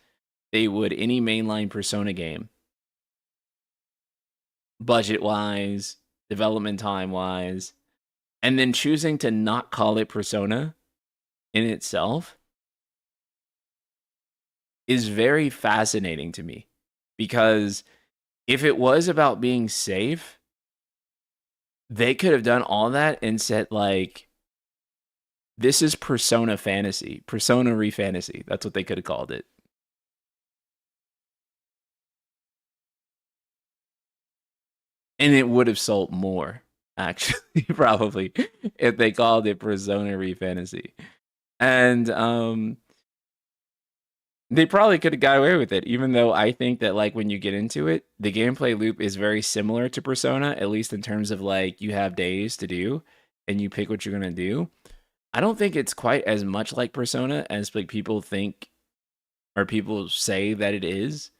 they would any mainline Persona game, budget wise, development time wise, and then choosing to not call it Persona in itself is very fascinating to me, because if it was about being safe, they could have done all that and said like, this is Persona Fantasy, Persona Refantasy. That's what they could have called it. And it would have sold more, actually, probably, if they called it Persona Refantasy. And they probably could have got away with it, even though I think that like when you get into it, the gameplay loop is very similar to Persona, at least in terms of like you have days to do and you pick what you're gonna do. I don't think it's quite as much like Persona as like people think or people say that it is.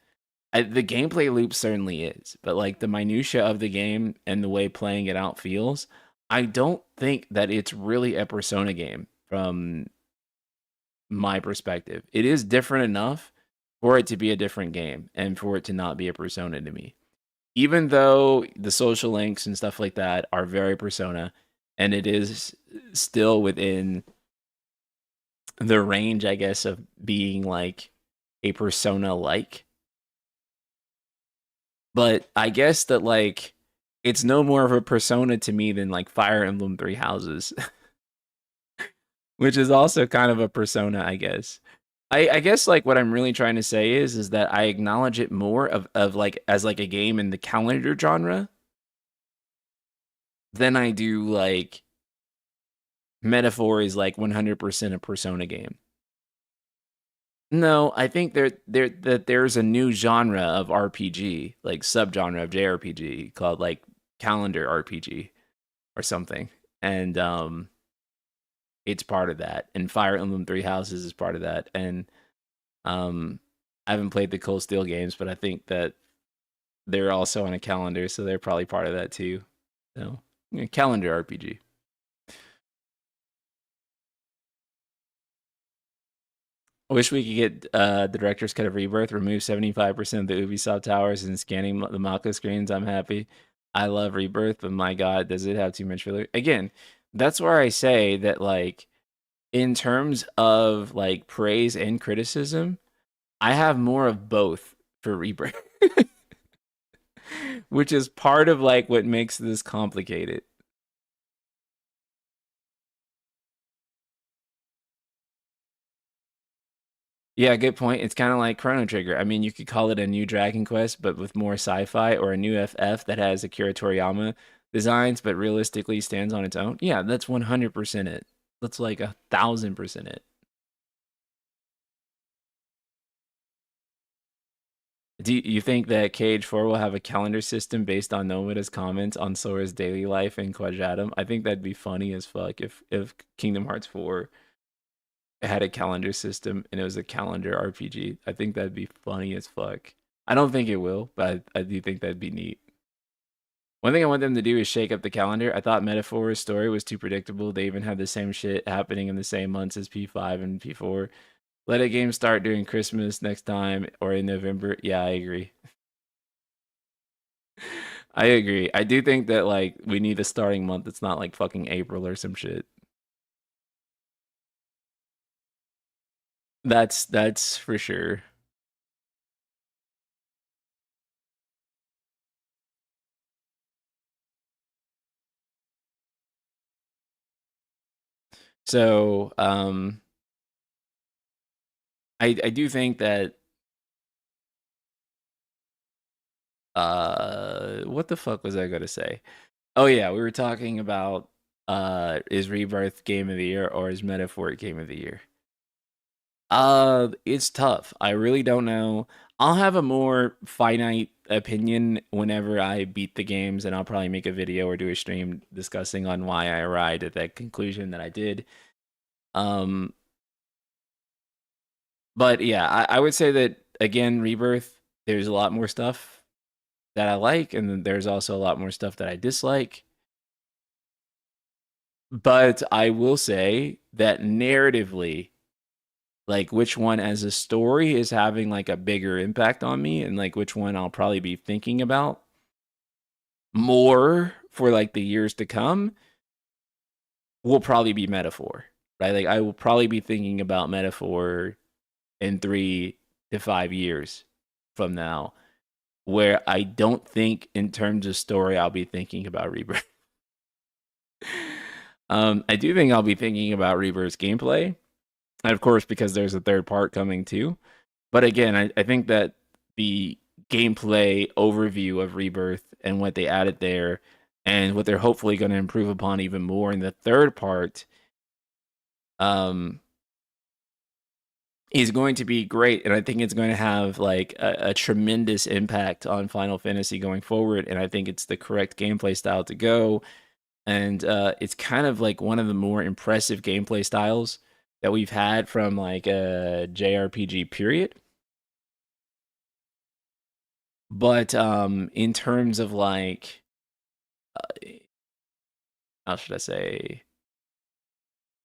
The gameplay loop certainly is, but like the minutia of the game and the way playing it out feels, I don't think that it's really a Persona game from my perspective. It is different enough for it to be a different game and for it to not be a Persona to me. Even though the social links and stuff like that are very Persona, and it is still within the range, I guess, of being like a Persona like. But I guess that like it's no more of a Persona to me than like Fire Emblem Three Houses, which is also kind of a Persona, I guess. I guess like what I'm really trying to say is that I acknowledge it more of like as like a game in the calendar genre than I do like Metaphor is like 100% a Persona game. No, I think there's a new genre of RPG, like subgenre of JRPG called like calendar RPG or something. And it's part of that. And Fire Emblem Three Houses is part of that. And um I haven't played the Cold Steel games, but I think that they're also on a calendar, so they're probably part of that too. So, yeah, calendar RPG. I wish we could get the director's cut of Rebirth, remove 75% of the Ubisoft towers and scanning the Mako screens. I'm happy. I love Rebirth, but my God, does it have too much filler? Again, that's where I say that, like, in terms of like praise and criticism, I have more of both for Rebirth, which is part of like what makes this complicated. Yeah, good point. It's kind of like Chrono Trigger. I mean, you could call it a new Dragon Quest, but with more sci-fi, or a new FF that has Akira Toriyama designs, but realistically stands on its own. Yeah, that's 100% it. That's like 1,000% it. Do you think that KH4 will have a calendar system based on Nomoda's comments on Sora's daily life in Quadratum? I think that'd be funny as fuck if Kingdom Hearts 4 had a calendar system and it was a calendar RPG. I think that'd be funny as fuck. I don't think it will, but I do think that'd be neat. One thing I want them to do is shake up the calendar. I thought Metaphor's story was too predictable. They even had the same shit happening in the same months as P5 and P4. Let a game start during Christmas next time or in November. Yeah, I agree. I agree. I do think that like we need a starting month that's not like fucking April or some shit. That's for sure. So, I do think that what the fuck was I gonna say? Oh yeah, we were talking about is Rebirth game of the year or is Metaphor game of the year? It's tough. I really don't know. I'll have a more finite opinion whenever I beat the games, and I'll probably make a video or do a stream discussing on why I arrived at that conclusion that I did. Um, but yeah, I would say that again, Rebirth, there's a lot more stuff that I like, and then there's also a lot more stuff that I dislike. But I will say that narratively, like which one as a story is having like a bigger impact on me, and like which one I'll probably be thinking about more for like the years to come will probably be Metaphor, right? Like I will probably be thinking about Metaphor in 3 to 5 years from now, where I don't think in terms of story I'll be thinking about Rebirth. I do think I'll be thinking about Rebirth's gameplay, and of course because there's a third part coming too. But again, I think that the gameplay overview of Rebirth and what they added there and what they're hopefully going to improve upon even more in the third part um, is going to be great. And I think it's going to have like a tremendous impact on Final Fantasy going forward. And I think it's the correct gameplay style to go. And it's kind of like one of the more impressive gameplay styles that we've had from like a JRPG period. But in terms of like, uh, how should I say?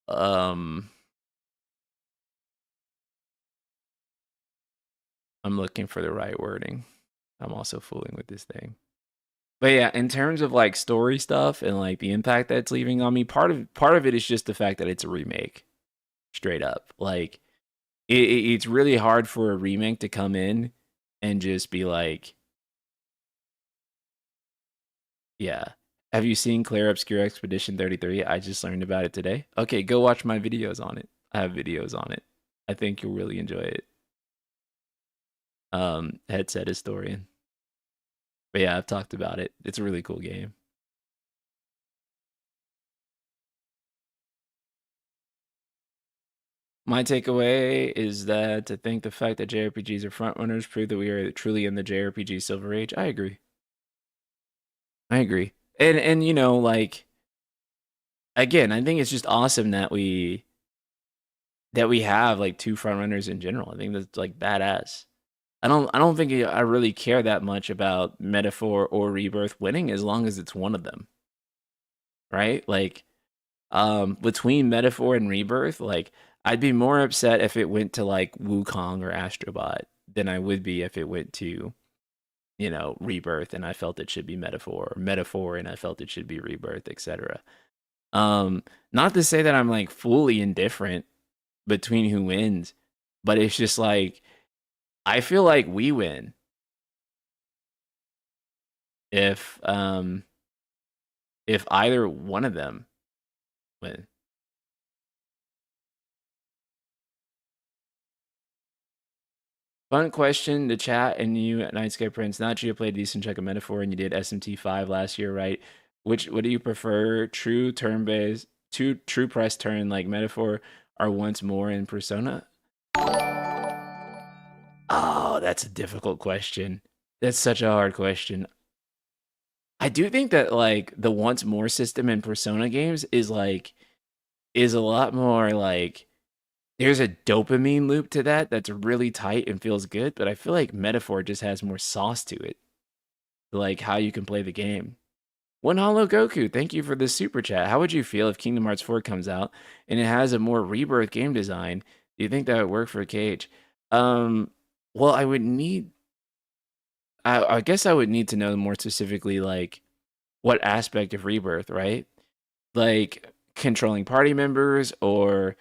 Um, I'm looking for the right wording. I'm also fooling with this thing. But yeah, in terms of like story stuff and like the impact that it's leaving on me, part of it is just the fact that it's a remake, straight up. Like it's really hard for a remake to come in and just be like, yeah. Have you seen Claire Obscure Expedition 33? I just learned about it today. Okay, go watch my videos on it. I have videos on it. I think you'll really enjoy it. Headset Historian. But yeah, I've talked about it. It's a really cool game. My takeaway is that I think the fact that JRPGs are frontrunners prove that we are truly in the JRPG Silver Age. I agree. I agree. And you know, like again, I think it's just awesome that we have like two frontrunners in general. I think that's like badass. I don't think I really care that much about Metaphor or Rebirth winning as long as it's one of them. Right? Like between Metaphor and Rebirth, like I'd be more upset if it went to like Wukong or Astrobot than I would be if it went to you know, Rebirth and I felt it should be Metaphor, or Metaphor and I felt it should be Rebirth, etc. Um, Not to say that I'm like fully indifferent between who wins, but it's just like I feel like we win if if either one of them win. Fun question to chat and you at Night Sky Prince. Not sure you played decent check of Metaphor and you did SMT5 last year, right? What do you prefer? True turn based, true press turn like Metaphor, or once more in Persona? Oh, that's a difficult question. That's such a hard question. I do think that like the once more system in Persona games is a lot more like there's a dopamine loop to that that's really tight and feels good, but I feel like Metaphor just has more sauce to it, like how you can play the game. One Hollow Goku, thank you for the super chat. How would you feel if Kingdom Hearts 4 comes out and it has a more rebirth game design? Do you think that would work for Cage? Um, well, I guess I would need to know more specifically, like what aspect of rebirth, right? Like controlling party members, or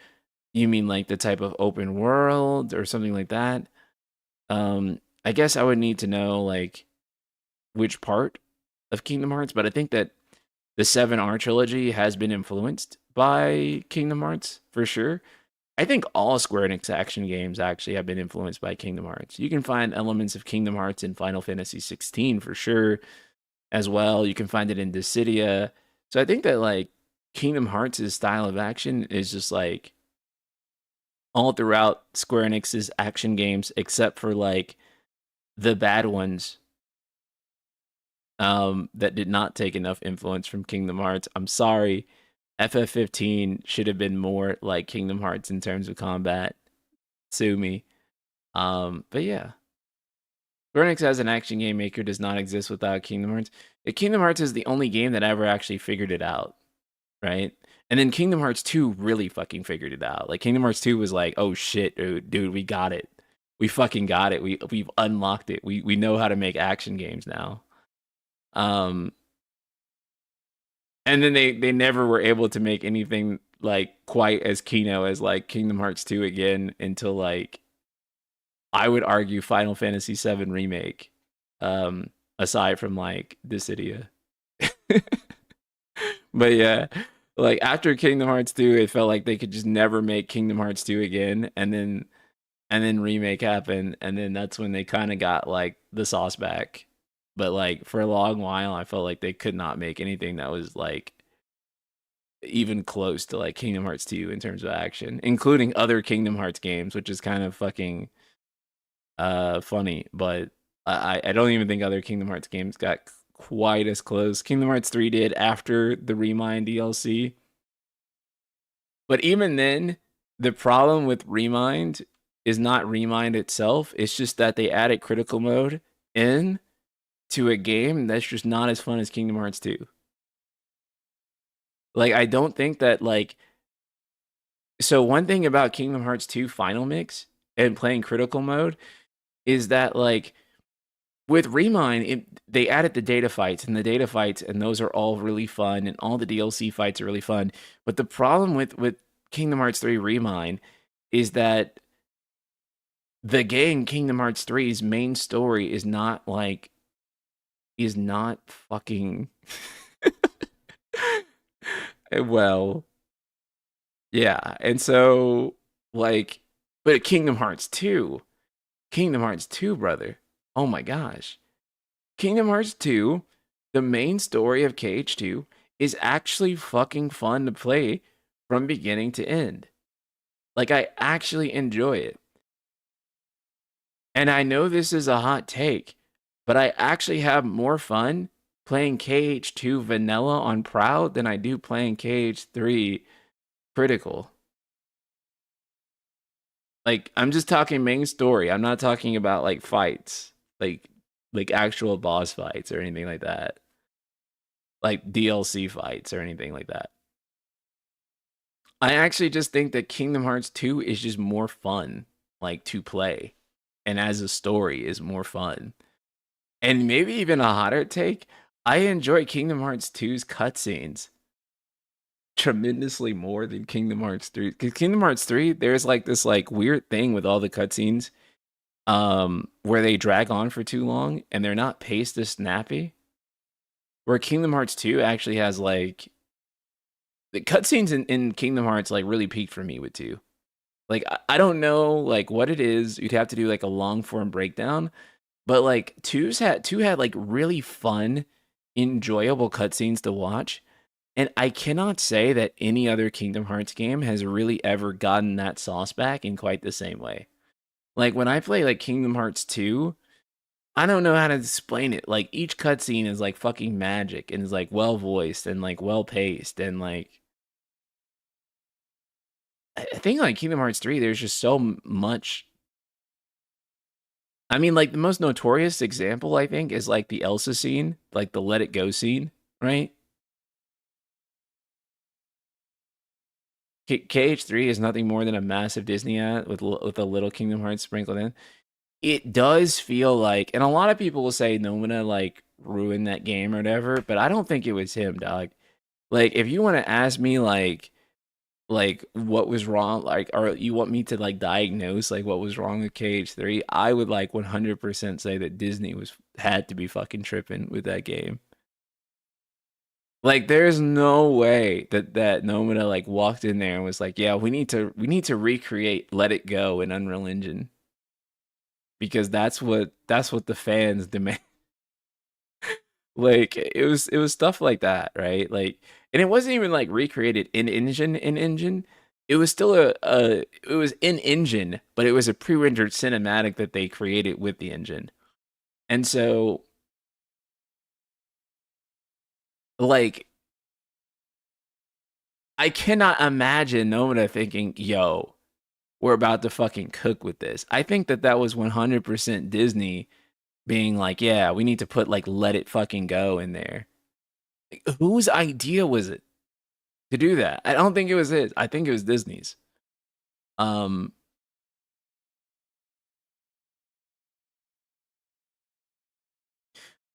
you mean like the type of open world or something like that? I guess I would need to know like which part of Kingdom Hearts, but I think that the 7R trilogy has been influenced by Kingdom Hearts for sure. I think all Square Enix action games actually have been influenced by Kingdom Hearts. You can find elements of Kingdom Hearts in Final Fantasy 16 for sure as well. You can find it in Dissidia. So I think that like Kingdom Hearts' style of action is just like all throughout Square Enix's action games, except for like the bad ones that did not take enough influence from Kingdom Hearts. I'm sorry. FF15 should have been more like Kingdom Hearts in terms of combat. Sue me. But yeah. Square Enix as an action game maker does not exist without Kingdom Hearts. Kingdom Hearts is the only game that ever actually figured it out, right? And then Kingdom Hearts 2 really fucking figured it out. Like Kingdom Hearts 2 was like, oh shit, dude, we got it. We fucking got it. We've unlocked it. We know how to make action games now. Um and then they never were able to make anything like quite as Kino as like Kingdom Hearts 2 again until like I would argue Final Fantasy 7 remake. Aside from like Dissidia. But yeah, like after Kingdom Hearts 2, it felt like they could just never make Kingdom Hearts 2 again, and then remake happened, and then that's when they kind of got like the sauce back. But like for a long while, I felt like they could not make anything that was like even close to like Kingdom Hearts 2 in terms of action, including other Kingdom Hearts games, which is kind of fucking funny. But I don't even think other Kingdom Hearts games got quite as close. Kingdom Hearts 3 did after the Remind DLC. But even then, the problem with Remind is not Remind itself. It's just that they added critical mode in to a game that's just not as fun as Kingdom Hearts 2. Like, I don't think that, like, so one thing about Kingdom Hearts 2 Final Mix and playing critical mode is that, like, with Remind, they added the data fights, and the data fights, and those are all really fun, and all the DLC fights are really fun. But the problem with Kingdom Hearts 3 Remind is that the game Kingdom Hearts 3's main story is not fucking well, yeah. And so like but Kingdom Hearts 2, brother. Oh my gosh. Kingdom Hearts 2, the main story of KH2 is actually fucking fun to play from beginning to end. Like I actually enjoy it. And I know this is a hot take, but I actually have more fun playing KH2 vanilla on Proud than I do playing KH3 critical. Like I'm just talking main story. I'm not talking about like fights, like actual boss fights or anything like that. Like DLC fights or anything like that. I actually just think that Kingdom Hearts 2 is just more fun like to play and as a story is more fun. And maybe even a hotter take, I enjoy Kingdom Hearts 2's cutscenes tremendously more than Kingdom Hearts 3. Because Kingdom Hearts 3, there's like this like weird thing with all the cutscenes where they drag on for too long and they're not paced as snappy. Where Kingdom Hearts 2 actually has like the cutscenes in Kingdom Hearts like really peaked for me with 2. Like I don't know like what it is. You'd have to do like a long form breakdown, but like 2 had like really fun, enjoyable cutscenes to watch. And I cannot say that any other Kingdom Hearts game has really ever gotten that sauce back in quite the same way. Like when I play like Kingdom Hearts 2, I don't know how to explain it. Like each cutscene is like fucking magic and is like well voiced and like well paced and like I think like Kingdom Hearts 3 there's just so much. I mean like the most notorious example I think is like the Elsa scene, like the Let It Go scene, right? KH3 is nothing more than a massive Disney ad with a little Kingdom Hearts sprinkled in. It does feel like, and a lot of people will say Nomina like ruined that game or whatever, but I don't think it was him, dog. Like, if you want to ask me like what was wrong, like, or you want me to like diagnose like what was wrong with KH3, I would like 100% say that Disney had to be fucking tripping with that game. Like, there's no way that Nomina like walked in there and was like, "Yeah, we need to recreate Let It Go in Unreal Engine because that's what the fans demand." Like it was stuff like that, right? Like, and it wasn't even like recreated in engine. It was still it was in engine, but it was a pre-rendered cinematic that they created with the engine. And so like I cannot imagine Nomada thinking, "Yo, we're about to fucking cook with this." I think that was 100% Disney being like, "Yeah, we need to put like Let It fucking go in there." Like, whose idea was it to do that? I don't think it was his. I think it was Disney's. Um,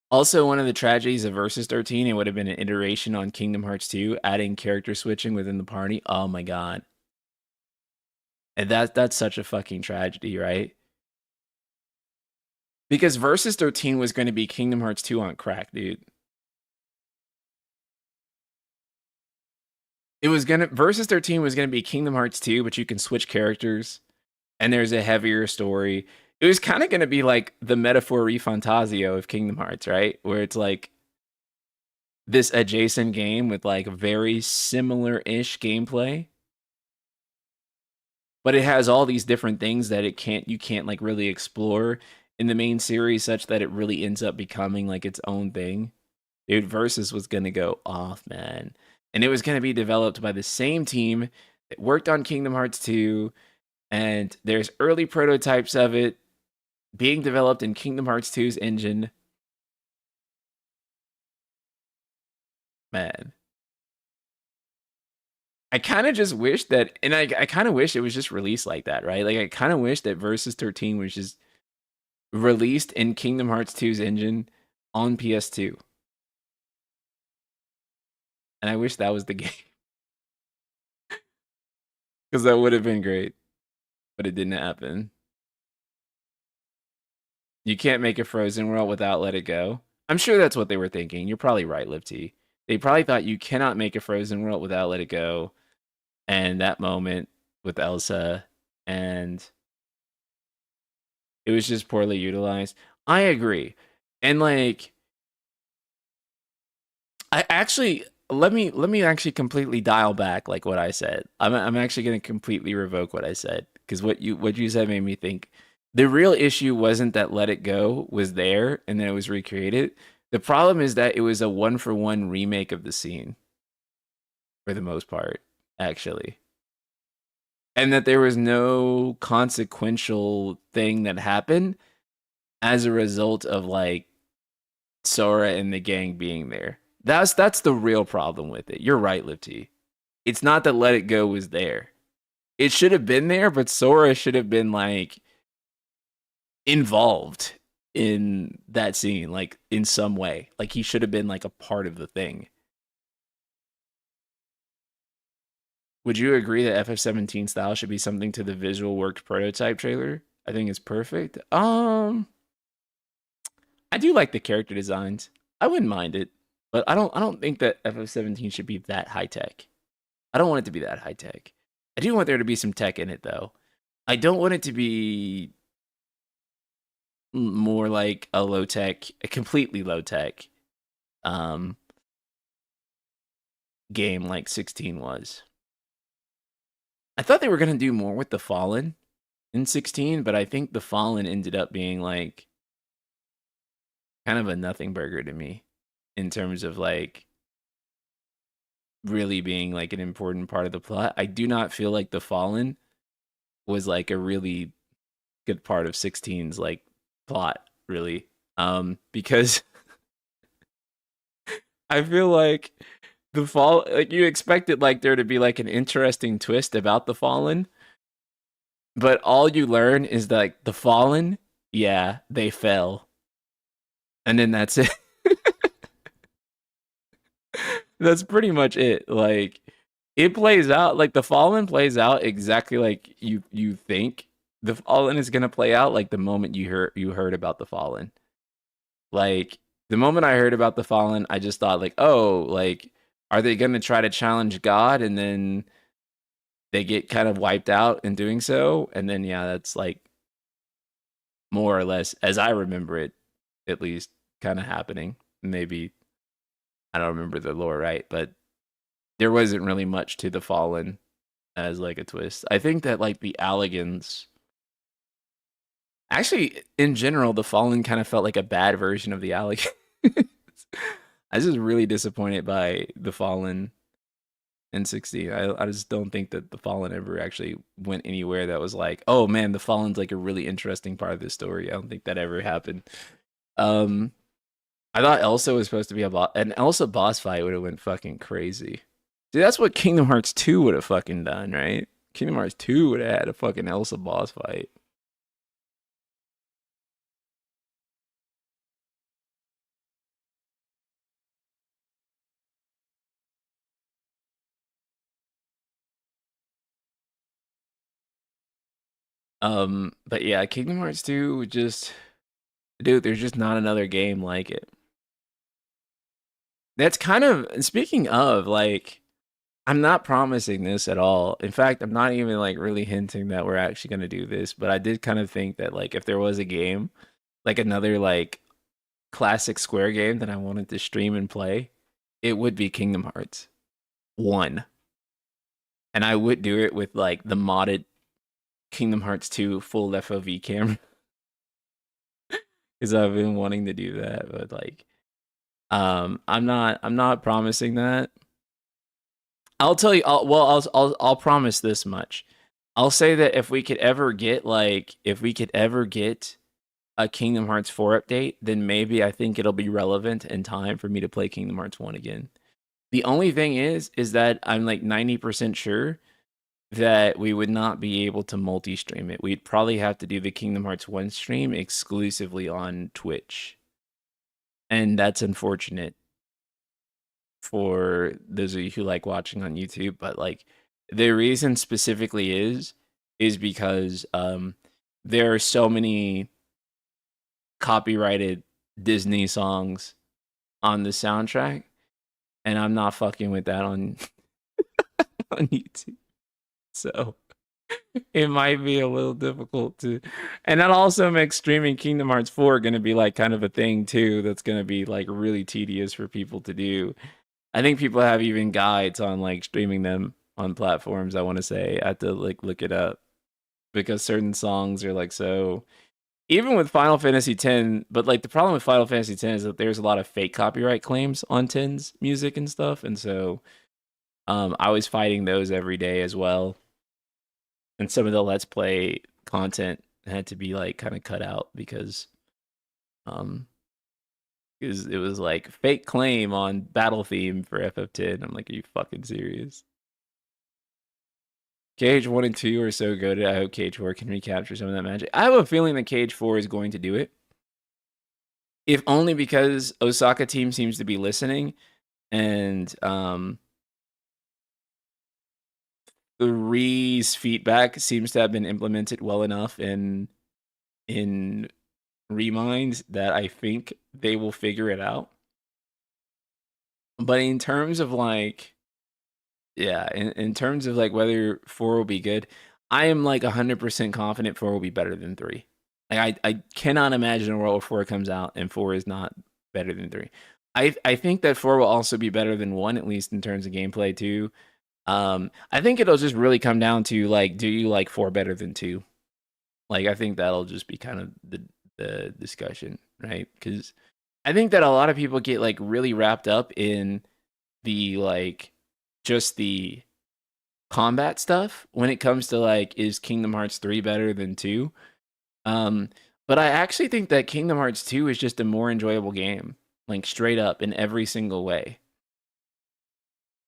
Also, one of the tragedies of Versus 13, it would have been an iteration on Kingdom Hearts 2, adding character switching within the party. Oh my god. And that's such a fucking tragedy, right? Because Versus 13 was going to be Kingdom Hearts 2 on crack, dude. Versus 13 was gonna be Kingdom Hearts 2, but you can switch characters and there's a heavier story. It was kind of gonna be like the metaphor Fantasio of Kingdom Hearts, right? Where it's like this adjacent game with like very similar-ish gameplay, but it has all these different things that you can't like really explore in the main series such that it really ends up becoming like its own thing. Dude, Versus was gonna go off, man. And it was gonna be developed by the same team that worked on Kingdom Hearts 2, and there's early prototypes of it being developed in Kingdom Hearts 2's engine. Man. I kind of just wish that, and I kind of wish it was just released like that, right? Like, I kind of wish that Versus 13 was just released in Kingdom Hearts 2's engine on PS2. And I wish that was the game. Because that would have been great. But it didn't happen. You can't make a Frozen World without Let It Go. I'm sure that's what they were thinking. You're probably right, Lifty. They probably thought you cannot make a Frozen World without Let It Go. And that moment with Elsa, and it was just poorly utilized. I agree. And like I actually let me actually completely dial back like what I said. I'm actually going to completely revoke what I said because what you said made me think the real issue wasn't that Let It Go was there and then it was recreated. The problem is that it was a one-for-one remake of the scene for the most part, actually. And that there was no consequential thing that happened as a result of like Sora and the gang being there. That's the real problem with it. You're right, Lifty. It's not that Let It Go was there. It should have been there, but Sora should have been like involved in that scene, like in some way. Like he should have been like a part of the thing. Would you agree that FF17 style should be something to the visual worked prototype trailer? I think it's perfect. I do like the character designs. I wouldn't mind it, but I don't think that FF17 should be that high tech. I don't want it to be that high tech. I do want there to be some tech in it though. I don't want it to be more like a low tech, a completely low tech um game like 16 was. I thought they were going to do more with the Fallen in 16, but I think the Fallen ended up being like kind of a nothing burger to me in terms of like really being like an important part of the plot. I do not feel like the Fallen was like a really good part of 16's like plot really. Because I feel like the fall like you expected like there to be like an interesting twist about the Fallen, but all you learn is that like, the Fallen, yeah, they fell. And then that's it. That's pretty much it. Like it plays out like the Fallen plays out exactly like you think the Fallen is gonna play out like the moment you heard about the Fallen. Like the moment I heard about the Fallen, I just thought like, oh, like are they gonna try to challenge God and then they get kind of wiped out in doing so? And then yeah, that's like more or less as I remember it, at least kind of happening. Maybe I don't remember the lore right, but there wasn't really much to the Fallen as like a twist. I think that like the Alligans, actually in general, the Fallen kind of felt like a bad version of the Alligans. I was just really disappointed by the Fallen in 16. I just don't think that the Fallen ever actually went anywhere that was like, oh man, the Fallen's like a really interesting part of this story. I don't think that ever happened. Um, I thought Elsa was supposed to be a boss, an Elsa boss fight would have went fucking crazy. See, that's what Kingdom Hearts 2 would have fucking done, right? Kingdom Hearts 2 would have had a fucking Elsa boss fight. But yeah, Kingdom Hearts 2 just, dude, there's just not another game like it. That's kind of, speaking of, like, I'm not promising this at all. In fact, I'm not even like really hinting that we're actually going to do this, but I did kind of think that like if there was a game, like another like classic Square game that I wanted to stream and play, it would be Kingdom Hearts 1. And I would do it with like the modded Kingdom Hearts 2 full FOV camera because I've been wanting to do that, but like I'm not promising that. I'll tell you. I'll promise this much. I'll say that if we could ever get a Kingdom Hearts 4 update, then maybe I think it'll be relevant in time for me to play Kingdom Hearts 1 again. The only thing is that I'm like 90% sure that we would not be able to multi-stream it. We'd probably have to do the Kingdom Hearts 1 stream exclusively on Twitch. And that's unfortunate for those of you who like watching on YouTube, but like the reason specifically is because there are so many copyrighted Disney songs on the soundtrack, and I'm not fucking with that on on YouTube. So it might be a little difficult to, and that also makes streaming Kingdom Hearts 4 going to be like kind of a thing too. That's going to be like really tedious for people to do. I think people have even guides on like streaming them on platforms. I want to say I have to like look it up because certain songs are like so. Even with Final Fantasy X, but like the problem with Final Fantasy X is that there's a lot of fake copyright claims on 10's music and stuff, and so I was fighting those every day as well. And some of the Let's Play content had to be like kind of cut out um because it was like fake claim on battle theme for FF10. I'm like, are you fucking serious? Cage 1 and 2 are so good. I hope Cage 4 can recapture some of that magic. I have a feeling that Cage 4 is going to do it. if only because Osaka team seems to be listening, and 3's feedback seems to have been implemented well enough in Remind that I think they will figure it out. But in terms of like, yeah, in terms of like whether 4 will be good, I am like 100% confident 4 will be better than 3. Like I cannot imagine a world where 4 comes out and 4 is not better than 3. I think that 4 will also be better than 1, at least in terms of gameplay too. I think it'll just really come down to like, do you like 4 better than 2? Like I think that'll just be kind of the discussion, right? Because I think that a lot of people get like really wrapped up in the like just the combat stuff when it comes to like, is Kingdom Hearts 3 better than 2? Um, but I actually think that Kingdom Hearts 2 is just a more enjoyable game, like straight up in every single way.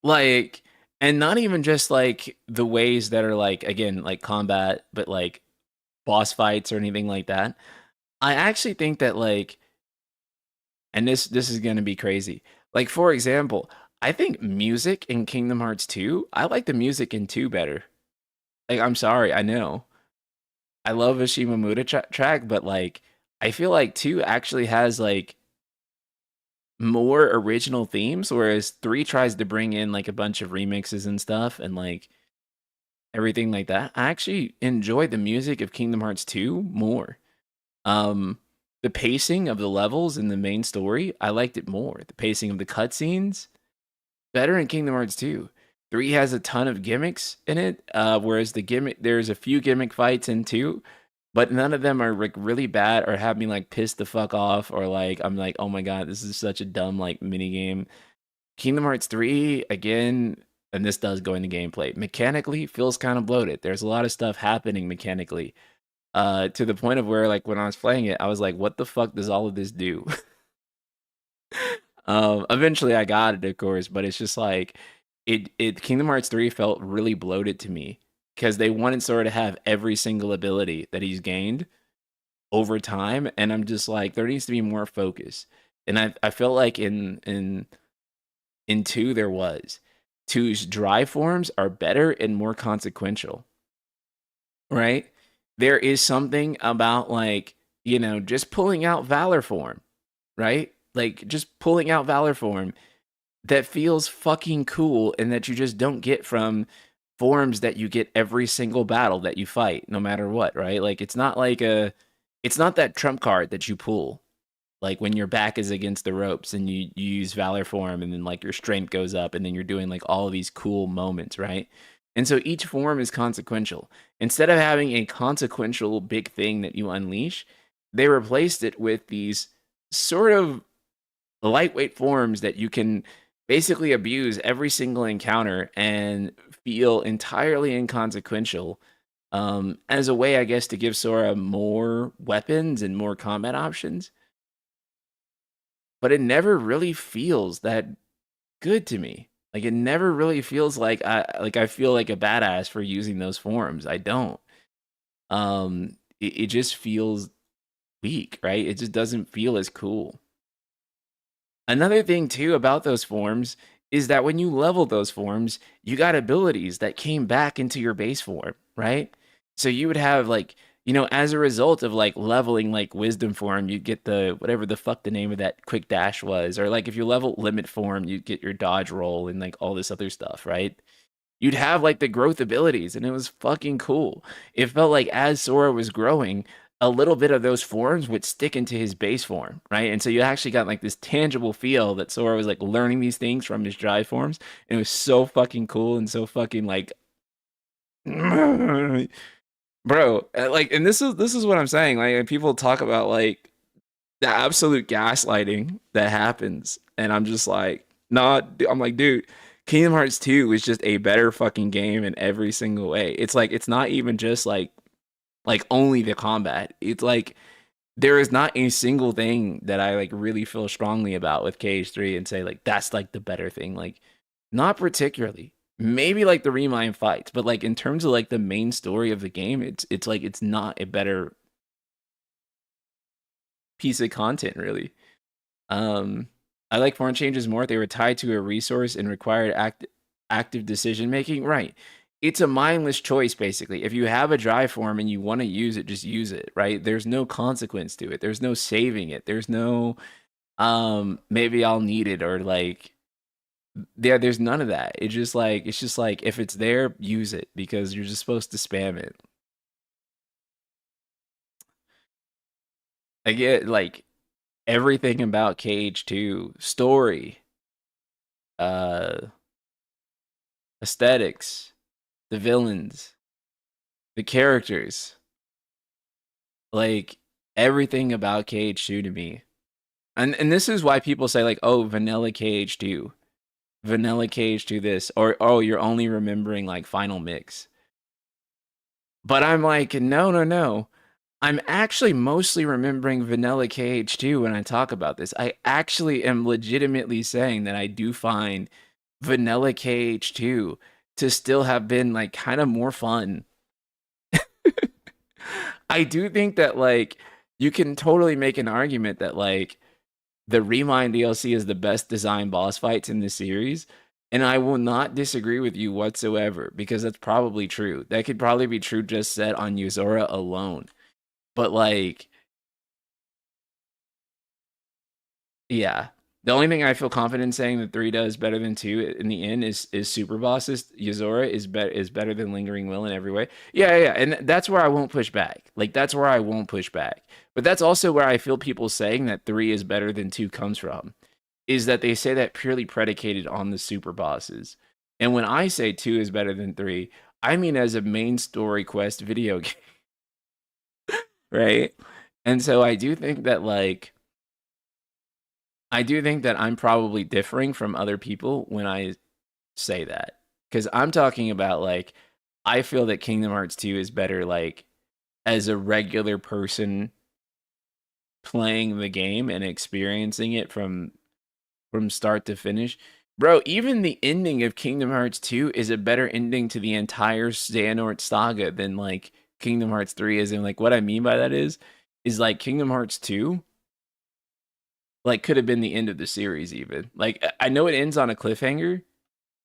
Like, and not even just like the ways that are like, again, like combat, but like boss fights or anything like that. I actually think that like, and this is gonna be crazy. Like for example, I think music in Kingdom Hearts 2, I like the music in 2 better. Like I'm sorry, I know. I love a Shimamura track, but like I feel like 2 actually has like more original themes, whereas 3 tries to bring in like a bunch of remixes and stuff and like everything like that. I actually enjoy the music of Kingdom Hearts 2 more. Um, the pacing of the levels in the main story, I liked it more. The pacing of the cutscenes, better in Kingdom Hearts 2. 3 has a ton of gimmicks in it, whereas there's a few gimmick fights in 2, but none of them are like really bad or have me like pissed the fuck off or like I'm like, oh my god, this is such a dumb like mini game. Kingdom Hearts 3, again, and this does go into gameplay, mechanically feels kind of bloated. There's a lot of stuff happening mechanically. To the point of where like when I was playing it, I was like, what the fuck does all of this do? Eventually I got it, of course, but it's just like it Kingdom Hearts 3 felt really bloated to me because they wanted Sora to have every single ability that he's gained over time, and I'm just like, there needs to be more focus. And I felt like in 2 there was. 2's dry forms are better and more consequential, right? There is something about like, you know, just pulling out Valor form, right? Like just pulling out Valor form that feels fucking cool and that you just don't get from forms that you get every single battle that you fight, no matter what, right? Like it's not that trump card that you pull like when your back is against the ropes and you use valor form and then like your strength goes up and then you're doing like all of these cool moments, right? And so each form is consequential. Instead of having a consequential big thing that you unleash, they replaced it with these sort of lightweight forms that you can basically abuse every single encounter and feel entirely inconsequential, as a way, I guess, to give Sora more weapons and more combat options. But it never really feels that good to me. Like it never really feels like I feel like a badass for using those forms. I don't. It just feels weak, right? It just doesn't feel as cool. Another thing too about those forms is that when you level those forms, you got abilities that came back into your base form, right? So you would have like, you know, as a result of like leveling like wisdom form, you get the whatever the fuck the name of that quick dash was, or like if you level limit form, you get your dodge roll and like all this other stuff, right? You'd have like the growth abilities and it was fucking cool. It felt like as Sora was growing, a little bit of those forms would stick into his base form, right? And so you actually got like this tangible feel that Sora was like learning these things from his dry forms. And it was so fucking cool and so fucking like bro, like and this is what I'm saying. Like people talk about like the absolute gaslighting that happens, and I'm just like, nah. I'm like, dude, Kingdom Hearts 2 is just a better fucking game in every single way. It's like it's not even just like only the combat. It's like there is not a single thing that I like really feel strongly about with KH3 and say like that's like the better thing. Like not particularly. Maybe like the Remind fights, but like in terms of like the main story of the game, it's like it's not a better piece of content really. Um, I like form changes more. They were tied to a resource and required active decision making. Right. It's a mindless choice, basically. If you have a drive form and you want to use it, just use it, right? There's no consequence to it. There's no saving it. There's no maybe I'll need it, or like there's none of that. It's just like if it's there, use it because you're just supposed to spam it. I get like everything about Cage 2, story, uh aesthetics, the villains, the characters, like everything about Cage 2 to me. And this is why people say like, "Oh, Vanilla Cage 2. Vanilla Cage 2 this," or "Oh, you're only remembering like Final Mix." But I'm like, "No, no, no. I'm actually mostly remembering Vanilla Cage 2 when I talk about this. I actually am legitimately saying that I do find Vanilla Cage 2 to still have been like kind of more fun. I do think that like you can totally make an argument that like the Remind DLC is the best designed boss fights in the series, and I will not disagree with you whatsoever because that's probably true. That could probably be true just set on Yuzora alone. But like, yeah. The only thing I feel confident saying that 3 does better than 2 in the end is super bosses. Yuzora is better than Lingering Will in every way. Yeah, yeah, yeah, and that's where I won't push back. Like that's where I won't push back. But that's also where I feel people saying that 3 is better than 2 comes from. Is that they say that purely predicated on the super bosses. And when I say 2 is better than 3, I mean as a main story quest video game, right? And so I do think that I'm probably differing from other people when I say that. Cuz I'm talking about like I feel that Kingdom Hearts 2 is better like as a regular person playing the game and experiencing it from start to finish. Bro, even the ending of Kingdom Hearts 2 is a better ending to the entire Xehanort saga than like Kingdom Hearts 3 is. And like what I mean by that is like Kingdom Hearts 2 like could have been the end of the series even. Like I know it ends on a cliffhanger,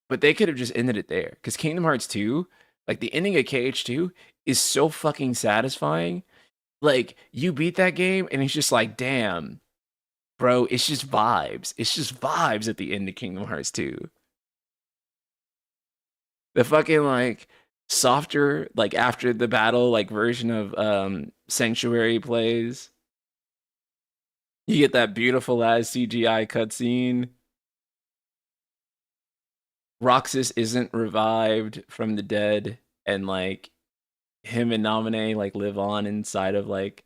but they could have just ended it there. Because Kingdom Hearts 2, like the ending of KH2 is so fucking satisfying. Like you beat that game and it's just like, damn, bro, it's just vibes. It's just vibes at the end of Kingdom Hearts 2. The fucking like softer, like after the battle, like version of Sanctuary plays. You get that beautiful ass CGI cutscene. Roxas isn't revived from the dead, and like him and Naminé like live on inside of like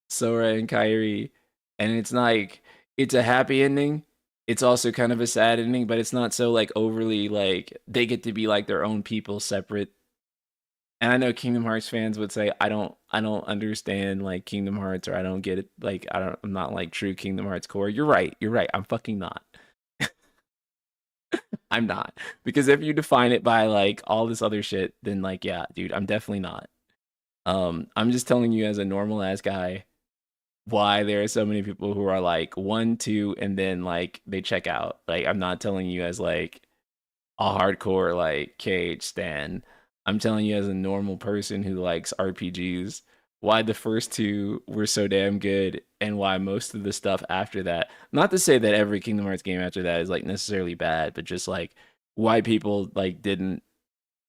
Sora and Kairi, and it's like it's a happy ending. It's also kind of a sad ending, but it's not so like overly like they get to be like their own people separate. And I know Kingdom Hearts fans would say I don't understand like Kingdom Hearts, or I don't get it, like I'm not like true Kingdom Hearts core. You're right. You're right. I'm fucking not. I'm not. Because if you define it by like all this other shit, then like yeah, dude, I'm definitely not. I'm just telling you as a normal ass guy why there are so many people who are like 1, 2, and then like they check out. Like I'm not telling you as like a hardcore like Cage stan. I'm telling you as a normal person who likes RPGs why the first two were so damn good and why most of the stuff after that. Not to say that every Kingdom Hearts game after that is like necessarily bad, but just like why people like didn't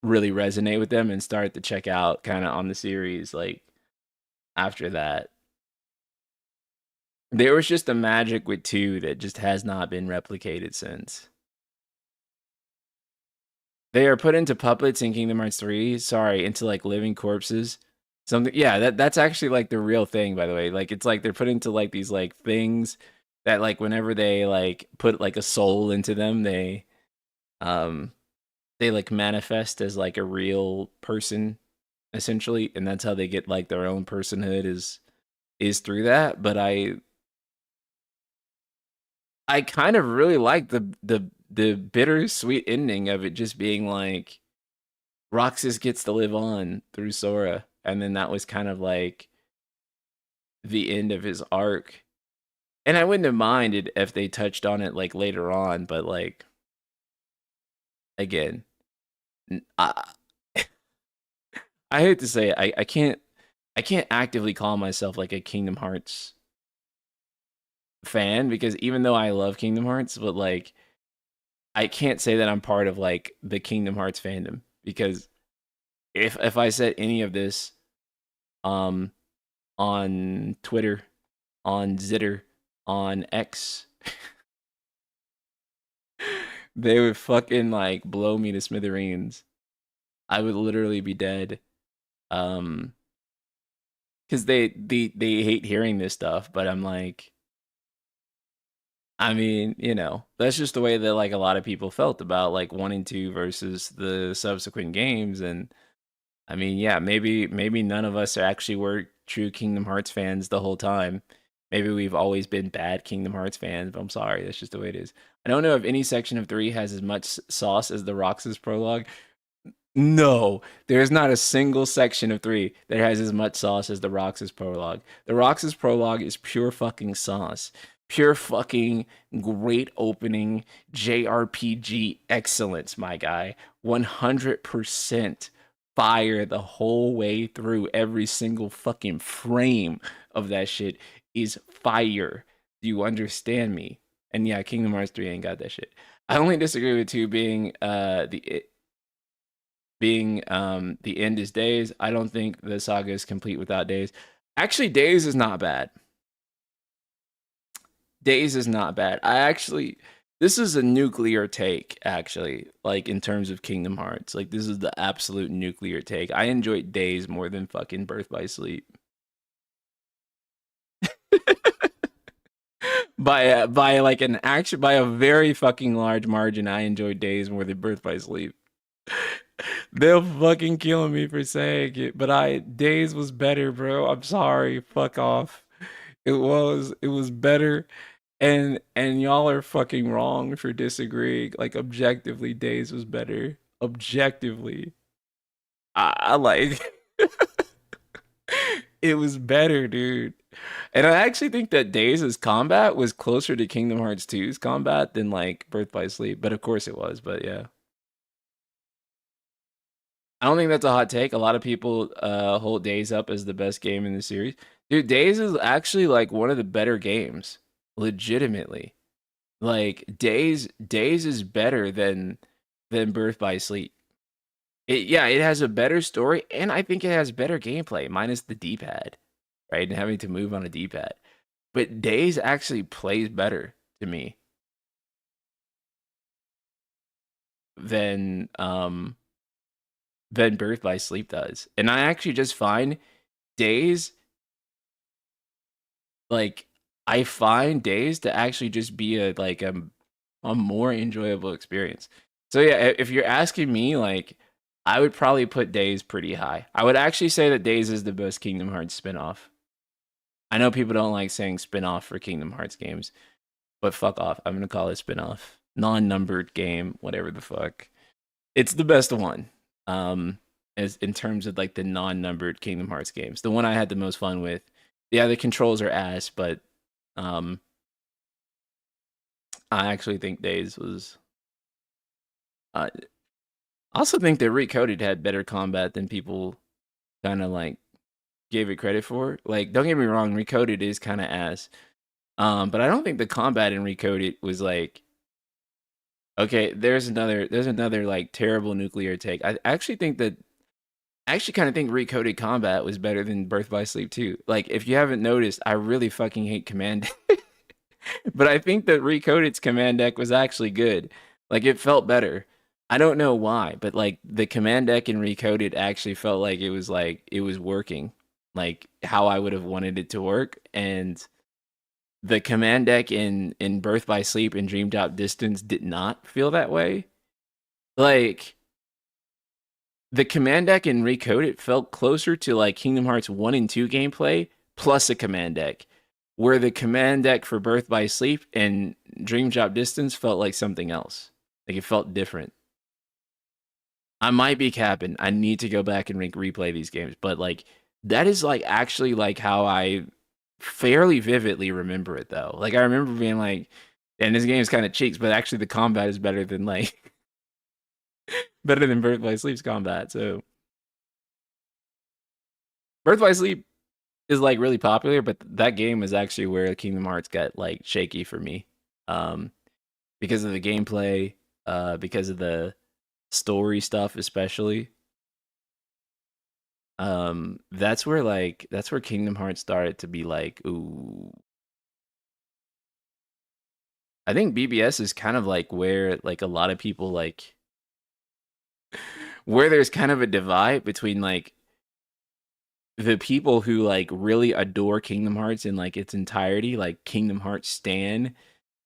really resonate with them and start to check out kind of on the series like after that. There was just a magic with 2 that just has not been replicated since. They are put into puppets in Kingdom Hearts 3. Sorry, into like living corpses. Something, yeah, that's actually like the real thing, by the way. Like it's like they're put into like these like things that like whenever they like put like a soul into them, um they like manifest as like a real person essentially, and that's how they get like their own personhood is through that. But I kind of really like the bittersweet ending of it just being like Roxas gets to live on through Sora, and then that was kind of like the end of his arc. And I wouldn't have minded if they touched on it like later on, but like again, I I hate to say it, I can't actively call myself like a Kingdom Hearts fan because even though I love Kingdom Hearts, but like I can't say that I'm part of like the Kingdom Hearts fandom because if I said any of this um on Twitter, on Zitter, on X, they would fucking like blow me to smithereens. I would literally be dead. Um because they hate hearing this stuff, but I'm like I mean, you know, that's just the way that like a lot of people felt about like 1 and 2 versus the subsequent games. And I mean, yeah, maybe none of us actually were true Kingdom Hearts fans the whole time. Maybe we've always been bad Kingdom Hearts fans, but I'm sorry, that's just the way it is. I don't know if any section of 3 has as much sauce as the Roxas prologue. No, there's not a single section of 3 that has as much sauce as the Roxas prologue. The Roxas prologue is pure fucking sauce. Pure fucking great opening JRPG excellence, my guy. 100% fire the whole way through. Every single fucking frame of that shit is fire. Do you understand me? And yeah, Kingdom Hearts 3 ain't got that shit. I only disagree with 2 being the end is Days. I don't think the saga is complete without Days. Actually, Days is not bad. Days is not bad. This is a nuclear take, actually, like in terms of Kingdom Hearts. Like, this is the absolute nuclear take. I enjoyed Days more than fucking Birth by Sleep. by like an action by a very fucking large margin, I enjoyed Days more than Birth by Sleep. They'll fucking kill me for saying it, but Days was better, bro. I'm sorry. Fuck off. It was better. And y'all are fucking wrong for disagreeing. Like objectively, Days was better. Objectively. I like it was better, dude. And I actually think that Days' combat was closer to Kingdom Hearts 2's combat than like Birth by Sleep. But of course it was, but yeah. I don't think that's a hot take. A lot of people hold Days up as the best game in the series. Dude, Days is actually like one of the better games. Legitimately. Like Days is better than Birth by Sleep. Yeah, it has a better story and I think it has better gameplay minus the D-pad, right? And having to move on a D-pad. But Days actually plays better to me than Birth by Sleep does. And I actually just find Days like I find Days to actually just be a more enjoyable experience. So yeah, if you're asking me, like I would probably put Days pretty high. I would actually say that Days is the best Kingdom Hearts spinoff. I know people don't like saying spinoff for Kingdom Hearts games, but fuck off. I'm gonna call it spinoff. Non-numbered game, whatever the fuck. It's the best one. As in terms of like the non-numbered Kingdom Hearts games. The one I had the most fun with. Yeah, the controls are ass, but um I actually think Days was I also think that Recoded had better combat than people kind of like gave it credit for. Like, don't get me wrong, Recoded is kind of ass. But I don't think the combat in Recoded was like okay, there's another like terrible nuclear take. I actually think that I actually kind of think Recoded combat was better than Birth by Sleep too. Like, if you haven't noticed, I really fucking hate command but I think that Recoded's command deck was actually good. Like it felt better. I don't know why, but like the command deck in Recoded actually felt like it was working, like how I would have wanted it to work. And the command deck in Birth by Sleep and Dream Drop Distance did not feel that way. Like the command deck in Recoded felt closer to like Kingdom Hearts 1 and 2 gameplay plus a command deck where the command deck for Birth by Sleep and Dream Drop Distance felt like something else. Like it felt different. I might be capping. I need to go back and replay these games, but like that is like actually like how I fairly vividly remember it though. Like I remember being like, and this game is kind of cheeks, but actually the combat is better than like better than Birth by Sleep's combat. So Birth by Sleep is like really popular, but that game is actually where Kingdom Hearts got like shaky for me. Um, because of the gameplay, because of the story stuff, especially. That's where Kingdom Hearts started to be like, ooh. I think BBS is kind of like where like a lot of people like where there's kind of a divide between like the people who like really adore Kingdom Hearts in like its entirety, like Kingdom Hearts stan,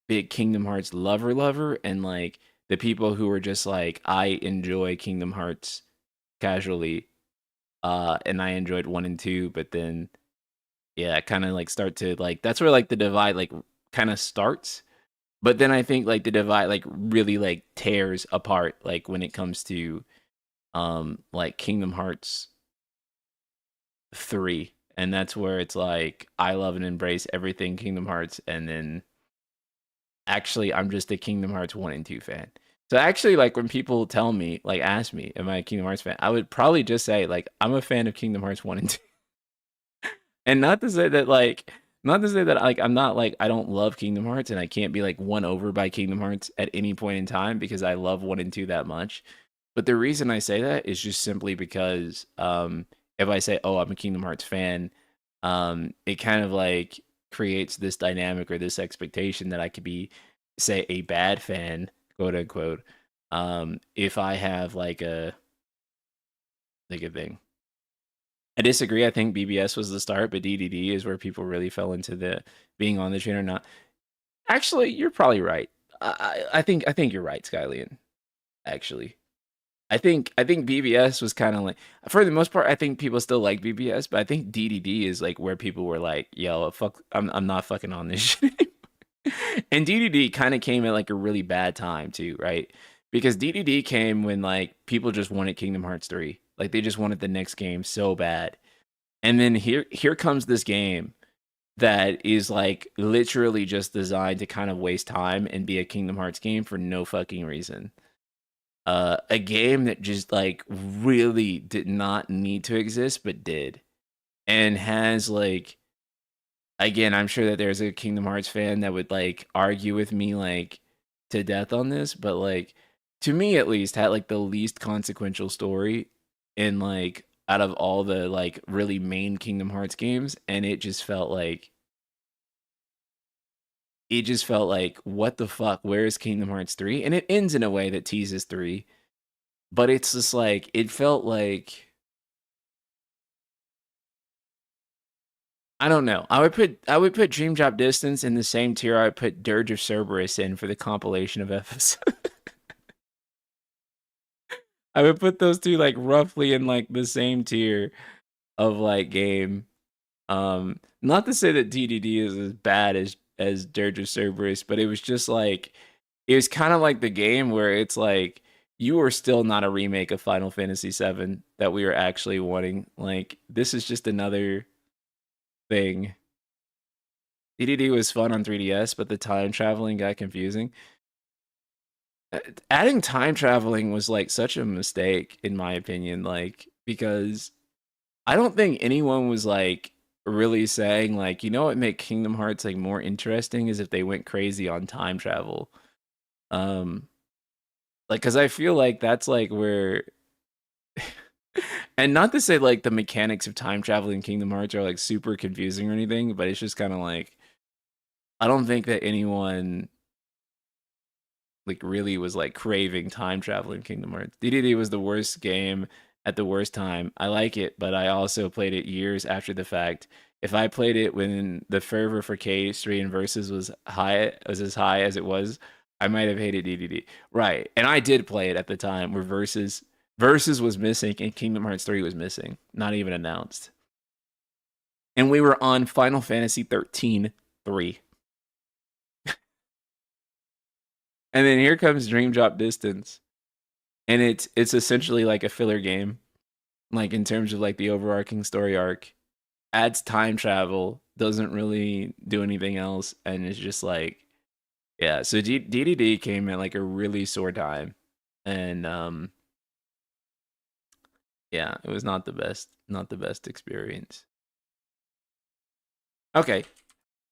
big Kingdom Hearts lover, and like the people who are just like I enjoy Kingdom Hearts casually, and I enjoyed 1 and 2, but then yeah, kind of like start to like that's where like the divide like kind of starts. But then I think like the divide like really like tears apart like when it comes to like Kingdom Hearts 3, and that's where it's like I love and embrace everything Kingdom Hearts, and then actually I'm just a Kingdom Hearts 1 and 2 fan. So actually like when people tell me like ask me am I a Kingdom Hearts fan, I would probably just say like I'm a fan of Kingdom Hearts 1 and 2. And not to say that like not to say that like I'm not like I don't love Kingdom Hearts and I can't be like won over by Kingdom Hearts at any point in time because I love 1 and 2 that much. But the reason I say that is just simply because if I say, "Oh, I'm a Kingdom Hearts fan," it kind of like creates this dynamic or this expectation that I could be, say, a bad fan, quote unquote, if I have like a thing. I disagree. I think BBS was the start, but DDD is where people really fell into the being on the train or not. Actually, you're probably right. I think you're right, Skylian. Actually, I think BBS was kind of like for the most part. I think people still like BBS, but I think DDD is like where people were like, "Yo, fuck, I'm not fucking on this shit." And DDD kind of came at like a really bad time too, right? Because DDD came when like people just wanted Kingdom Hearts 3. Like they just wanted the next game so bad. And then here comes this game that is like literally just designed to kind of waste time and be a Kingdom Hearts game for no fucking reason. A game that just like really did not need to exist but did. And has like again, I'm sure that there's a Kingdom Hearts fan that would like argue with me like to death on this, but like to me at least had like the least consequential story in like out of all the like really main Kingdom Hearts games, and it just felt like what the fuck, where is Kingdom Hearts 3? And it ends in a way that teases 3, but it's just like it felt like I don't know. I would put Dream Drop Distance in the same tier I would put Dirge of Cerberus in for the compilation of FF7. I would put those two like roughly in like the same tier of like game. Not to say that DDD is as bad as Dirge of Cerberus, but it was just like it was kind of like the game where it's like you were still not a remake of Final Fantasy VII that we were actually wanting. Like this is just another thing. DDD was fun on 3DS, but the time traveling got confusing. Adding time traveling was like such a mistake in my opinion, like because I don't think anyone was like really saying like, you know what make Kingdom Hearts like more interesting is if they went crazy on time travel. Um like cuz I feel like that's like where and not to say like the mechanics of time traveling in Kingdom Hearts are like super confusing or anything, but it's just kind of like I don't think that anyone like really was like craving time travel in Kingdom Hearts. DDD was the worst game at the worst time. I like it, but I also played it years after the fact. If I played it when the fervor for K3 and Versus was as high as it was, I might have hated DDD. Right. And I did play it at the time where Versus was missing and Kingdom Hearts 3 was missing, not even announced. And we were on Final Fantasy 13 3. And then here comes Dream Drop Distance. And it's essentially like a filler game, like in terms of like the overarching story arc. adds time travel, doesn't really do anything else, and it's just like, yeah. So DDD came at like a really sore time, and yeah, it was not the best experience. Okay,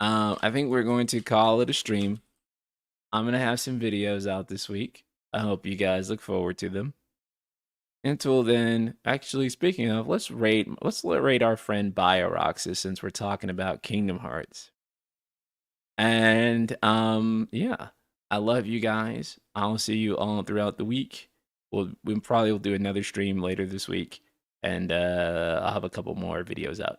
I think we're going to call it a stream. I'm gonna have some videos out this week. I hope you guys look forward to them. Until then, actually, speaking of, let's rate our friend Bioroxis since we're talking about Kingdom Hearts. And yeah, I love you guys. I'll see you all throughout the week. We probably will do another stream later this week, and I'll have a couple more videos out.